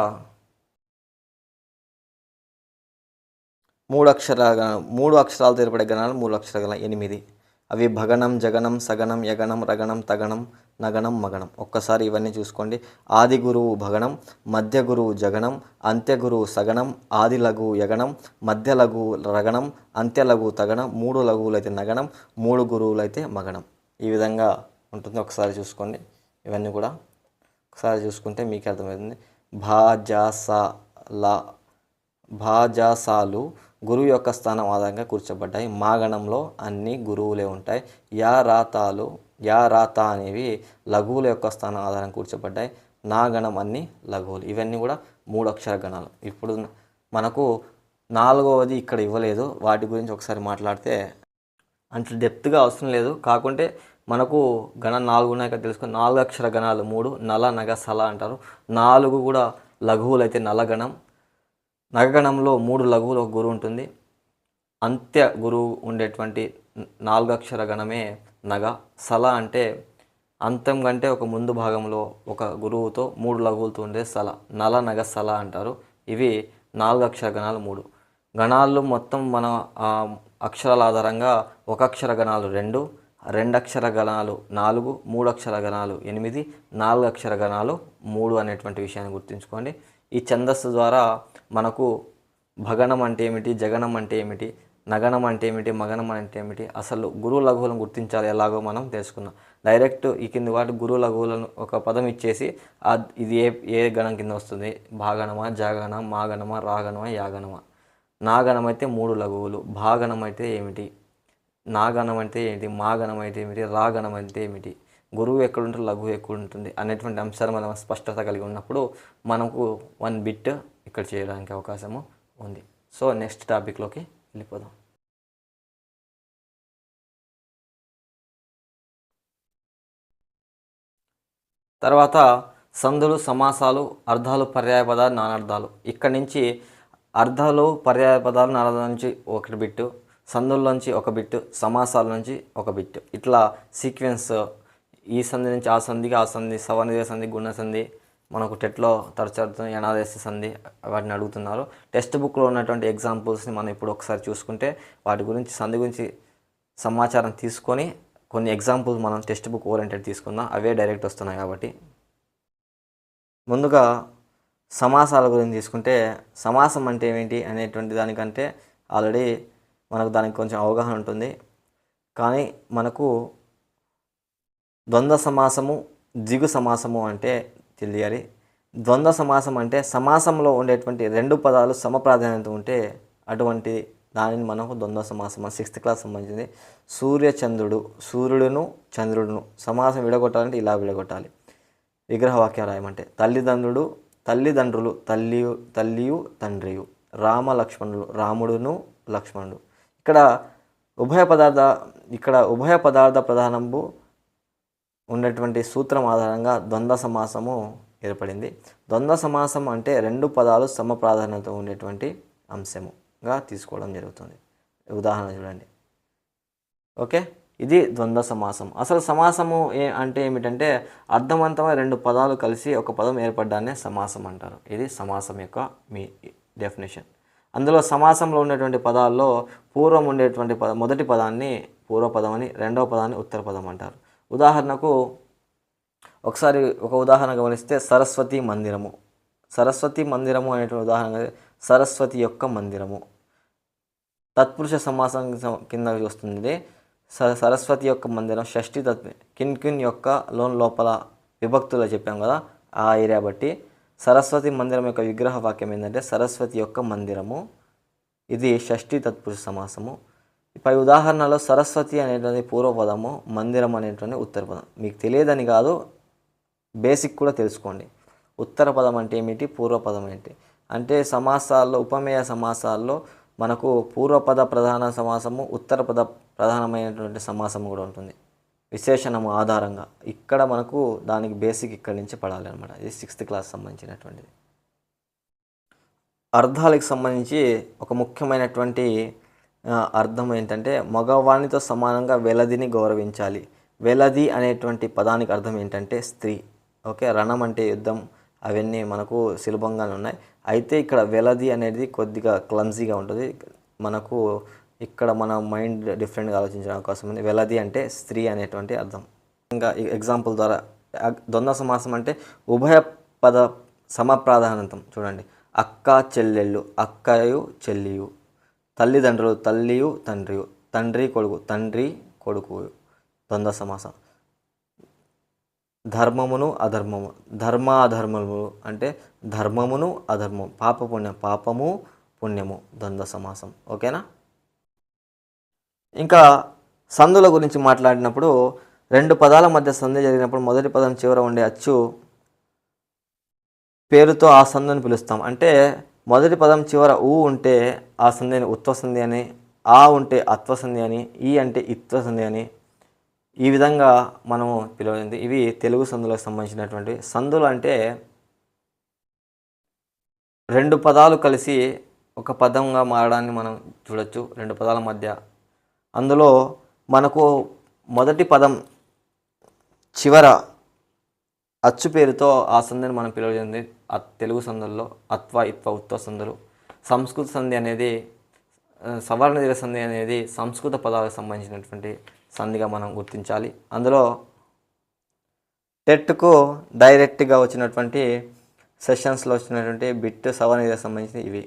3 అక్షరాలతో ఏర్పడే గణాలు 3 అక్షర గణాలు 8. అవి భగణం, జగణం, సగణం, యగణం, రగణం, తగణం, నగణం, మగణం. ఒక్కసారి ఇవన్నీ చూసుకోండి. ఆది గురువు భగణం, మధ్య గురువు జగణం, అంత్య గురువు సగణం, ఆది లఘువు యగణం, మధ్య లఘువు రగణం, అంత్య లఘువు తగణం, 3 లఘువులు అయితే నగణం, 3 గురువులు అయితే మగణం. ఈ విధంగా ఉంటుంది. ఒకసారి చూసుకోండి. ఇవన్నీ కూడా ఒకసారి చూసుకుంటే మీకు అర్థమవుతుంది. భాజాసాలు గురువు యొక్క స్థానం ఆధారంగా కూర్చోబడ్డాయి. మాగణంలో అన్ని గురువులే ఉంటాయి. యా రాత అనేవి లఘువుల యొక్క స్థానం ఆధారంగా కూర్చోబడ్డాయి. నాగణం అన్ని లఘువులు. ఇవన్నీ కూడా 3 అక్షర గణాలు. ఇప్పుడు మనకు 4వది ఇక్కడ ఇవ్వలేదు. వాటి గురించి ఒకసారి మాట్లాడితే అంత డెప్త్గా అవసరం లేదు. కాకుంటే మనకు గణం 4 ఉన్నాక తెలుసుకొని 4 అక్షర గణాలు 3 నల, నగ, సల అంటారు. 4 కూడా లఘువులు అయితే నలగణం. నగగణంలో 3 లఘువులు, ఒక గురువు ఉంటుంది. అంత్య గురువు ఉండేటువంటి 4 అక్షర గణమే నగ. సల అంటే అంతం కంటే ఒక ముందు భాగంలో ఒక గురువుతో 3 లఘువులతో ఉండే సల. నల, నగ, సల అంటారు. ఇవి 4 అక్షర గణాలు 3. గణాలు మొత్తం మన అక్షరాల ఆధారంగా 1 అక్షర గణాలు 2, 2 అక్షర గణాలు 4, 3 అక్షర గణాలు 8, 4 అక్షర గణాలు 3 అనేటువంటి విషయాన్ని గుర్తుంచుకోండి. ఈ ఛందస్సు ద్వారా మనకు భగణం అంటే ఏమిటి, జగణం అంటే ఏమిటి, నగణం అంటే ఏమిటి, మగణం అంటే ఏమిటి, అసలు గురువు లఘువులను గుర్తించాలి ఎలాగో మనం తెలుసుకున్నాం. డైరెక్ట్ ఈ కింది వాటి గురువు లఘువులను ఒక పదం ఇచ్చేసి ఇది ఏ గణం కింద వస్తుంది, భాగణమా, జగణమా, మాగణమా, రాగణమా, యాగణమా. నాగణం అయితే 3 లఘువులు, భాగణం అయితే ఏమిటి, నాగణం అంటే ఏంటి, మాగణం అయితే ఏమిటి, రాగణం అంటే ఏమిటి, గురువు ఎక్కడుంటుంది, లఘువు ఎక్కడుంటుంది అనేటువంటి అంశాలు మనం స్పష్టత కలిగి ఉన్నప్పుడు మనకు 1 బిట్ ఇక్కడ చేయడానికి అవకాశము ఉంది. సో నెక్స్ట్ టాపిక్లోకి వెళ్ళిపోదాం. తర్వాత సందులు, సమాసాలు, అర్థాలు, పర్యాయపదాలు, నానార్థాలు. ఇక్కడి నుంచి అర్థాలు, పర్యాయపదాలు, నానార్థాల నుంచి 1 బిట్టు, సందుల్లోంచి 1 బిట్టు, సమాసాల నుంచి 1 బిట్టు. ఇట్లా సీక్వెన్స్ ఈ సంధి నుంచి ఆ సంధికి, ఆ సంధి, సవర్ణీయ సంధి, గుణ సంధి మనకు టెట్లో తరచుతుంది. యనాదేశ సంధి వాటిని అడుగుతున్నారు. టెక్స్ట్ బుక్లో ఉన్నటువంటి ఎగ్జాంపుల్స్ని మనం ఇప్పుడు ఒకసారి చూసుకుంటే వాటి గురించి, సంధి గురించి సమాచారం తీసుకొని కొన్ని ఎగ్జాంపుల్స్ మనం టెక్స్ట్ బుక్ ఓరియంటెడ్ తీసుకుందాం. అవే డైరెక్ట్ వస్తున్నాయి కాబట్టి. ముందుగా సమాసాల గురించి తీసుకుంటే సమాసం అంటే ఏమిటి అనేటువంటి దానికంటే ఆల్రెడీ మనకు దానికి కొంచెం అవగాహన ఉంటుంది. కానీ మనకు ద్వంద్వ సమాసము, ద్విగు సమాసము అంటే తెలియాలి. ద్వంద్వ సమాసం అంటే సమాసంలో ఉండేటువంటి 2 పదాలు సమప్రాధాన్యత ఉంటే అటువంటి దానిని మనకు ద్వంద్వ సమాసం. 6th క్లాస్ సంబంధించింది. సూర్యచంద్రుడు, సూర్యుడును చంద్రుడును సమాసం విడగొట్టాలంటే ఇలా విడగొట్టాలి. విగ్రహవాక్యాలు రాయమంటే తల్లిదండ్రులు, తల్లియు తండ్రియు, రామ లక్ష్మణులు, రాముడును లక్ష్మణుడు. ఇక్కడ ఉభయ పదార్థ ప్రధానంబు ఉన్నటువంటి సూత్రం ఆధారంగా ద్వంద్వ సమాసము ఏర్పడింది. ద్వంద్వ సమాసం అంటే రెండు పదాలు సమప్రాధాన్యత ఉండేటువంటి అంశముగా తీసుకోవడం జరుగుతుంది. ఉదాహరణ చూడండి. ఓకే, ఇది ద్వంద్వ సమాసం. అసలు సమాసము అంటే ఏమిటంటే అర్థవంతమైన రెండు పదాలు కలిసి ఒక పదం ఏర్పడ్డాన్నే సమాసం అంటారు. ఇది సమాసం యొక్క మీ డెఫినేషన్. అందులో సమాసంలో ఉండేటువంటి పదాల్లో పూర్వం ఉండేటువంటి మొదటి పదాన్ని పూర్వపదం అని, రెండవ పదాన్ని ఉత్తర పదం అంటారు. ఉదాహరణకు ఒకసారి ఒక ఉదాహరణ గమనిస్తే సరస్వతి మందిరము. సరస్వతి మందిరము అనేటువంటి ఉదాహరణ సరస్వతి యొక్క మందిరము తత్పురుష సమాసం కింద వస్తుంది. సరస్వతి యొక్క మందిరం షష్ఠి కిన్ యొక్క లోపల విభక్తులు చెప్పాం కదా, ఆ ఏరియా బట్టి సరస్వతి మందిరం యొక్క విగ్రహ వాక్యం ఏంటంటే సరస్వతి యొక్క మందిరము. ఇది షష్ఠి తత్పురుష సమాసము. పై ఉదాహరణలో సరస్వతి అనేటువంటి పూర్వపదము, మందిరం అనేటువంటి ఉత్తర పదం. మీకు తెలియదని కాదు, బేసిక్ కూడా తెలుసుకోండి. ఉత్తర పదం అంటే ఏమిటి, పూర్వపదం ఏంటి అంటే సమాసాల్లో ఉపమేయ సమాసాల్లో మనకు పూర్వపద ప్రధాన సమాసము, ఉత్తర పద ప్రధానమైనటువంటి సమాసము కూడా ఉంటుంది విశేషణము ఆధారంగా. ఇక్కడ మనకు దానికి బేసిక్ ఇక్కడి నుంచి పడాలి అనమాట. ఇది 6th క్లాస్ సంబంధించినటువంటిది. అర్థాలకు సంబంధించి ఒక ముఖ్యమైనటువంటి అర్థం ఏంటంటే మగవానితో సమానంగా వెలదిని గౌరవించాలి. వెలది అనేటువంటి పదానికి అర్థం ఏంటంటే స్త్రీ. ఓకే, రణం అంటే యుద్ధం, అవన్నీ మనకు సులభంగానే ఉన్నాయి. అయితే ఇక్కడ వెలది అనేది కొద్దిగా క్లమ్జీగా ఉంటుంది. మనకు ఇక్కడ మన మైండ్ డిఫరెంట్గా ఆలోచించే అవకాశం ఉంది. వెలది అంటే స్త్రీ అనేటువంటి అర్థం. ఇంకా ఎగ్జాంపుల్ ద్వారా ద్వంద్వ సమాసం అంటే ఉభయ పద సమప్రాధాన్యతం. చూడండి, అక్క చెల్లెళ్ళు, అక్కయు చెల్లియు, తల్లిదండ్రులు, తల్లియు తండ్రియు, తండ్రి కొడుకు, తండ్రి కొడుకు ద్వంద్వ సమాసం. ధర్మమును అధర్మము, ధర్మాధర్మము అంటే ధర్మమును అధర్మము, పాప పుణ్యం, పాపము పుణ్యము ద్వంద్వ సమాసం. ఓకేనా. ఇంకా సందుల గురించి మాట్లాడినప్పుడు రెండు పదాల మధ్య సంధి జరిగినప్పుడు మొదటి పదం చివర ఉండే అచ్చు పేరుతో ఆ సంధిని పిలుస్తాం. అంటే మొదటి పదం చివర ఊ ఉంటే ఆ సంధిని ఉత్వ సంధి అని, ఆ ఉంటే అత్వ సంధి అని, ఈ అంటే ఇత్వ సంధి అని, ఈ విధంగా మనము పిలవలేదు. ఇవి తెలుగు సందులకు సంబంధించినటువంటి సందులు. అంటే రెండు పదాలు కలిసి ఒక పదంగా మారడాన్ని మనం చూడొచ్చు రెండు పదాల మధ్య. అందులో మనకు మొదటి పదం చివర అచ్చు పేరుతో ఆ సంధిని మనం పిలవలేదు తెలుగు సందుల్లో. అత్వ ఇత్వ ఉత్వ సందులు. సంస్కృత సంధి అనేది, సవర్ణ దీర్ఘ సంధి అనేది సంస్కృత పదాలకు సంబంధించినటువంటి సంధిగా మనం గుర్తించాలి. అందులో టెట్కు డైరెక్ట్గా వచ్చినటువంటి సెషన్స్లో వచ్చినటువంటి బిట్ సవర్ణ దీర్ఘ సంబంధించి ఇవి.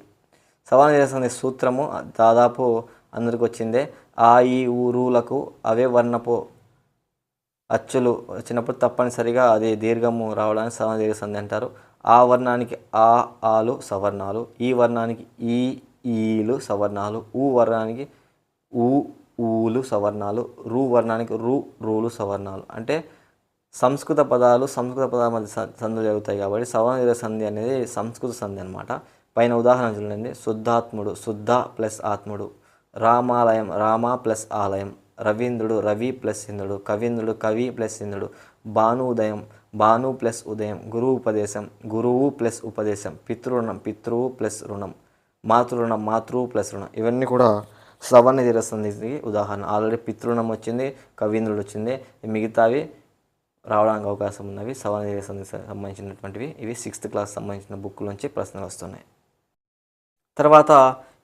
సవర్ణ దీర్ఘ సంధి సూత్రము దాదాపు అందరికి వచ్చిందే. ఆ ఈ ఊరులకు అవే వర్ణపు అచ్చులు వచ్చినప్పుడు తప్పనిసరిగా అది దీర్ఘము రావడానికి సవర్ణ దీర్ఘ సంధి అంటారు. ఆ వర్ణానికి ఆ ఆలు సవర్ణాలు, ఈ వర్ణానికి ఈ ఈలు సవర్ణాలు, ఊ వర్ణానికి ఊ ఊలు సవర్ణాలు, రూ వర్ణానికి రూలు సవర్ణాలు. అంటే సంస్కృత పదాలు సంస్కృత పదాల మధ్య సంధులు జరుగుతాయి కాబట్టి సవర్ణ దీర్ఘ సంధి అనేది సంస్కృత సంధి అనమాట. పైన ఉదాహరణ చూడండి. శుద్ధాత్ముడు, శుద్ధ ప్లస్ ఆత్ముడు. రామాలయం, రామ ప్లస్ ఆలయం. రవీంద్రుడు, రవి ప్లస్ ఇంద్రుడు. కవీంద్రుడు, కవి ప్లస్ ఇంద్రుడు. భానుదయం, భాను ప్లస్ ఉదయం. గురువు ఉపదేశం, గురువు ప్లస్ ఉపదేశం. పితృరుణం, పితృవు ప్లస్ రుణం. మాతృరుణం, మాతృవు ప్లస్ రుణం. ఇవన్నీ కూడా సవర్ణ దీర్ఘ సంధికి ఉదాహరణ. ఆల్రెడీ పితృణం వచ్చింది, కవీంద్రుడు వచ్చింది, మిగతావి రావడానికి అవకాశం ఉన్నవి సవర్ణ దీర్ఘ సంధికి సంబంధించినటువంటివి. ఇవి 6th క్లాస్ సంబంధించిన బుక్ నుంచి ప్రశ్నలు వస్తున్నాయి. తర్వాత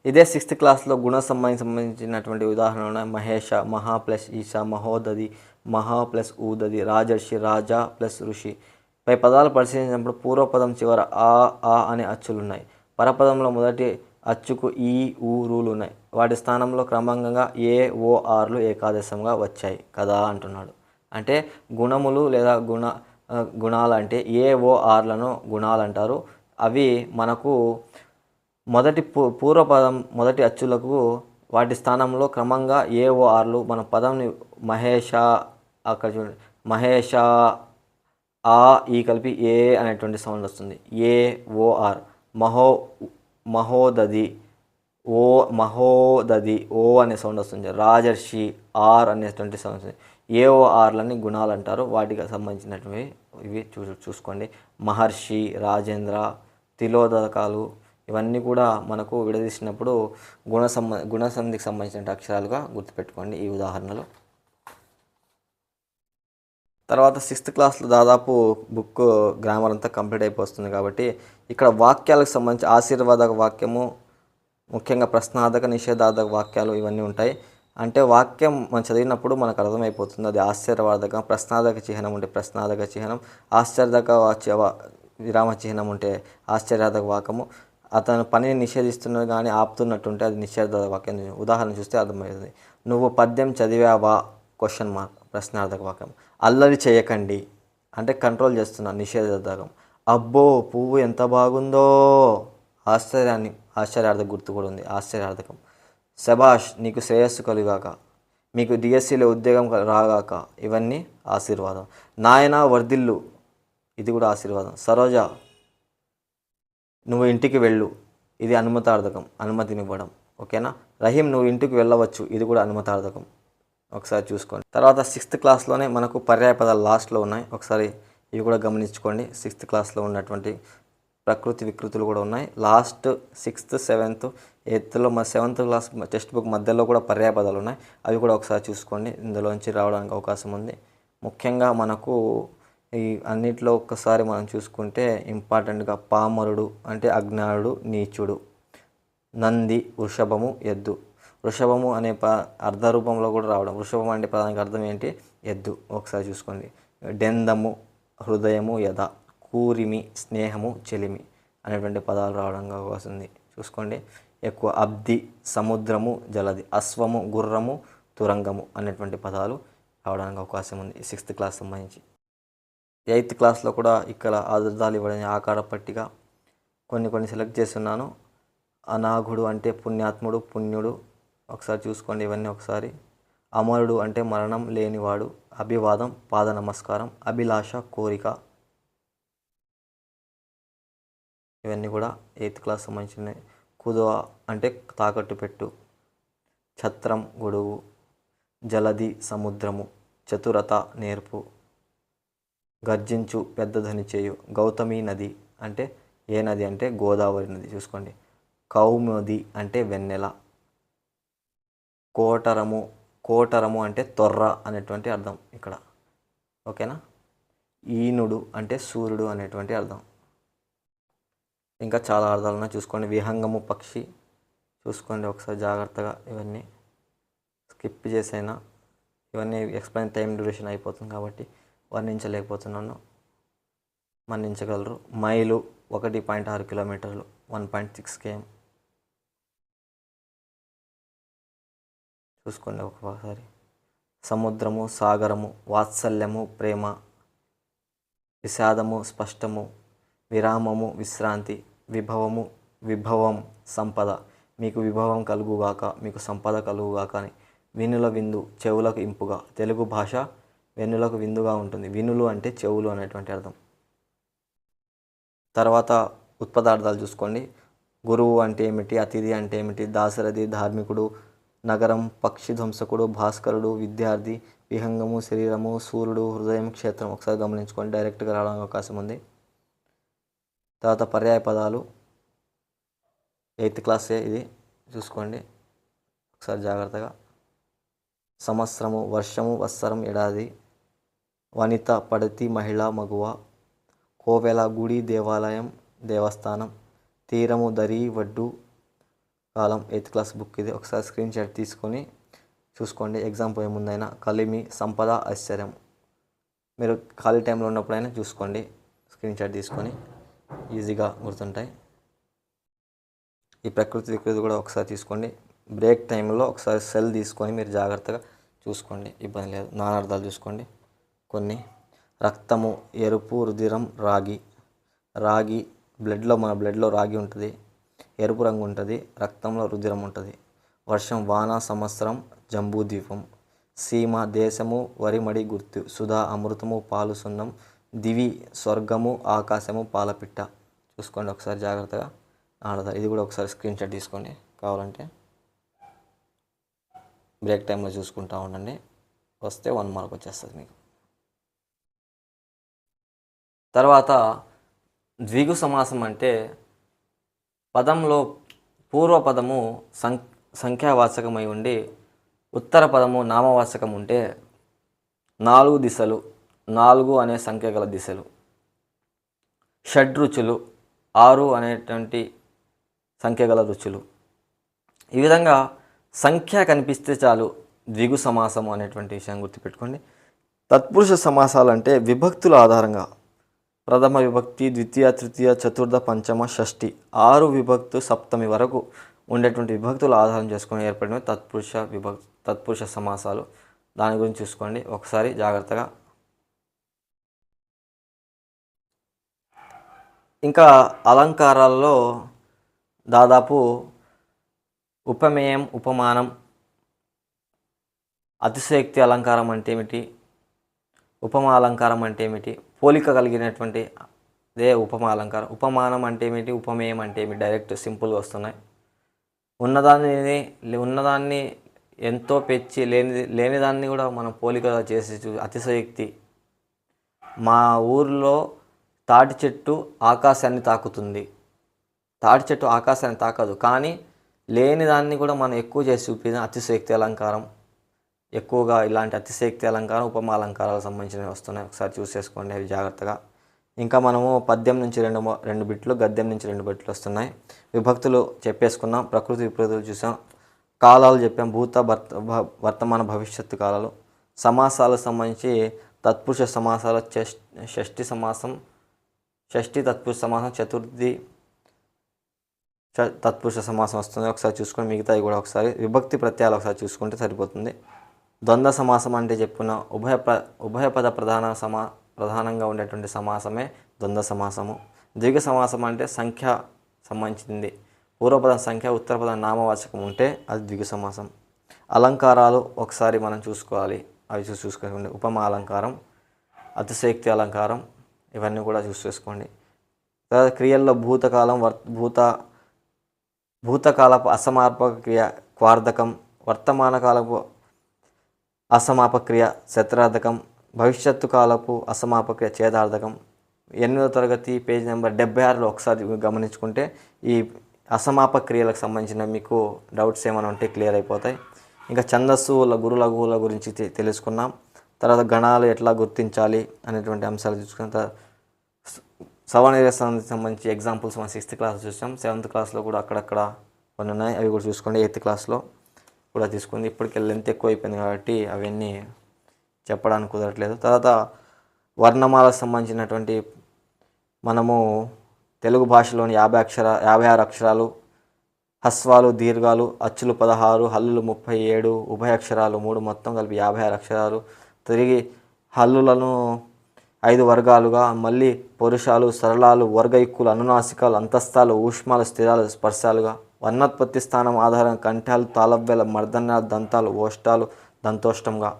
ఇదే 6th క్లాస్లో గుణ సంబంధించినటువంటి ఉదాహరణలు ఉన్నాయి. మహేష, మహా ప్లస్ ఈశ. మహోదది, మహా ప్లస్ ఊదది. రాజర్షి, రాజా ప్లస్ ఋషి. పై పదాలు పరిశీలించినప్పుడు పూర్వపదం చివర ఆ అనే అచ్చులు ఉన్నాయి. పరపదంలో మొదటి అచ్చుకు ఈ ఊ రూలు ఉన్నాయి. వాటి స్థానంలో క్రమంగా ఏ ఓ ఆర్లు ఏకాదశంగా వచ్చాయి కదా అంటున్నాడు. అంటే గుణములు లేదా గుణాలు అంటే ఏ ఓ ఆర్లను గుణాలు అంటారు. అవి మనకు మొదటి పూర్వపదం మొదటి అచ్చులకు వాటి స్థానంలో క్రమంగా ఏ ఓ ఆర్లు. మన పదంని మహేష, అక్కడ చూడండి మహేష, ఆ ఈ కలిపి ఏ అనేటువంటి సౌండ్ వస్తుంది. ఏ ఓ ఆర్. మహోదది, మహోదది ఓ అనే సౌండ్ వస్తుంది. రాజర్షి, ఆర్ అనేటువంటి సౌండ్ వస్తుంది. ఏఓఆర్లని గుణాలు అంటారు. వాటికి సంబంధించినవి ఇవి చూసుకోండి. మహర్షి, రాజేంద్ర, తిలోదకాలు ఇవన్నీ కూడా మనకు విడదీసినప్పుడు గుణసంధికి సంబంధించిన అక్షరాలుగా గుర్తుపెట్టుకోండి ఈ ఉదాహరణలో. తర్వాత 6th క్లాస్లో దాదాపు బుక్ గ్రామర్ అంతా కంప్లీట్ అయిపోతుంది కాబట్టి ఇక్కడ వాక్యాలకు సంబంధించి ఆశీర్వాదక వాక్యము, ముఖ్యంగా ప్రశ్నార్థక నిషేధార్థక వాక్యాలు ఇవన్నీ ఉంటాయి. అంటే వాక్యం మనం చదివినప్పుడు మనకు అర్థమైపోతుంది అది ఆశ్చర్యవాదక, ప్రశ్నార్థక చిహ్నం ఉంటే ప్రశ్నార్థక చిహ్నం, ఆశ్చర్యక విరామ చిహ్నం ఉంటే ఆశ్చర్యార్థక వాక్యము, అతను పనిని నిషేధిస్తున్నది కానీ ఆపుతున్నట్టుంటే అది నిషేధార్థక వాక్యం. ఉదాహరణ చూస్తే అర్థమవుతుంది. నువ్వు పద్యం చదివావా క్వశ్చన్ మార్క్ ప్రశ్నార్థక వాక్యం. అల్లరి చేయకండి అంటే కంట్రోల్ చేస్తున్నా నిషేధార్థకం. అబ్బో పువ్వు ఎంత బాగుందో ఆశ్చర్యార్థక గుర్తు కూడా ఉంది ఆశ్చర్యార్థకం. శబాష్ నీకు శ్రేయస్సు కలుగాక, మీకు డిఎస్సిలో ఉద్యోగం రాగాక, ఇవన్నీ ఆశీర్వాదం. నాయన వర్ధిల్లు ఇది కూడా ఆశీర్వాదం. సరోజ నువ్వు ఇంటికి వెళ్ళు ఇది అనుమతార్థకం, అనుమతినివ్వడం. ఓకేనా. రహీం నువ్వు ఇంటికి వెళ్ళవచ్చు ఇది కూడా అనుమతార్థకం. ఒకసారి చూసుకోండి. తర్వాత 6th క్లాస్లోనే మనకు పర్యాయ పదాలు లాస్ట్లో ఉన్నాయి. ఒకసారి ఇవి కూడా గమనించుకోండి. 6th క్లాస్లో ఉన్నటువంటి ప్రకృతి వికృతులు కూడా ఉన్నాయి. Last 6th, 7th, 8thలో 7th class text book మధ్యలో కూడా పర్యాయ పదాలు ఉన్నాయి. అవి కూడా ఒకసారి చూసుకోండి. ఇందులోంచి రావడానికి అవకాశం ఉంది. ముఖ్యంగా మనకు ఈ అన్నిట్లో ఒక్కసారి మనం చూసుకుంటే ఇంపార్టెంట్గా పామరుడు అంటే అజ్ఞానుడు, నీచుడు. నంది, వృషభము, ఎద్దు. వృషభము అనే అర్ధ రూపంలో కూడా రావడం. వృషభం అంటే పదానికి అర్థం ఏంటి? ఎద్దు. ఒకసారి చూసుకోండి. డెందము, హృదయము, యథ. కూరిమి, స్నేహము, చెలిమి అనేటువంటి పదాలు రావడానికి అవకాశం ఉంది. చూసుకోండి. ఎక్కువ అబ్ది, సముద్రము, జలది. అశ్వము, గుర్రము, తురంగము అనేటువంటి పదాలు రావడానికి అవకాశం ఉంది 6th క్లాస్ సంబంధించి. 8th క్లాస్లో కూడా ఇక్కడ అర్థాలు ఇవ్వడం ఆకార పట్టిక కొన్ని సెలెక్ట్ చేస్తున్నాను. అనాఘుడు అంటే పుణ్యాత్ముడు, పుణ్యుడు. ఒకసారి చూసుకోండి ఇవన్నీ ఒకసారి. అమరుడు అంటే మరణం లేనివాడు. అభివాదం, పాద నమస్కారం. అభిలాష, కోరిక. ఇవన్నీ కూడా 8th క్లాస్ సంబంధించినవి. కుదువ అంటే తాకట్టు పెట్టు. ఛత్రం, గొడుగు. జలది, సముద్రము. చతురత, నేర్పు. గర్జించు, పెద్ద ధ్వని చేయు. గౌతమి నది అంటే ఏ నది అంటే గోదావరి నది. చూసుకోండి. కౌముది అంటే వెన్నెల. కోటరము అంటే తొర్ర అనేటువంటి అర్థం ఇక్కడ. ఓకేనా. ఈనుడు అంటే సూర్యుడు అనేటువంటి అర్థం. ఇంకా చాలా అర్థాలు ఉన్నాయి చూసుకోండి. విహంగము, పక్షి. చూసుకోండి ఒకసారి జాగ్రత్తగా. ఇవన్నీ స్కిప్ చేసైనా ఇవన్నీ ఎక్స్ప్లెయిన్ టైం డ్యూరేషన్ అయిపోతుంది కాబట్టి వర్ణించలేకపోతున్నాను. మన్నించగలరు. మైలు 1.6 కిలోమీటర్లు 1.6 km. చూసుకోండి ఒకసారి. సముద్రము, సాగరము. వాత్సల్యము, ప్రేమ. విషాదము, స్పష్టము. విరామము, విశ్రాంతి. విభవం, సంపద. మీకు విభవం కలుగుగాక, మీకు సంపద కలుగుగాక అని. వినుల విందు, చెవులకు ఇంపుగా. తెలుగు భాష వెన్నులకు విందుగా ఉంటుంది. వినులు అంటే చెవులు అనేటువంటి అర్థం. తర్వాత ఉత్పదార్థాలు చూసుకోండి. గురువు అంటే ఏమిటి? అతిథి అంటే ఏమిటి? దాశరథి, ధార్మికుడు. నగరం, పక్షి ధ్వంసకుడు. భాస్కరుడు, విద్యార్థి. విహంగము, శరీరము. సూర్యుడు, హృదయం, క్షేత్రం. ఒకసారి గమనించుకోండి. డైరెక్ట్గా రావడానికి అవకాశం ఉంది. తర్వాత పర్యాయ పదాలు 8th క్లాసే ఇది. చూసుకోండి ఒకసారి జాగ్రత్తగా. సంవత్సరము, వర్షము, వత్సరం, ఏడాది. వనిత, పడతి, మహిళ, మగువ. కోవెల, గుడి, దేవాలయం, దేవస్థానం. తీరము, దరి, వడ్డు, కాలం. 8th క్లాస్ బుక్ ఇది. ఒకసారి స్క్రీన్ షాట్ తీసుకొని చూసుకోండి ఎగ్జామ్ పోయే ముందైనా. కలిమి, సంపద, ఐశ్వర్యం. మీరు ఖాళీ టైంలో ఉన్నప్పుడైనా చూసుకోండి స్క్రీన్ షాట్ తీసుకొని, ఈజీగా గుర్తుంటాయి. ఈ ప్రకృతి వికృతి కూడా ఒకసారి తీసుకోండి. బ్రేక్ టైంలో ఒకసారి సెల్ తీసుకొని మీరు జాగ్రత్తగా చూసుకోండి, ఇబ్బంది లేదు. నానార్థాలు చూసుకోండి కొన్ని. రక్తము, ఎరుపు, రుధిరం, రాగి. రాగి మన బ్లడ్లో రాగి ఉంటుంది, ఎరుపు రంగు ఉంటుంది. రక్తంలో రుధిరం ఉంటుంది. వర్షం, వాన, సంవత్సరం, జంబూద్వీపం. సీమ, దేశము, వరిమడి, గుర్తు. సుధా, అమృతము, పాలు, సున్నం. దివి, స్వర్గము, ఆకాశము, పాలపిట్ట. చూసుకోండి ఒకసారి జాగ్రత్తగా. ఆడదా ఇది కూడా ఒకసారి స్క్రీన్ షాట్ తీసుకోండి కావాలంటే. బ్రేక్ టైంలో చూసుకుంటూ ఉండండి. వస్తే 1 మార్క్ వచ్చేస్తుంది మీకు. తర్వాత ద్విగు సమాసం అంటే పదంలో పూర్వ పదము సంఖ్యావాచకమై ఉండి ఉత్తర పదము నామవాచకం ఉంటే 4 దిశలు, 4 అనే సంఖ్య గల దిశలు, షడ్రుచులు 6 అనేటువంటి సంఖ్య గల రుచులు. ఈ విధంగా సంఖ్య కనిపిస్తే చాలు ద్విగు సమాసము అనేటువంటి విషయం గుర్తుపెట్టుకోండి. తత్పురుష సమాసాలు అంటే విభక్తుల ఆధారంగా ప్రథమ విభక్తి, ద్వితీయ, తృతీయ, చతుర్థ, పంచమ, షష్ఠి 6 విభక్తు సప్తమి వరకు ఉండేటువంటి విభక్తుల ఆధారం చేసుకొని ఏర్పడిన తత్పురుష సమాసాలు. దాని గురించి చూసుకోండి ఒకసారి జాగ్రత్తగా. ఇంకా అలంకారాల్లో దాదాపు ఉపమేయం, ఉపమానం, అతిశయోక్తి అలంకారం అంటే ఏమిటి, ఉపమా అలంకారం అంటే ఏమిటి, పోలిక కలిగినటువంటి అదే ఉపమా అలంకారం. ఉపమానం అంటే ఏమిటి, ఉపమేయం అంటే ఏమిటి, డైరెక్ట్ సింపుల్గా వస్తున్నాయి. ఉన్నదాన్ని ఎంతో పెంచి లేనిదాన్ని కూడా మనం పోలిక చేసి అతిశయోక్తి. మా ఊరిలో తాటి చెట్టు ఆకాశాన్ని తాకుతుంది. తాటి చెట్టు ఆకాశాన్ని తాకదు, కానీ లేనిదాన్ని కూడా మనం ఎక్కువ చేసి చూపించిన అతిశయోక్తి అలంకారం. ఎక్కువగా ఇలాంటి అతిశయోక్తి అలంకారం, ఉపమా అలంకారాలకు సంబంధించినవి వస్తున్నాయి. ఒకసారి చూసేసుకోండి అవి జాగ్రత్తగా. ఇంకా మనము పద్యం నుంచి రెండు బిట్లు, గద్యం నుంచి 2 బిట్లు వస్తున్నాయి. విభక్తులు చెప్పేసుకున్నాం, ప్రకృతి విపరీతులు చూసాం, కాలాలు చెప్పాం, భూత వర్తమాన భవిష్యత్తు కాలాలు. సమాసాలకు సంబంధించి తత్పురుష సమాసాలు షష్ఠి సమాసం, షష్ఠి తత్పురుష సమాసం, చతుర్థి తత్పురుష సమాసం వస్తుంది. ఒకసారి చూసుకొని మిగతాయి కూడా ఒకసారి విభక్తి ప్రత్యయాలు ఒకసారి చూసుకుంటే సరిపోతుంది. ద్వంద్వ సమాసం అంటే చెప్పుకున్న ఉభయపద ప్రధానంగా ఉండేటువంటి సమాసమే ద్వంద్వ సమాసము. ద్విగు సమాసం అంటే సంఖ్య సంబంధించింది, పూర్వపదం సంఖ్య, ఉత్తరపదం నామవాచకం ఉంటే అది ద్విగు సమాసం. అలంకారాలు ఒకసారి మనం చూసుకోవాలి, అవి చూసుకోండి. ఉపమా అలంకారం, అతిశయోక్తి అలంకారం, ఇవన్నీ కూడా చూసేసుకోండి. తర్వాత క్రియల్లో భూతకాలం, భూతకాలపు అసమాపక క్రియ క్వార్ధకం, వర్తమాన కాలపు అసమాపక క్రియ శత్రార్థకం, భవిష్యత్తు కాలపు అసమాపక క్రియ ఛేదార్థకం. 8వ తరగతి పేజ్ నెంబర్ 76లో ఒకసారి గమనించుకుంటే ఈ అసమాపక క్రియలకు సంబంధించిన మీకు డౌట్స్ ఏమైనా ఉంటే క్లియర్ అయిపోతాయి. ఇంకా ఛందస్సు గురు లఘువుల గురించి తెలుసుకున్నాం. తర్వాత గణాలు ఎట్లా గుర్తించాలి అనేటువంటి అంశాలు చూసుకున్న తర్వాత సవర్ణీరసానికి సంబంధించి ఎగ్జాంపుల్స్ మనం 6th క్లాస్ చూసాం. 7th క్లాస్లో కూడా అక్కడక్కడ కొన్ని ఉన్నాయి, అవి కూడా చూసుకోండి. 8th క్లాస్లో కూడా తీసుకుంది. ఇప్పటికి లెంత్ ఎక్కువ అయిపోయింది కాబట్టి అవన్నీ చెప్పడానికి కుదరట్లేదు. తర్వాత వర్ణమాలకు సంబంధించినటువంటి మనము తెలుగు భాషలోని 56 అక్షరాలు, హస్వాలు, దీర్ఘాలు, అచ్చులు 16, హల్లులు 37, ఉభయ అక్షరాలు 3, మొత్తం కలిపి 56 అక్షరాలు. తిరిగి హల్లులను 5 వర్గాలుగా, మళ్ళీ పౌరుషాలు, సరళాలు, వర్గయుక్కులు, అనునాసికాలు, అంతస్తాలు, ఊష్మాలు, స్థిరాలు, స్పర్శాలుగా. వర్ణోత్పత్తి స్థానం ఆధారంగా కంఠాలు, తాళవ్యాల, మర్దనాలు, దంతాలు, ఓష్టాలు, దంతోష్టంగా.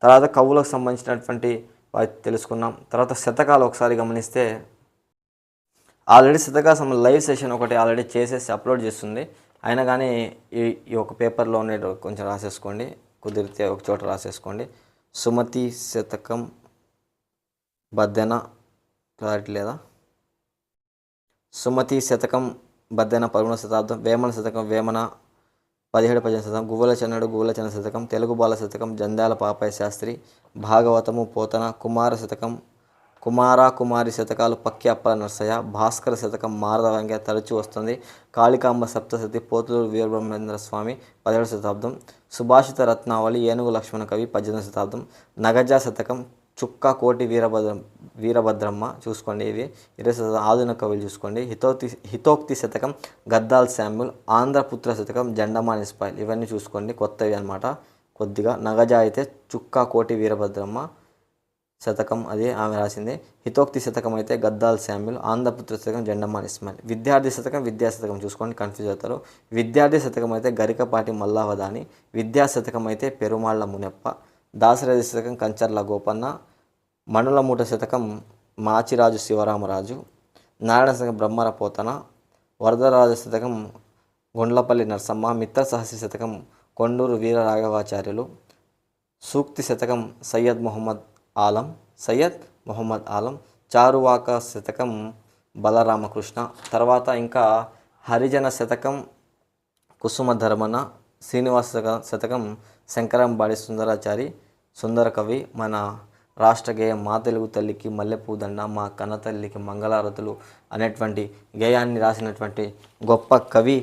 తర్వాత కవులకు సంబంధించినటువంటి తెలుసుకున్నాం. తర్వాత శతకాలు ఒకసారి గమనిస్తే ఆల్రెడీ శతకాల లైవ్ సెషన్ ఒకటి ఆల్రెడీ చేసేసి అప్లోడ్ చేస్తుంది. అయినా కానీ ఈ ఒక పేపర్లోనే కొంచెం రాసేసుకోండి, కుదిరితే ఒక చోట రాసేసుకోండి. సుమతి శతకం బద్దెన, క్లారిటీ లేదా, సుమతి శతకం బద్దెన 11వ శతాబ్దం, వేమన శతకం వేమన 17-18 శతకం, గువ్వల చెన్న శతకం, తెలుగు బాల శతకం జంధ్యాల పాపయ్య శాస్త్రి, భాగవతము పోతన, కుమార శతకం కుమారి శతకాలు పక్కి అప్పల నర్సయ్య, భాస్కర శతకం మారద వెంకయ్య తరచూ వస్తుంది, కాళికాంబ సప్తశతి పోతులూరు వీరబ్రహ్మేంద్ర స్వామి 17వ శతాబ్దం, సుభాషిత రత్నావళి ఏనుగు లక్ష్మణ కవి 18వ శతాబ్దం, నగజ శతకం చుక్క కోటి వీరభద్రమ్మ చూసుకోండి, ఇది 20వ శతాబ్దం. ఆధునిక కవులు చూసుకోండి. హితోక్తి శతకం గద్దాల్ శామ్యుల్, ఆంధ్రపుత్ర శతకం జెండమాని ఇస్మాయిల్, ఇవన్నీ చూసుకోండి, కొత్తవి అనమాట కొద్దిగా. నగజ అయితే చుక్క కోటి వీరభద్రమ్మ శతకం, అది ఆమె రాసింది. హితోక్తి శతకం అయితే గద్దాల్ శామ్యుల్, ఆంధ్రపుత్ర శతకం జెండమాని ఇస్మాయిల్. విద్యార్థి శతకం విద్యా శతకం చూసుకోండి, కన్ఫ్యూజ్ అవుతారు. విద్యార్థి శతకం అయితే గరికపాటి మల్లావదాని, విద్యా శతకం అయితే పెరుమాళ్ల మునెప్ప, దాశరథి శతకం కంచర్ల గోపన్న, మండలమూట శతకం మాచిరాజు శివరామరాజు, నారాయణ శతకం బ్రహ్మర పోతన, వరదరాజ శతకం గుండ్లపల్లి నరసమ్మ, మిత్ర సహస్ర శతకం కొండూరు వీర రాఘవాచార్యులు, సూక్తి శతకం సయ్యద్ మొహమ్మద్ ఆలం, చారువాక శతకం బలరామకృష్ణ, తర్వాత ఇంకా హరిజన శతకం కుసుమధర్మన, శ్రీనివాస శతకం శంకరంబాడి సుందరాచారి, సుందర కవి, మన రాష్ట్ర గేయం మా తెలుగు తల్లికి మల్లెపూదండ మా కన్న తల్లికి మంగళారతులు అనేటువంటి గేయాన్ని రాసినటువంటి గొప్ప కవి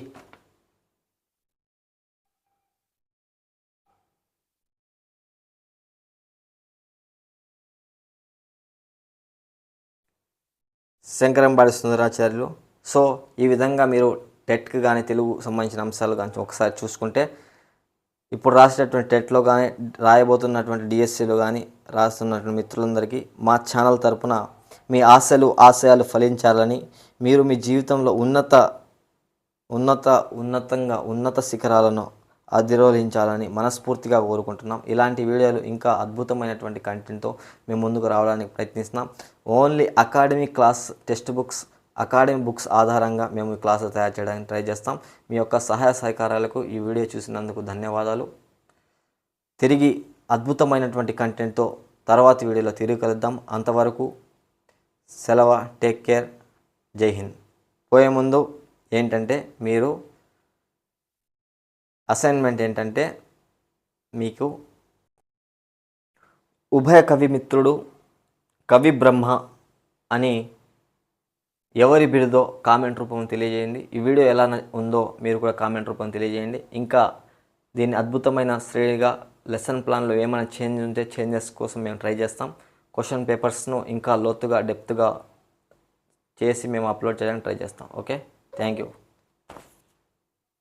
శంకరంబాడి సుందరాచార్యులు. సో ఈ విధంగా మీరు టెట్కి కానీ తెలుగు సంబంధించిన అంశాలు కానీ ఒకసారి చూసుకుంటే ఇప్పుడు రాసేటటువంటి టెట్లో కానీ రాయబోతున్నటువంటి డిఎస్సిలో కానీ రాస్తున్నటువంటి మిత్రులందరికీ మా ఛానల్ తరపున మీ ఆశయాలు ఫలించాలని, మీరు మీ జీవితంలో ఉన్నత శిఖరాలను అధిరోహించాలని మనస్ఫూర్తిగా కోరుకుంటున్నాం. ఇలాంటి వీడియోలు ఇంకా అద్భుతమైనటువంటి కంటెంట్తో మేము ముందుకు రావడానికి ప్రయత్నిస్తున్నాం. Only academic class text books, academic books ఆధారంగా మేము ఈ క్లాసులు తయారు చేయడానికి ట్రై చేస్తాం. మీ యొక్క సహాయ సహకారాలకు ఈ వీడియో చూసినందుకు ధన్యవాదాలు. తిరిగి అద్భుతమైనటువంటి కంటెంట్తో తర్వాతి వీడియోలో తిరిగి కలుద్దాం. అంతవరకు సెలవు. Take care. జై హింద్. పోయే ముందు ఏంటంటే మీరు అసైన్మెంట్ ఏంటంటే మీకు ఉభయ కవి మిత్రుడు, కవి బ్రహ్మ అని ఎవరి బిరుదో కామెంట్ రూపంలో తెలియజేయండి. ఈ వీడియో ఎలా ఉందో మీరు కూడా కామెంట్ రూపంలో తెలియజేయండి. ఇంకా దీన్ని అద్భుతమైన శ్రేణిగా లెసన్ ప్లాన్లో ఏమైనా చేంజ్ ఉంటే చేంజెస్ కోసం మేము ట్రై చేస్తాం. క్వశ్చన్ పేపర్స్ను ఇంకా లోతుగా డెప్త్గా చేసి మేము అప్లోడ్ చేయడానికి ట్రై చేస్తాం. Okay, thank you.